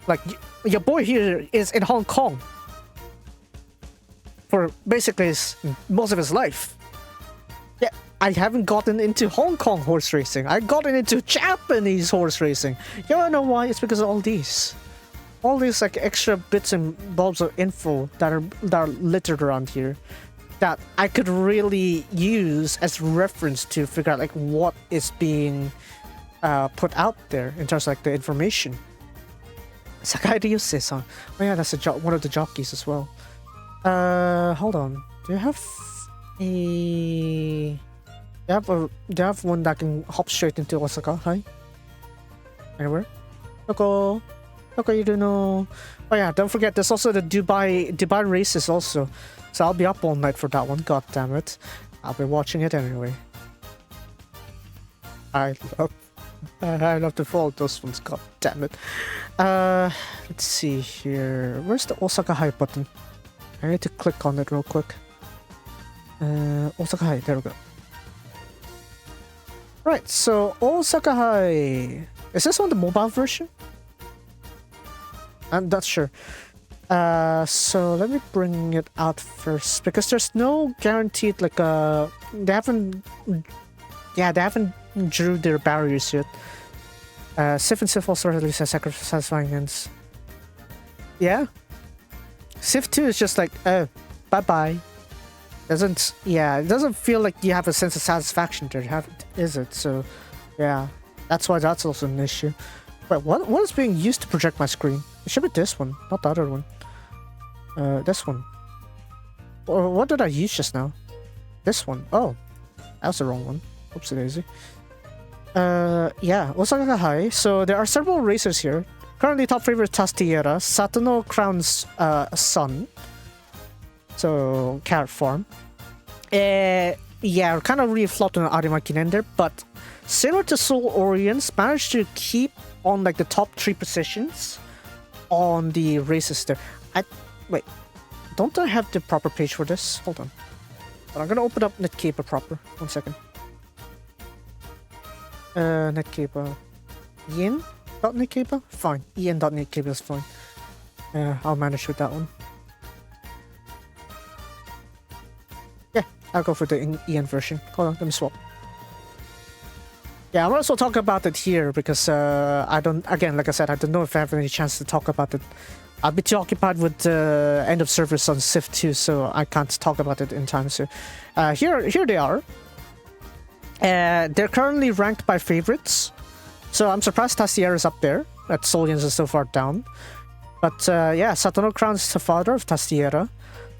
Like your boy here is in Hong Kong for basically most of his life. Yeah, I haven't gotten into Hong Kong horse racing. I gotten into Japanese horse racing. You wanna know why? It's because of all these like extra bits and bobs of info that are littered around here that I could really use as reference to figure out like what is being put out there in terms of like the information. Sakai Ryusei-san. Oh yeah, that's one of the jockeys as well. Hold on. Do you have a... Do you have one that can hop straight into Osaka? Hi? Anywhere? Yoko you don't know. Oh yeah, don't forget there's also the Dubai races also. So I'll be up all night for that one, god damn it. I'll be watching it anyway. I love to follow those ones, god damn it. Let's see here. Where's the Osaka High button? I need to click on it real quick. Osaka High, there we go. Right, so Osaka High. Is this on the mobile version? I'm not sure. So let me bring it out first because there's no guaranteed like they haven't drew their barriers yet. Civ and Civ also release a satisfying ends. Yeah. Civ 2 is just like, oh, bye-bye. It doesn't feel like you have a sense of satisfaction there, is it? So, yeah. That's why that's also an issue. But what is being used to project my screen? It should be this one, not the other one. This one. Or what did I use just now? This one. Oh, that was the wrong one. Oopsie daisy. Yeah, Osaka High. So there are several racers here. Currently top favorite Tastiera, Satono Crown's son. So carrot farm. Yeah, kind of really flopped on Arimakinen there, but similar to Soul Orients, managed to keep on like the top 3 positions on the races there. Wait, don't I have the proper page for this? Hold on. But I'm gonna open up Netkeba proper. 1 second. Netkeba. Ian.netkeba? Fine. Ian.netkeba is fine. I'll manage with that one. Yeah, I'll go for the Ian version. Hold on, let me swap. Yeah, I might as well talk about it here because I don't, again, like I said, I don't know if I have any chance to talk about it. I'll be too occupied with end of service on Civ 2, so I can't talk about it in time. So here they are. They're currently ranked by favorites. So I'm surprised Tastiera is up there. That Solians is so far down. But yeah, Satono Crown's the father of Tastiera.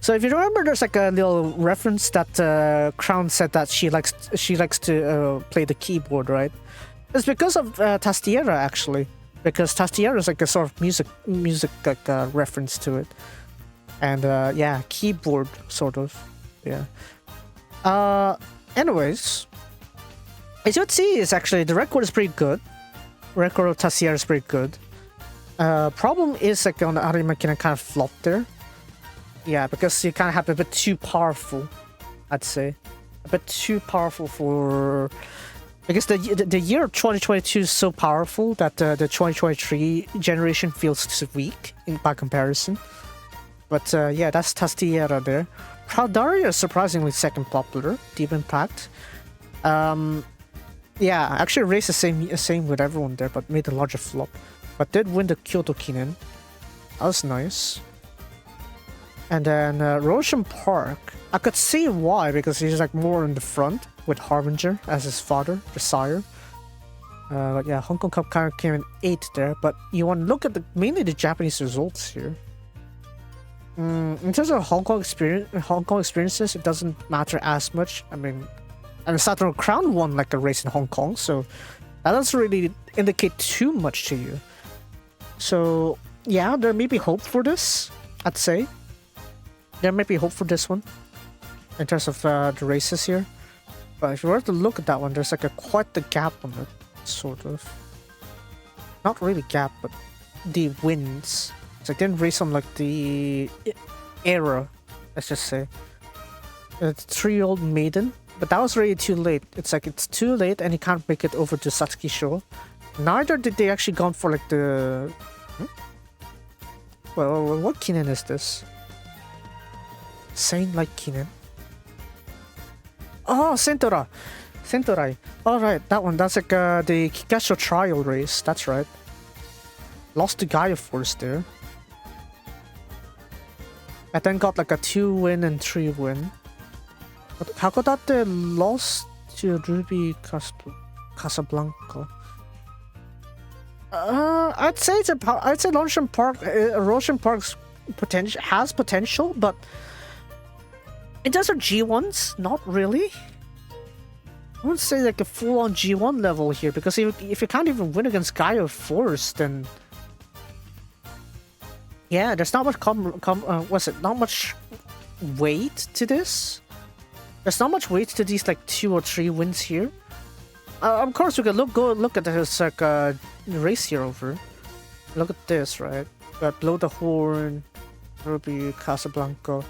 So if you remember, there's like a little reference that Crown said that she likes to play the keyboard, right? It's because of Tastiera actually, because Tastiera is like a sort of music like reference to it, and yeah, keyboard sort of, yeah. Anyways, as you would see, is actually the record is pretty good. Record of Tastiera is pretty good. Problem is like on the Arimakina kind of flopped there. Yeah, because you kind of have a bit too powerful, I'd say. A bit too powerful for... Because the year 2022 is so powerful that the 2023 generation feels weak by comparison. But yeah, that's Tastiera there. Praudaria is surprisingly second popular, Deep Impact. Yeah, actually raced the same with everyone there, but made a larger flop. But did win the Kyoto Kinen. That was nice. And then Roshan Park, I could see why, because he's like more in the front with Harbinger as his father, the sire. But yeah, Hong Kong Cup kind of came in 8th there. But you want to look at mainly the Japanese results here. In terms of Hong Kong experiences, it doesn't matter as much. I mean, and Saturn Crown won like a race in Hong Kong, so that doesn't really indicate too much to you. So yeah, there may be hope for this. I'd say there may be hope for this one in terms of the races here. But if you were to look at that one, there's like quite the gap on it, sort of. Not really gap, but the wins. It's like didn't race on like the era, let's just say. It's 3-year-old maiden, but that was really too late. It's like it's too late, and he can't make it over to Satsuki Show. Neither did they actually gone for like the. Well, what Kinen is this? Saint like Kinen. Oh, Sentora! Sentorai. Alright, that one. That's like the Kikasho trial race. That's right. Lost to Gaia Force there. And then got like a 2-win and 3-win. But Hakodate lost to Ruby Casablanca. I'd say Roshan Park's has potential, but in terms of G1s, not really. I wouldn't say like a full-on G1 level here, because if you can't even win against Gaia Force, then yeah, there's not much not much weight to this. There's not much weight to these like 2 or 3 wins here. Of course, we could go look at his like race here over. Look at this, right? Blow the Horn, Ruby Casablanca,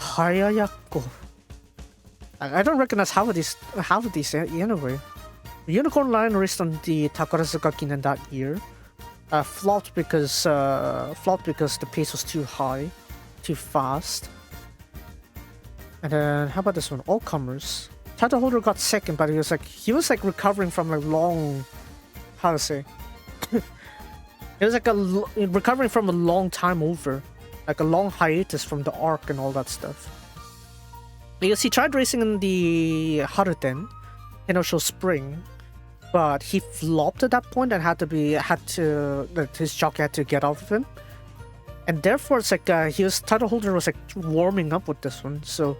Hayayako. I don't recognize half of these anyway. Unicorn Line raced on the Takarazuka Kinen that year. Flopped because the pace was too high, too fast. And then how about this one? All comers. Title holder got second, but he was like recovering from a long, how to say? It was like recovering from a long time over, like a long hiatus from the arc and all that stuff. Because he tried racing in the Haruten, Hinosho Spring, but he flopped at that point and his jockey had to get off of him. And therefore, it's like his title holder was like warming up with this one. So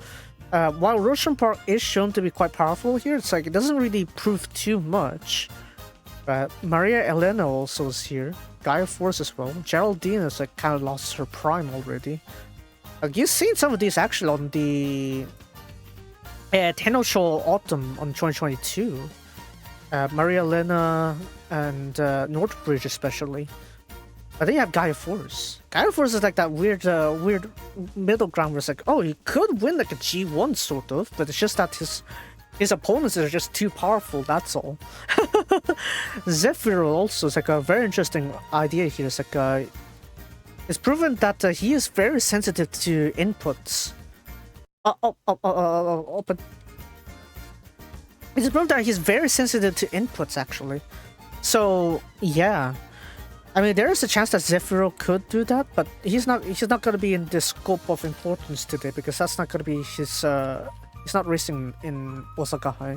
while Roshan Park is shown to be quite powerful here, it's like it doesn't really prove too much. But Maria Elena also is here. Gaia Force as well. Geraldine has like kind of lost her prime already. You've seen some of these actually on the Tenosho Autumn on 2022. Maria Elena and Northbridge especially. But then you have Gaia Force. Gaia Force is like that weird middle ground where it's like, oh, he could win like a G1 sort of, but it's just that his opponents are just too powerful, that's all. Zephyro also is like a very interesting idea here. It's like it's proven that he is very sensitive to inputs. But it's proven that he's very sensitive to inputs actually. So yeah. I mean, there is a chance that Zephyro could do that, but he's not going to be in the scope of importance today, because that's not going to be his. He's not racing in Osaka High.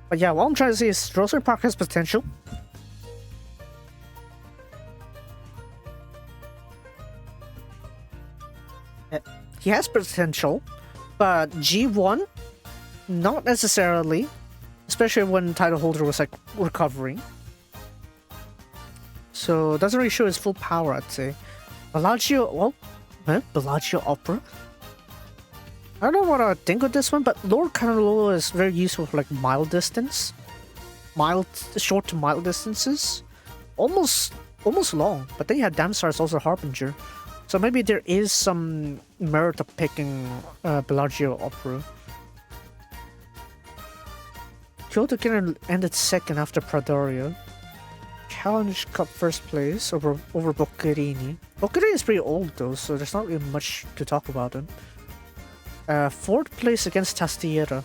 But yeah, what I'm trying to say is Rosary Park has potential. He has potential, but G1, not necessarily, especially when title holder was like recovering. So it doesn't really show his full power, I'd say. Bellagio Opera? I don't know what I think of this one, but Lord Canalolo is very useful for like short to mild distances. Almost long, but then you have Damsar is also Harbinger. So maybe there is some merit of picking Bellagio Opera. Kyoto Kinen ended second after Pradoria. Challenge Cup first place over Boccherini. Boccherini is pretty old though, so there's not really much to talk about him. Fourth place against Tastiera.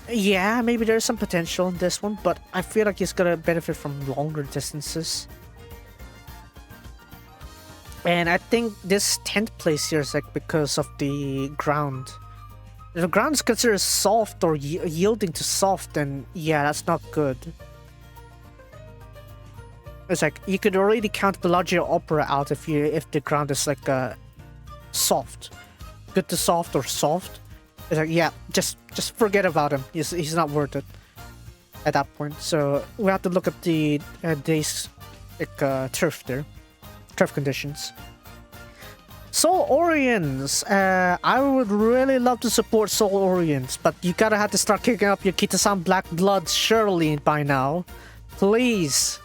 Yeah, maybe there's some potential in this one, but I feel like he's gonna benefit from longer distances. And I think this 10th place here is like because of the ground. If the ground is considered soft or yielding to soft, then yeah, that's not good. It's like you could already count Bellagio Opera out if the ground is like soft, good to soft or soft. It's like, yeah, just forget about him. He's not worth it at that point. So we have to look at the day's like turf conditions. Soul Orients. I would really love to support Soul Orients, but you gotta have to start kicking up your Kitasan Black Blood surely by now. Please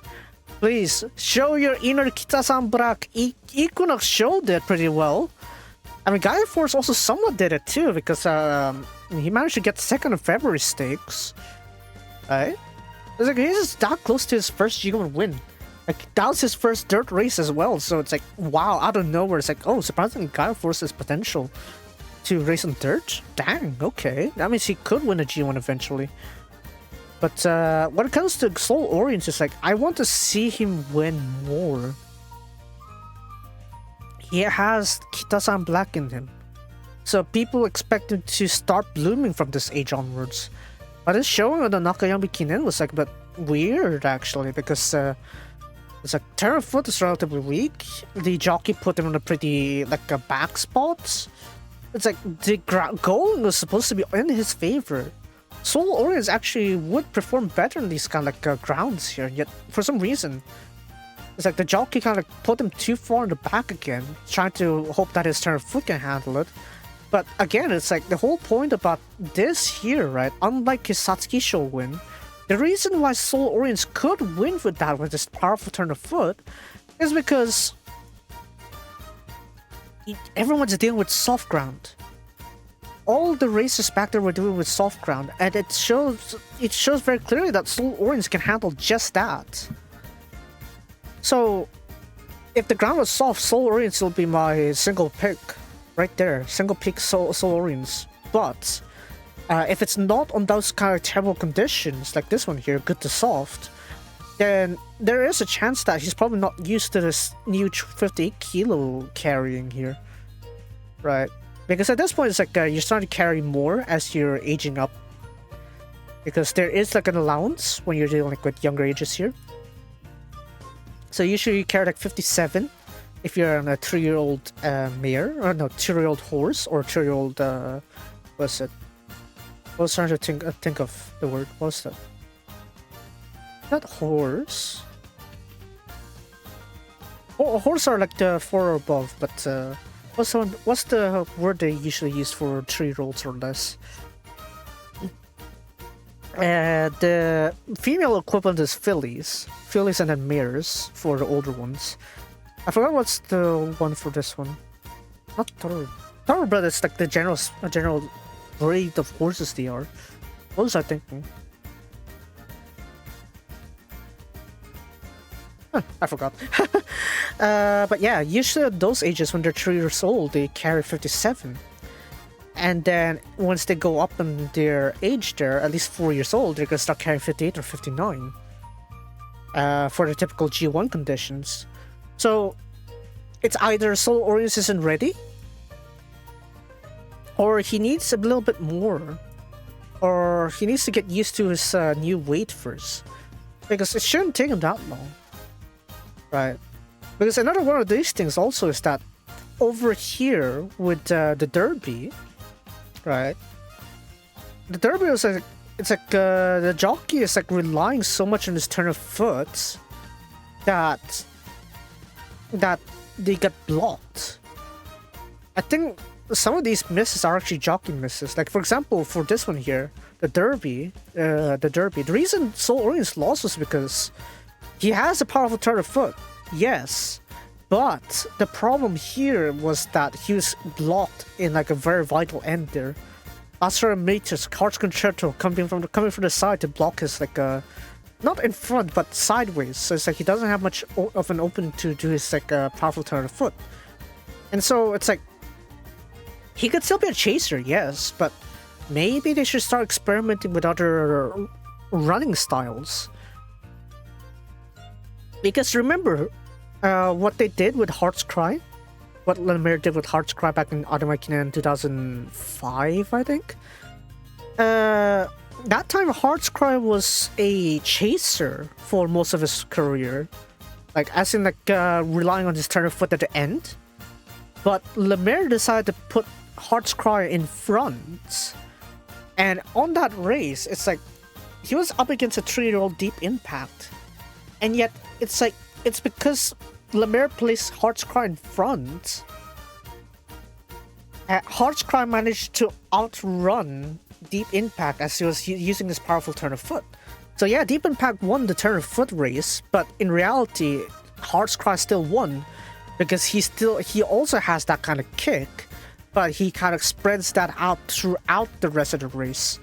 show your inner Kitasan Black. Equinox showed it pretty well. I mean, Gaia Force also somewhat did it too, because he managed to get second in February stakes. Right? It's like he's that close to his first G1 win. Like, that was his first dirt race as well, so it's like, wow, out of nowhere, it's like, oh, surprisingly, Gaia Force has potential to race on dirt? Dang, okay. That means he could win a G1 eventually. But when it comes to Soul Orients, it's like, I want to see him win more. He has Kitasan Black in him. So people expect him to start blooming from this age onwards. But his showing on the Nakayami Kinen was like a bit weird, actually, because it's like Terra Foot is relatively weak. The jockey put him on a pretty like a back spot. It's like the going was supposed to be in his favor. Soul Orients actually would perform better in these kind of like grounds here. Yet for some reason, it's like the jockey kind of like put him too far in the back again, trying to hope that his Terra Foot can handle it. But again, it's like the whole point about this here, right? Unlike his Satsuki Show win. The reason why Soul Orients could win with that, with this powerful turn of foot, is because everyone's dealing with soft ground. All the races back there were dealing with soft ground, and it shows very clearly that Soul Orients can handle just that. So, if the ground was soft, Soul Orients will be my single pick, right there. Single pick Soul Orients. But if it's not on those kind of terrible conditions, like this one here, good to soft, then there is a chance that he's probably not used to this new 58 kilo carrying here. Right? Because at this point, it's like you're starting to carry more as you're aging up. Because there is like an allowance when you're dealing like, with younger ages here. So usually you carry like 57 if you're on a 3-year-old mare, or no, 2-year-old horse, or 2-year-old, what's it? I was trying to think of the word. What's that? Not horse. Oh, horse are like the 4 or above, but what's the word they usually use for 3-year-olds or less? The female equivalent is fillies and then mares for the older ones. I forgot what's the one for this one. Not thoroughbred is like the general breed of horses they are. What was I thinking? Huh, I forgot. But yeah, usually at those ages when they're 3 years old, they carry 57. And then once they go up in their age there, at least 4 years old, they're gonna start carrying 58 or 59. For the typical G1 conditions. So it's either Soul Orients isn't ready, or he needs a little bit more, or he needs to get used to his new weight first, because it shouldn't take him that long, right? Because another one of these things also is that over here with the Derby, right? The Derby is like, it's like the jockey is like relying so much on his turn of foot that they get blocked. I think some of these misses are actually jockey misses. Like for example, for this one here, the Derby. The reason Soul Orients lost was because he has a powerful turn of foot, yes, but the problem here was that he was blocked in like a very vital end there. Astra Matrix, Heart's Concerto coming from the side to block his like not in front but sideways. So it's like he doesn't have much of an opening to do his like powerful turn of foot. And so it's like he could still be a chaser, yes, but maybe they should start experimenting with other running styles. Because remember what they did with Heart's Cry? What Lemaire did with Heart's Cry back in Adamakina in 2005, I think? That time Heart's Cry was a chaser for most of his career. like as in like relying on his turn of foot at the end. But Lemaire decided to put Heart's Cry in front, and on that race, it's like he was up against a 3-year-old Deep Impact, and yet it's like it's because Lemaire placed Heart's Cry in front. Heart's Cry managed to outrun Deep Impact as he was using his powerful turn of foot. So yeah, Deep Impact won the turn of foot race, but in reality, Heart's Cry still won because he also has that kind of kick, but he kind of spreads that out throughout the rest of the race.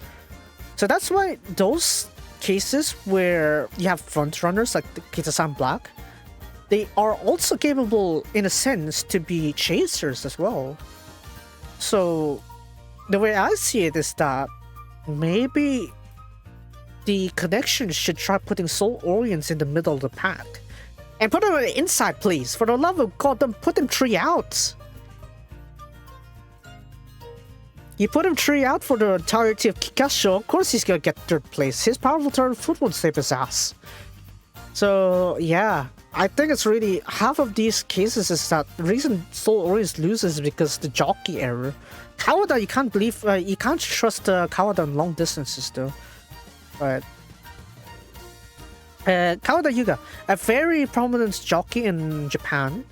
So that's why those cases where you have front runners like the Kita-san Black, they are also capable in a sense to be chasers as well. So the way I see it is that maybe the connection should try putting Soul Orients in the middle of the pack. And put them on the inside, please. For the love of God, put them 3 out. You put him 3 out for the entirety of Kikasho, of course he's gonna get 3rd place. His powerful turn of foot won't save his ass. So yeah, I think it's really half of these cases is that the reason Soul Orients loses is because the jockey error. Kawada, you can't believe you can't trust Kawada on long distances though. But Kawada Yuga, a very prominent jockey in Japan.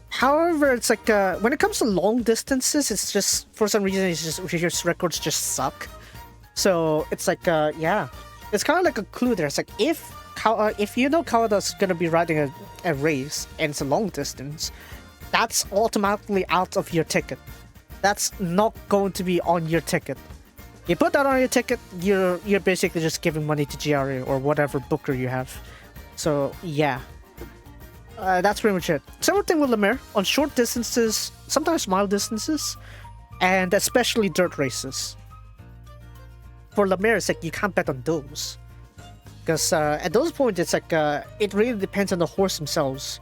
However, it's like when it comes to long distances, it's just for some reason his records just suck. So it's like yeah, it's kind of like a clue there. It's like if you know Kawada's gonna be riding a race and it's a long distance, that's automatically out of your ticket. That's not going to be on your ticket. You put that on your ticket, you're basically just giving money to GRA or whatever booker you have. So yeah, that's pretty much it. Same thing with Lemaire on short distances, sometimes mile distances, and especially dirt races. For Lemaire, it's like you can't bet on those. Because at those points, it's like it really depends on the horse themselves.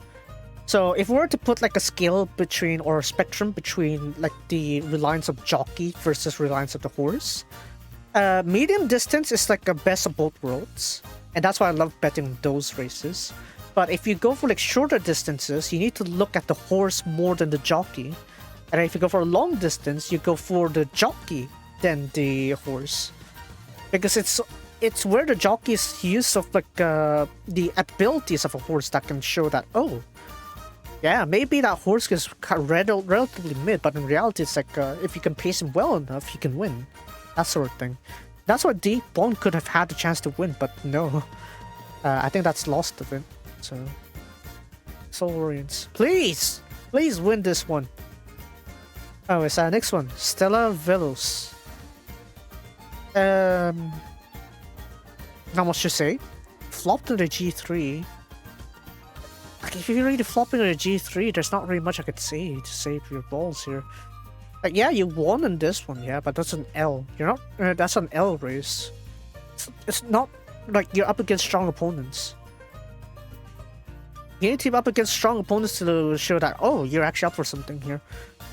So if we were to put like a scale between or a spectrum between like the reliance of jockey versus reliance of the horse, medium distance is like a best of both worlds, and that's why I love betting on those races. But if you go for like shorter distances, you need to look at the horse more than the jockey, and if you go for a long distance, you go for the jockey than the horse, because it's where the jockey's use of like the abilities of a horse that can show that, oh yeah, maybe that horse is relatively mid, but in reality it's like if you can pace him well enough, he can win, that sort of thing. That's why Deep Bond could have had the chance to win, but no, I think that's lost of it. So Soul Orients, please win this one. Oh, it's our next one, Stella Velos. Not much to say. Flopped into G3. Like, if you're really flopping into G3, there's not really much I could say to save your balls here. Like, yeah, you won in this one, yeah, but that's an L. You're not. That's an L race. It's not like you're up against strong opponents. You need to be up against strong opponents to show that, oh, you're actually up for something here.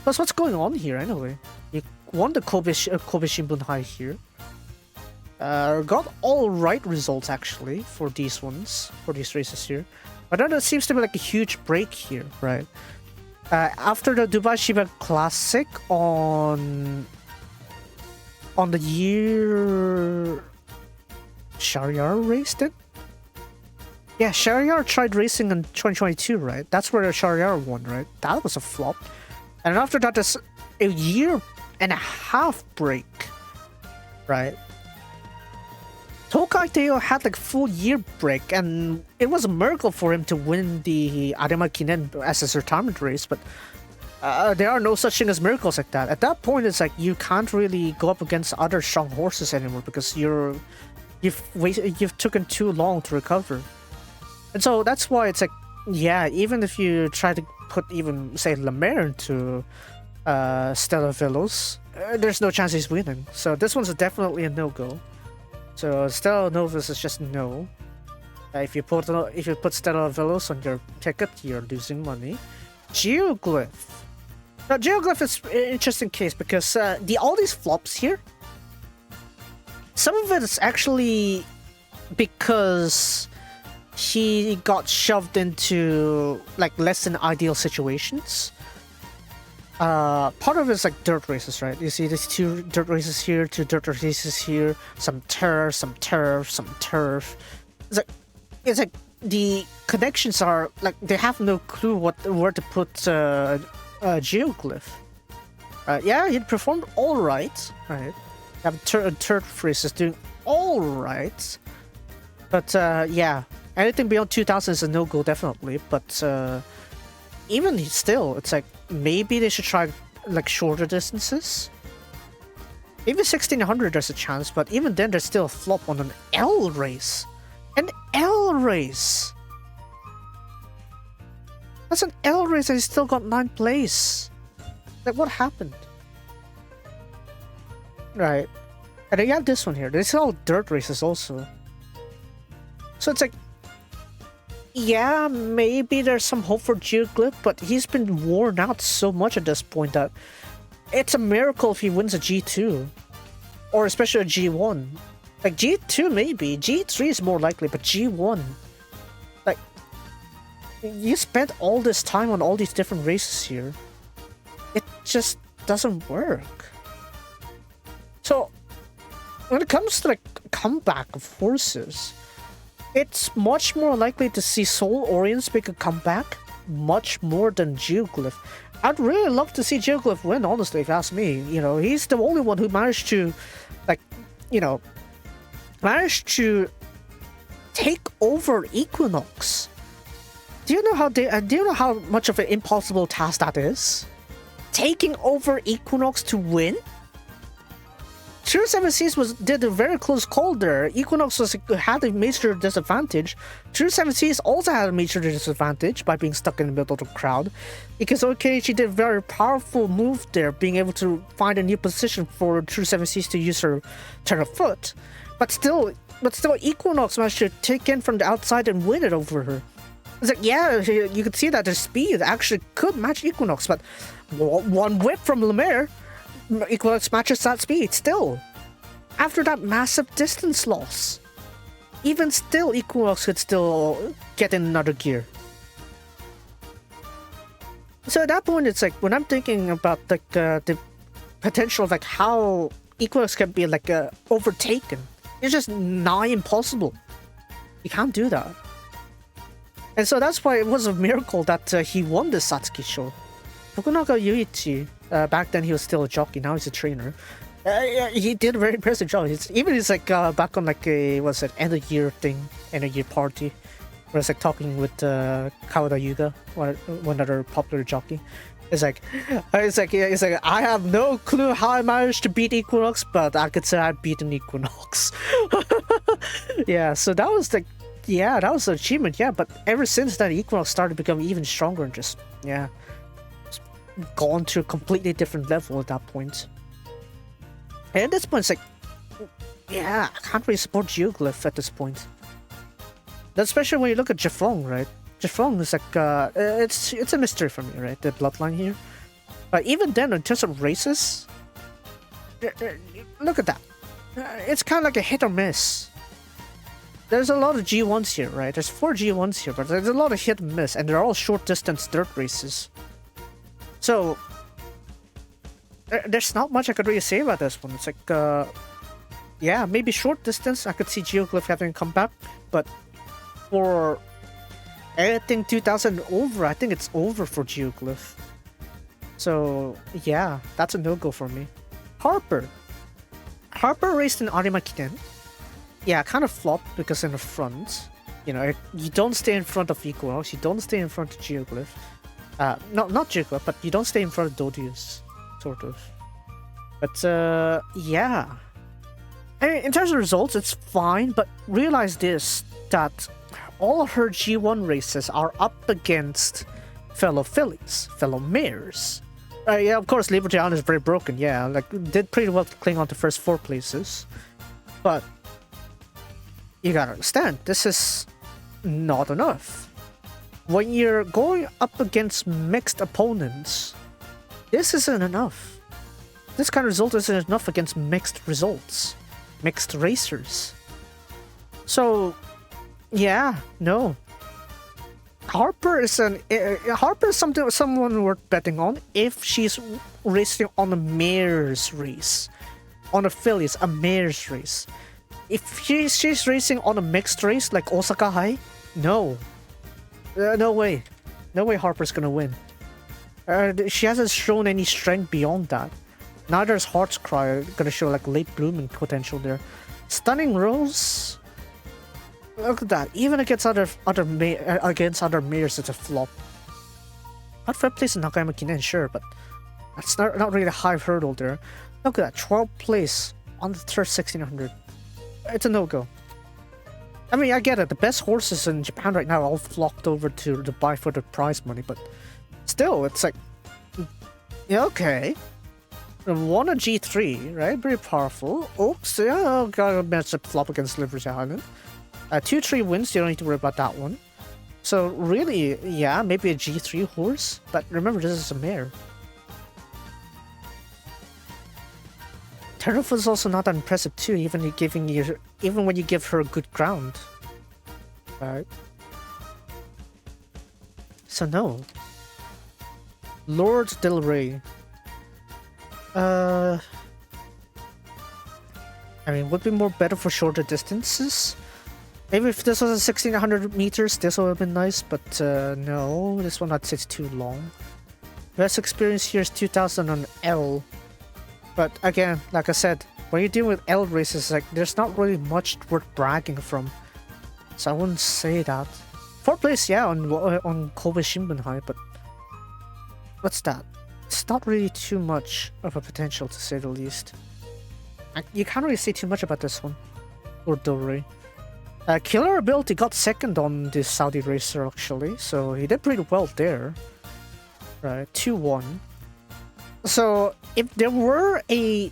Plus, what's going on here anyway? You won the Kobe Shimbun High here. Got all right results actually for these races here. But then there seems to be like a huge break here, right? After the Dubai Shiba Classic on the year Shahryar raced it? Yeah, Shahryar tried racing in 2022, right? That's where Shahryar won, right? That was a flop. And after that, there's a year and a half break, right? Tokai Teo had like full year break, and it was a miracle for him to win the Arima Kinen as his retirement race, but there are no such thing as miracles like that. At that point, it's like you can't really go up against other strong horses anymore because you've taken too long to recover. And so that's why it's like, yeah, even if you try to put even, say, Lemaire into Stella Velos, there's no chance he's winning. So this one's definitely a no-go. So Stella Novus is just no. If you put Stella Velos on your ticket, you're losing money. Geoglyph. Now Geoglyph is an interesting case because all these flops here, some of it is actually because he got shoved into like less than ideal situations. Part of it's like dirt races, right? You see these 2 dirt races here, 2 dirt races here, some turf, some turf, some turf. It's like the connections are like they have no clue where to put geoglyph. Yeah, he performed all right. Right, have turf races doing all right, but yeah, anything beyond 2000 is a no-go definitely. But even still, it's like maybe they should try like shorter distances. Even 1600 there's a chance, but even then there's still a flop on an L race. An L race! That's an L race and he still got 9th place. Like, what happened? Right. And then you have this one here. This is all dirt races also. So it's like, yeah, maybe there's some hope for Geoglyph, but he's been worn out so much at this point that it's a miracle if he wins a G2. Or especially a G1. Like, G2 maybe. G3 is more likely, but G1... Like, you spent all this time on all these different races here. It just doesn't work. So, when it comes to, like, comeback of horses, it's much more likely to see Soul Orients make a comeback, much more than Geoglyph. I'd really love to see Geoglyph win, honestly, if you ask me. You know, he's the only one who managed to, like, you know, managed to take over Equinox. Do you know how much of an impossible task that is? Taking over Equinox to win? True 7 Seas did a very close call there. Equinox had a major disadvantage. True 7 Seas also had a major disadvantage by being stuck in the middle of the crowd. Because okay, she did a very powerful move there, being able to find a new position for True 7 Seas to use her turn of foot. But still, Equinox managed to take in from the outside and win it over her. It's like, yeah, you could see that the speed actually could match Equinox, but one whip from Lemaire, Equinox matches that speed still. After that massive distance loss. Even still, Equinox could still get in another gear. So at that point, it's like, when I'm thinking about like the potential of like how Equinox can be like overtaken, it's just nigh impossible. You can't do that. And so that's why it was a miracle that he won the Satsuki show. Fukunaga Yuichi, back then he was still a jockey, now he's a trainer. He did a very impressive job. He's like back on like a, what's it, end of year thing, end of year party. Where it's like talking with Kawada Yuga, one other popular jockey. It's like, I have no clue how I managed to beat Equinox, but I could say I've beaten Equinox. Yeah, so that was like, yeah, that was an achievement, yeah, but ever since that, Equinox started becoming even stronger and just, yeah, just gone to a completely different level at that point. And at this point, it's like, yeah, I can't really support Geoglyph at this point. Especially when you look at Jafong, right? Jafong is like, it's a mystery for me, right? The bloodline here. But even then, in terms of races, look at that. It's kind of like a hit or miss. There's a lot of G1s here, right? There's 4 G1s here, but there's a lot of hit and miss, and they're all short distance dirt races. So, there's not much I could really say about this one. It's like, yeah, maybe short distance, I could see Geoglyph having a comeback, but for anything 2000 over, I think it's over for Geoglyph. So, yeah, that's a no-go for me. Harper raced in Arima Kiten. Yeah, kind of flopped because in the front, you know, you don't stay in front of Equinox, you don't stay in front of Geoglyph. Not Geoglyph, but you don't stay in front of Dodius, sort of. But, yeah. I mean, in terms of results, it's fine, but realize this, that all of her G1 races are up against fellow fillies, fellow mares. Yeah, of course, Libertiana is very broken, yeah, like, did pretty well to cling on to first 4 places. But you gotta understand, this is not enough. When you're going up against mixed opponents, this isn't enough. This kind of result isn't enough against mixed results, mixed racers. So, Yeah, no. Harper is someone worth betting on if she's racing on a mare's race. On a fillies, a mare's race. If she's racing on a mixed race like Osaka High, no. No way. No way Harper's gonna win. She hasn't shown any strength beyond that. Neither is Heart's Cry gonna show like late blooming potential there. Stunning Rose. Look at that. Even against other mares, it's a flop. Not third place in Nakayama Kinen, sure, but that's not really a high hurdle there. Look at that. 12th place on the third 1600. It's a no-go. I mean, I get it. The best horses in Japan right now are all flocked over to buy for the prize money, but still, it's like, yeah, okay. Won a G3, right? Very powerful. Oops, yeah, got a matchup flop against Liberty Island. 2-3 wins, you don't need to worry about that one. So really, yeah, maybe a G3 horse, but remember this is a mare. Turnoff is also not that impressive too, even when you give her good ground. Right? So no. Lord Del Rey. I mean, would be more better for shorter distances. Maybe if this was a 1600 meters, this would have been nice, but no, this one I'd say it's too long. Best experience here is 2000 on L. But again, like I said, when you're dealing with L races, like there's not really much worth bragging from. So I wouldn't say that. 4th place, yeah, on Kobe Shimbun High, but what's that? It's not really too much of a potential to say the least. You can't really say too much about this one. Or Dorei. Killer Ability got second on this Saudi racer actually, so he did pretty well there. Right, 2-1. So if there were a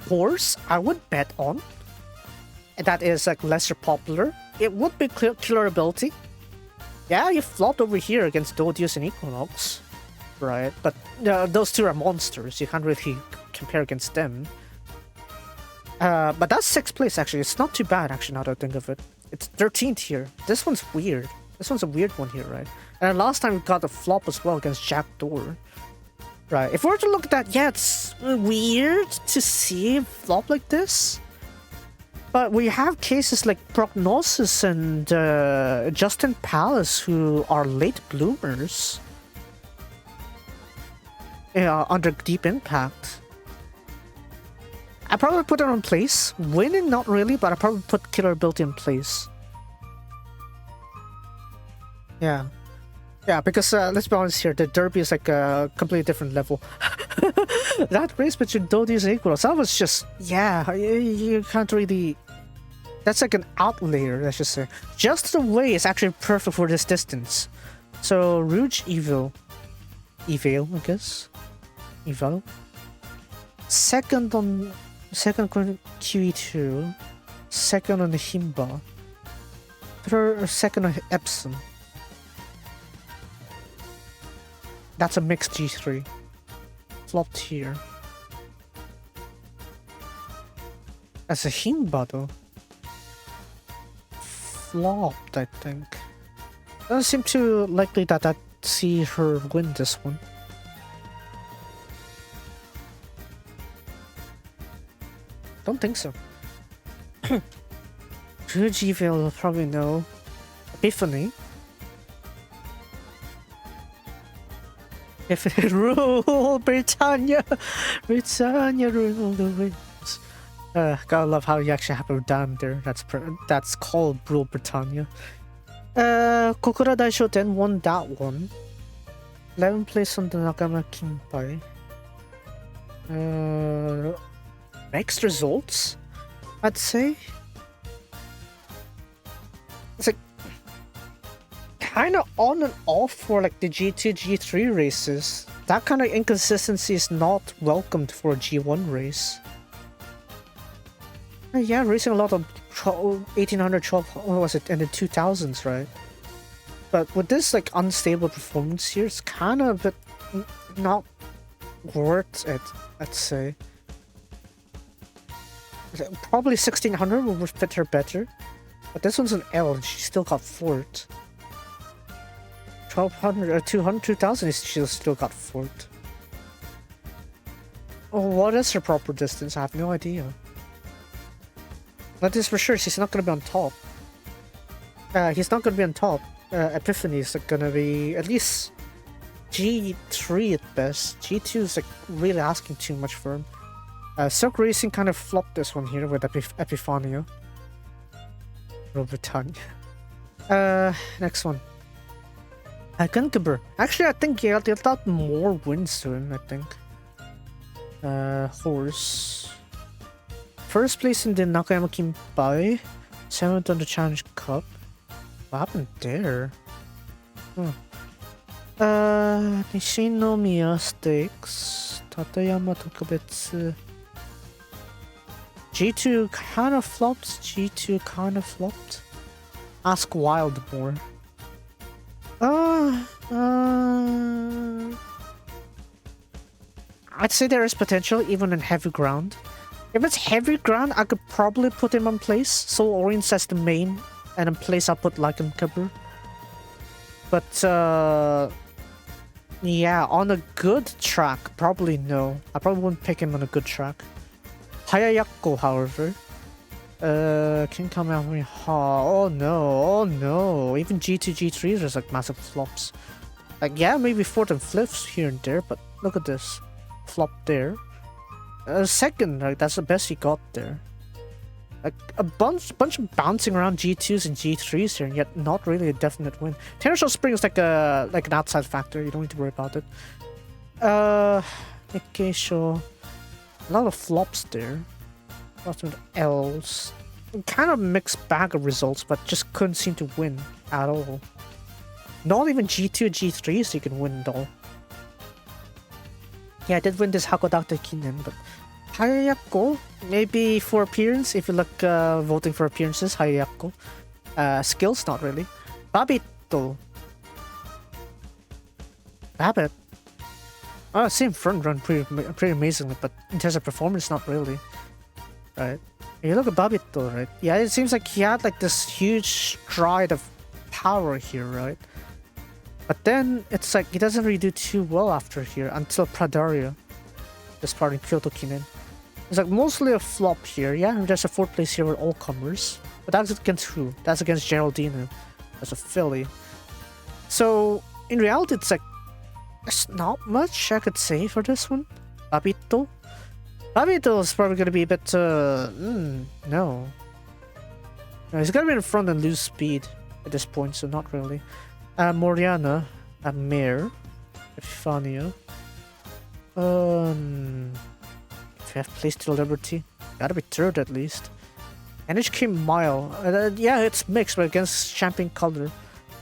horse I would bet on that is like lesser popular, it would be Killer Ability. Yeah, you flopped over here against Dodius and Equinox, right? But those two are monsters. You can't really compare against them. But that's 6th place actually. It's not too bad actually now that I think of it. It's 13th here. This one's weird. This one's a weird one here, right? And last time we got a flop as well against Jack Door. Right. If we were to look at that, yeah, it's weird to see a flop like this. But we have cases like Prognosis and Justin Palace who are late bloomers. Under Deep Impact. I probably put it in place. Winning, not really, but I probably put Killer Ability in place. Yeah. Yeah, because let's be honest here, the Derby is like a completely different level. That race between Dodius and Equinox, that was just, yeah, you can't really... That's like an outlier, let's just say. Just the way is actually perfect for this distance. So, Rouge Evil, I guess. Evil. Second on QE2. Second on the Himba. Second on Epsom. That's a mixed G3. Flopped here. That's a Himba though. Flopped, I think. Doesn't seem too likely that I'd see her win this one. Don't think so. Rouge will probably know. Epiphany. Epiphany rule! Britannia! Britannia rule the wins. Gotta love how you actually have a dam there. That's called Rule Britannia. Kokura Daishoten won that one. 11th place on the Nakama Kinpai. Mixed results, I'd say. It's like kind of on and off for like the G2, G3 races. That kind of inconsistency is not welcomed for a G1 race. Yeah, racing a lot of 1800, 12, what was it, in the 2000s, right? But with this like unstable performance here, it's kind of a bit not worth it, I'd say. Probably 1600 will fit her better. But this one's an L and she still got fort. 1200 or 200, 2000 is she still got fort. Oh, what is her proper distance? I have no idea. But this for sure, she's not gonna be on top. He's not gonna be on top. Epiphany is gonna be at least G3 at best. G2 is like really asking too much for him. Silk Racing kind of flopped this one here with Epiphania. Britannia. Next one. Gunkeber. Actually, I think he got more wins to him, I think. Horse. First place in the Nakayama Kimpai. 7th on the Challenge Cup. What happened there? Nishinomiya Stakes. Tateyama Tokubetsu. G2 kind of flopped. G2 kind of flopped. Ask Wild more. I'd say there is potential even in heavy ground. If it's heavy ground, I could probably put him on place. Soul Orients as the main, and in place I'll put Lycankabur. But yeah, on a good track, probably no. I probably wouldn't pick him on a good track. Hayayako, however. King Kamehameha. Oh no. Even G2, G3, there's like massive flops. Like, yeah, maybe 4th and 5th here and there, but look at this. Flop there. Second, like, that's the best he got there. Like, a bunch of bouncing around G2s and G3s here, and yet not really a definite win. Tennis Spring is like an outside factor, you don't need to worry about it. Nikkei. A lot of flops there. Lots of L's. Kind of mixed bag of results, but just couldn't seem to win at all. Not even G2, G3s you can win though. Yeah, I did win this Hakodate Kinen, but Hayayako, maybe for appearance, if you look voting for appearances, Hayayako. Skills, not really. Babito. Babbitt. Oh, same front run pretty amazingly, but in terms of performance, not really. Right. You look at Babito, right? Yeah, it seems like he had like this huge stride of power here, right? But then it's like he doesn't really do too well after here until Pradaria. This part in Kyoto Kinen. It's like mostly a flop here. Yeah, there's a 4th place here with all comers. But that's against who? That's against Geraldine. That's a filly. So in reality, it's like there's not much I could say for this one. Babito. Babito is probably gonna be a bit no. No, he's gonna be in front and lose speed at this point, so not really. Moriana, a mare, Epiphania. If you have placed to Liberty, gotta be 3rd at least. NHK Mile, yeah, it's mixed, but against Champion Color.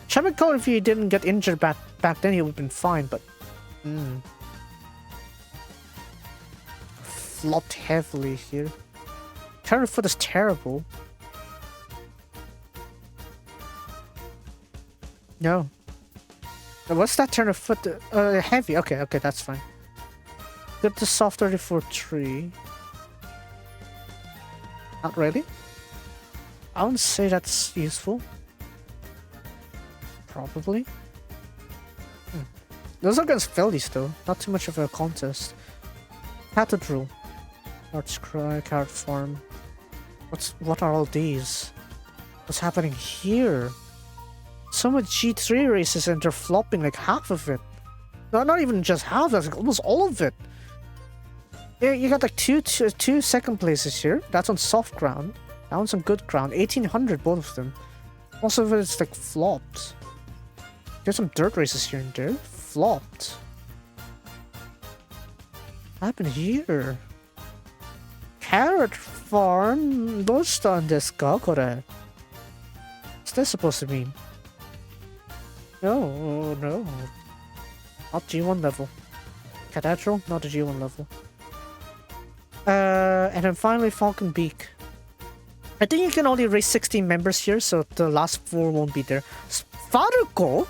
Champion Color, if he didn't get injured back then, he would have been fine, but flopped heavily here. Turn of foot is terrible. No. What's that turn of foot? Heavy. Okay, that's fine. Good to soft 34-3. Not really. I wouldn't say that's useful. Probably. Those are against Phillies though. Not too much of a contest. Cathedral. Arts Cry, Card Farm. What are all these? What's happening here? So much G3 races and they're flopping like half of it. No, not even just half, that's like almost all of it. Yeah, you got like two second places here. That's on soft ground. That one's on good ground. 1800, both of them. Most of it's like flopped. There's some dirt races here and there. Flopped. What happened here? Carrot Farm? Dosta desu ka, kore? What's this supposed to mean? No. Not G1 level. Cathedral? Not a G1 level. And then finally Falcon Beak. I think you can only raise 16 members here, so the last 4 won't be there. Faruko?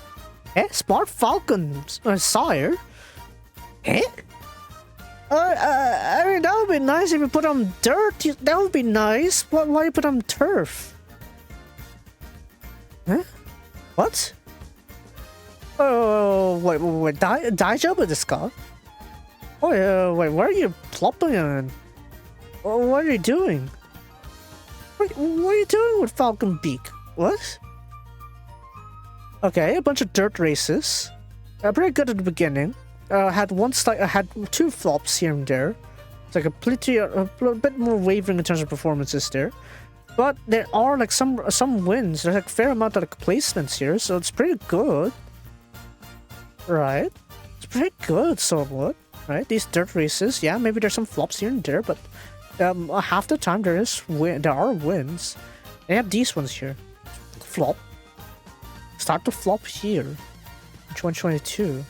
Smart Falcon Sire? I mean, that would be nice if you put on dirt. That would be nice. Why you put on turf? Huh? What? Oh, wait, Daijoubu desu ka? Oh, yeah, wait, where are you plopping in? What are you doing? What are you doing with Falcon Beak? What? Okay, a bunch of dirt races. Pretty good at the beginning. Had two flops here and there. It's like a bit more wavering in terms of performances there. But there are like some wins. There's like a fair amount of like placements here, so it's pretty good. Right? It's pretty good, somewhat. Right? These dirt races, yeah, maybe there's some flops here and there, but half the time there are wins. They have these ones here. Flop. Start to flop here. 2022.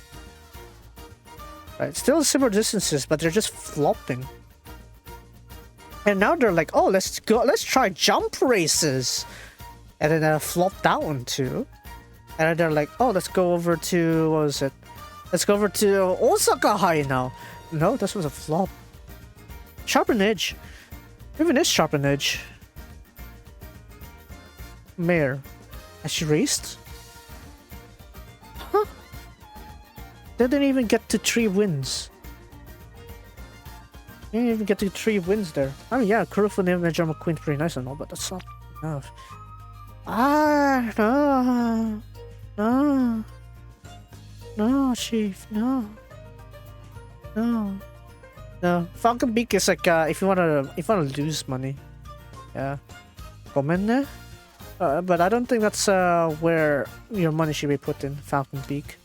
Right, still similar distances, but they're just flopping. And now they're like, oh, let's try jump races. And then flop that one too. And then they're like, oh, let's go over to, what was it? Let's go over to Osaka High now. No, this was a flop. Sharpen Edge. Even is Sharpen Edge. Mare. Has she raced? Huh? They didn't even get to 3 wins. They didn't even get to 3 wins there. I mean, yeah, Kurufu and Major McQueen's pretty nice and all, but that's not enough. No. No. No, Chief, no. No. No. Falcon Beak is like, if you wanna lose money. Yeah. Gomenne? But I don't think that's where your money should be put in, Falcon Beak.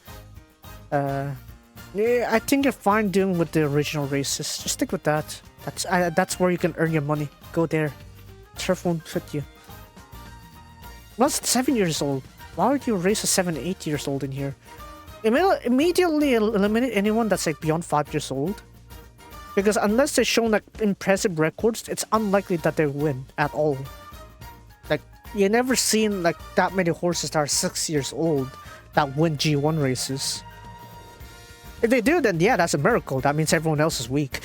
Yeah, I think you're fine doing with the original races. Just stick with that. That's where you can earn your money. Go there. Turf won't fit you. Well, it's 7 years old. Why would you race a 7, 8 years old in here? Immediately eliminate anyone that's like beyond 5 years old. Because unless they've shown like impressive records, it's unlikely that they win at all. Like, you never seen like that many horses that are 6 years old that win G1 races. If they do, then yeah, that's a miracle. That means everyone else is weak.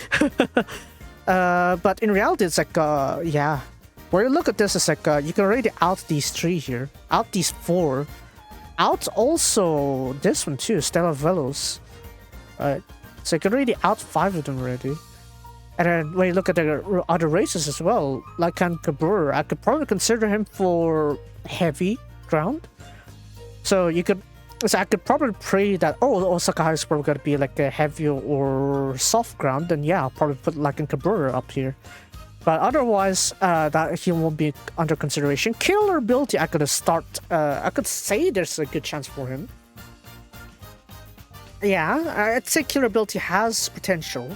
But in reality, it's like, yeah. Where you look at this, it's like, you can already out these 3 here. Out these 4. Out also this one too, Stella Velos. So you can already out 5 of them already. And then when you look at the other races as well, like Kabur, I could probably consider him for heavy ground. So I could probably pray that, oh, Osaka is probably going to be like a heavy or soft ground, then yeah, I'll probably put like Kabur up here. But otherwise, that he won't be under consideration. Killer ability, I could say there's a good chance for him. Yeah, I'd say killer ability has potential.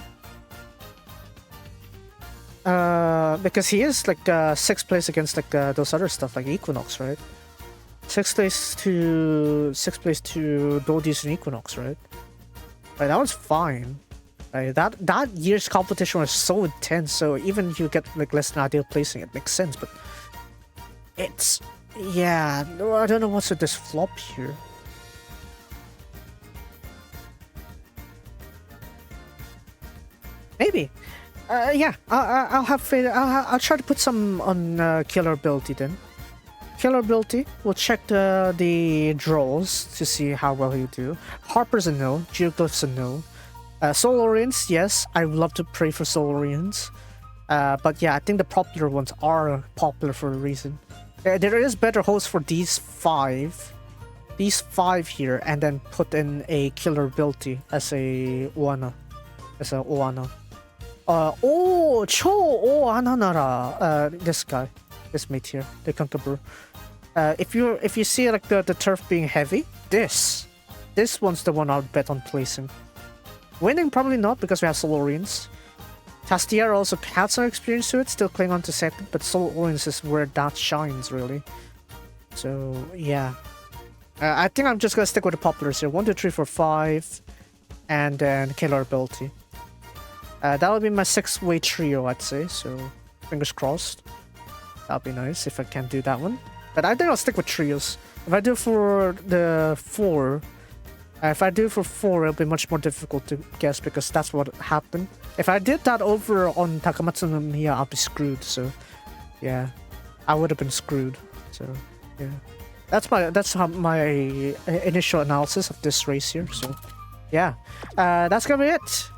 Because he is like 6th place against like those other stuff like Equinox, right? 6th place to Dodis and Equinox, right? Right, that was fine. Right, that year's competition was so intense, so even if you get like less than ideal placing, it makes sense. But it's, yeah, I don't know what's with this flop here. Maybe. Yeah, I'll have faith. I'll try to put some on killer ability then. Killer ability. We'll check the draws to see how well you do. Harper's a no. Geoglyph's a no. Solarians, yes. I would love to pray for Solarians. But yeah, I think the popular ones are popular for a reason. There is better hosts for these 5. These 5 here, and then put in a killer ability as a Oana. This guy. This mate here, the Kankabur. If you see like the turf being heavy, this one's the one I'll bet on placing. Winning probably not because we have Solarians. Tastiera also has some experience to it, still cling on to second, but Solarians is where that shines really. So yeah, I think I'm just gonna stick with the populars here. 1, 2, 3, 4, 5, and then killer ability. That would be my 6-way trio, I'd say. So fingers crossed. That'd be nice if I can do that one. But I think I'll stick with trios. If I do for the 4, it'll be much more difficult to guess because that's what happened. If I did that over on Takamatsu no Miya, I'll be screwed. So, yeah, I would have been screwed. So, yeah. that's how my initial analysis of this race here. So, yeah, that's gonna be it.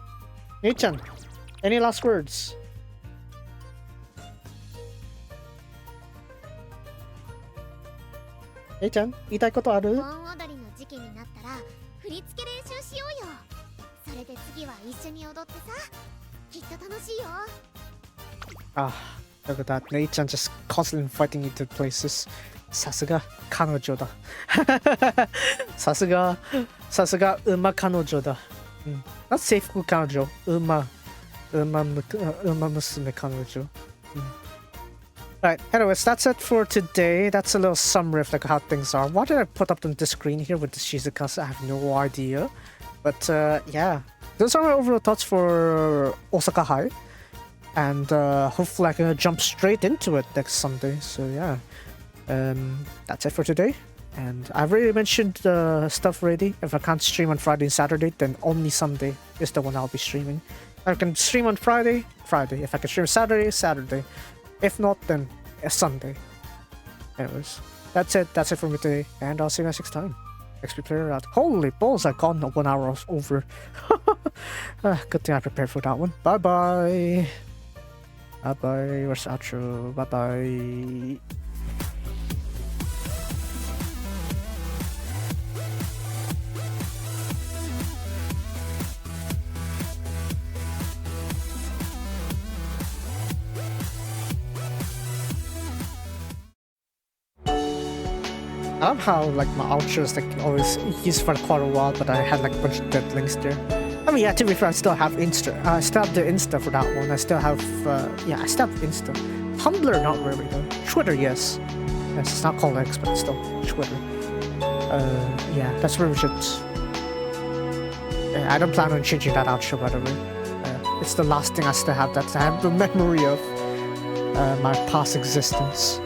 Nichan, any last words? えいちゃん、言いたいことある？盆踊りの時期になったら振り付け練習しようよ。それで次は一緒に踊ってさ、きっと楽しいよ。Ah, look at that. Nate-chan just constantly inviting you to places. さすが彼女だ。さすが馬彼女だ。うん。not 制服彼女。馬娘彼女。うん。Right, anyways, that's it for today. That's a little summary of like how things are. Why did I put up on the screen here with the Shizukas? I have no idea. But yeah, those are my overall thoughts for Osaka High. And hopefully I can jump straight into it next Sunday. So yeah, that's it for today. And I've already mentioned stuff already. If I can't stream on Friday and Saturday, then only Sunday is the one I'll be streaming. If I can stream on Friday. If I can stream Saturday. If not, then a Sunday. Anyways, that's it. That's it for me today. And I'll see you guys next time. XP player out. Holy balls, I've gone 1 hour over. Good thing I prepared for that one. Bye-bye. Bye-bye. Where's the outro? Bye-bye. I love how like my outro is like always used for quite a while, but I had like a bunch of dead links there. I mean, yeah, to be fair, I still have Insta. I still have the Insta for that one. I still have, I still have Insta. Tumblr, not really though. Twitter, yes. Yes, it's not called X, but still Twitter. Yeah, that's pretty much it. Yeah, I don't plan on changing that outro, by the way. It's the last thing I still have that I have the memory of my past existence.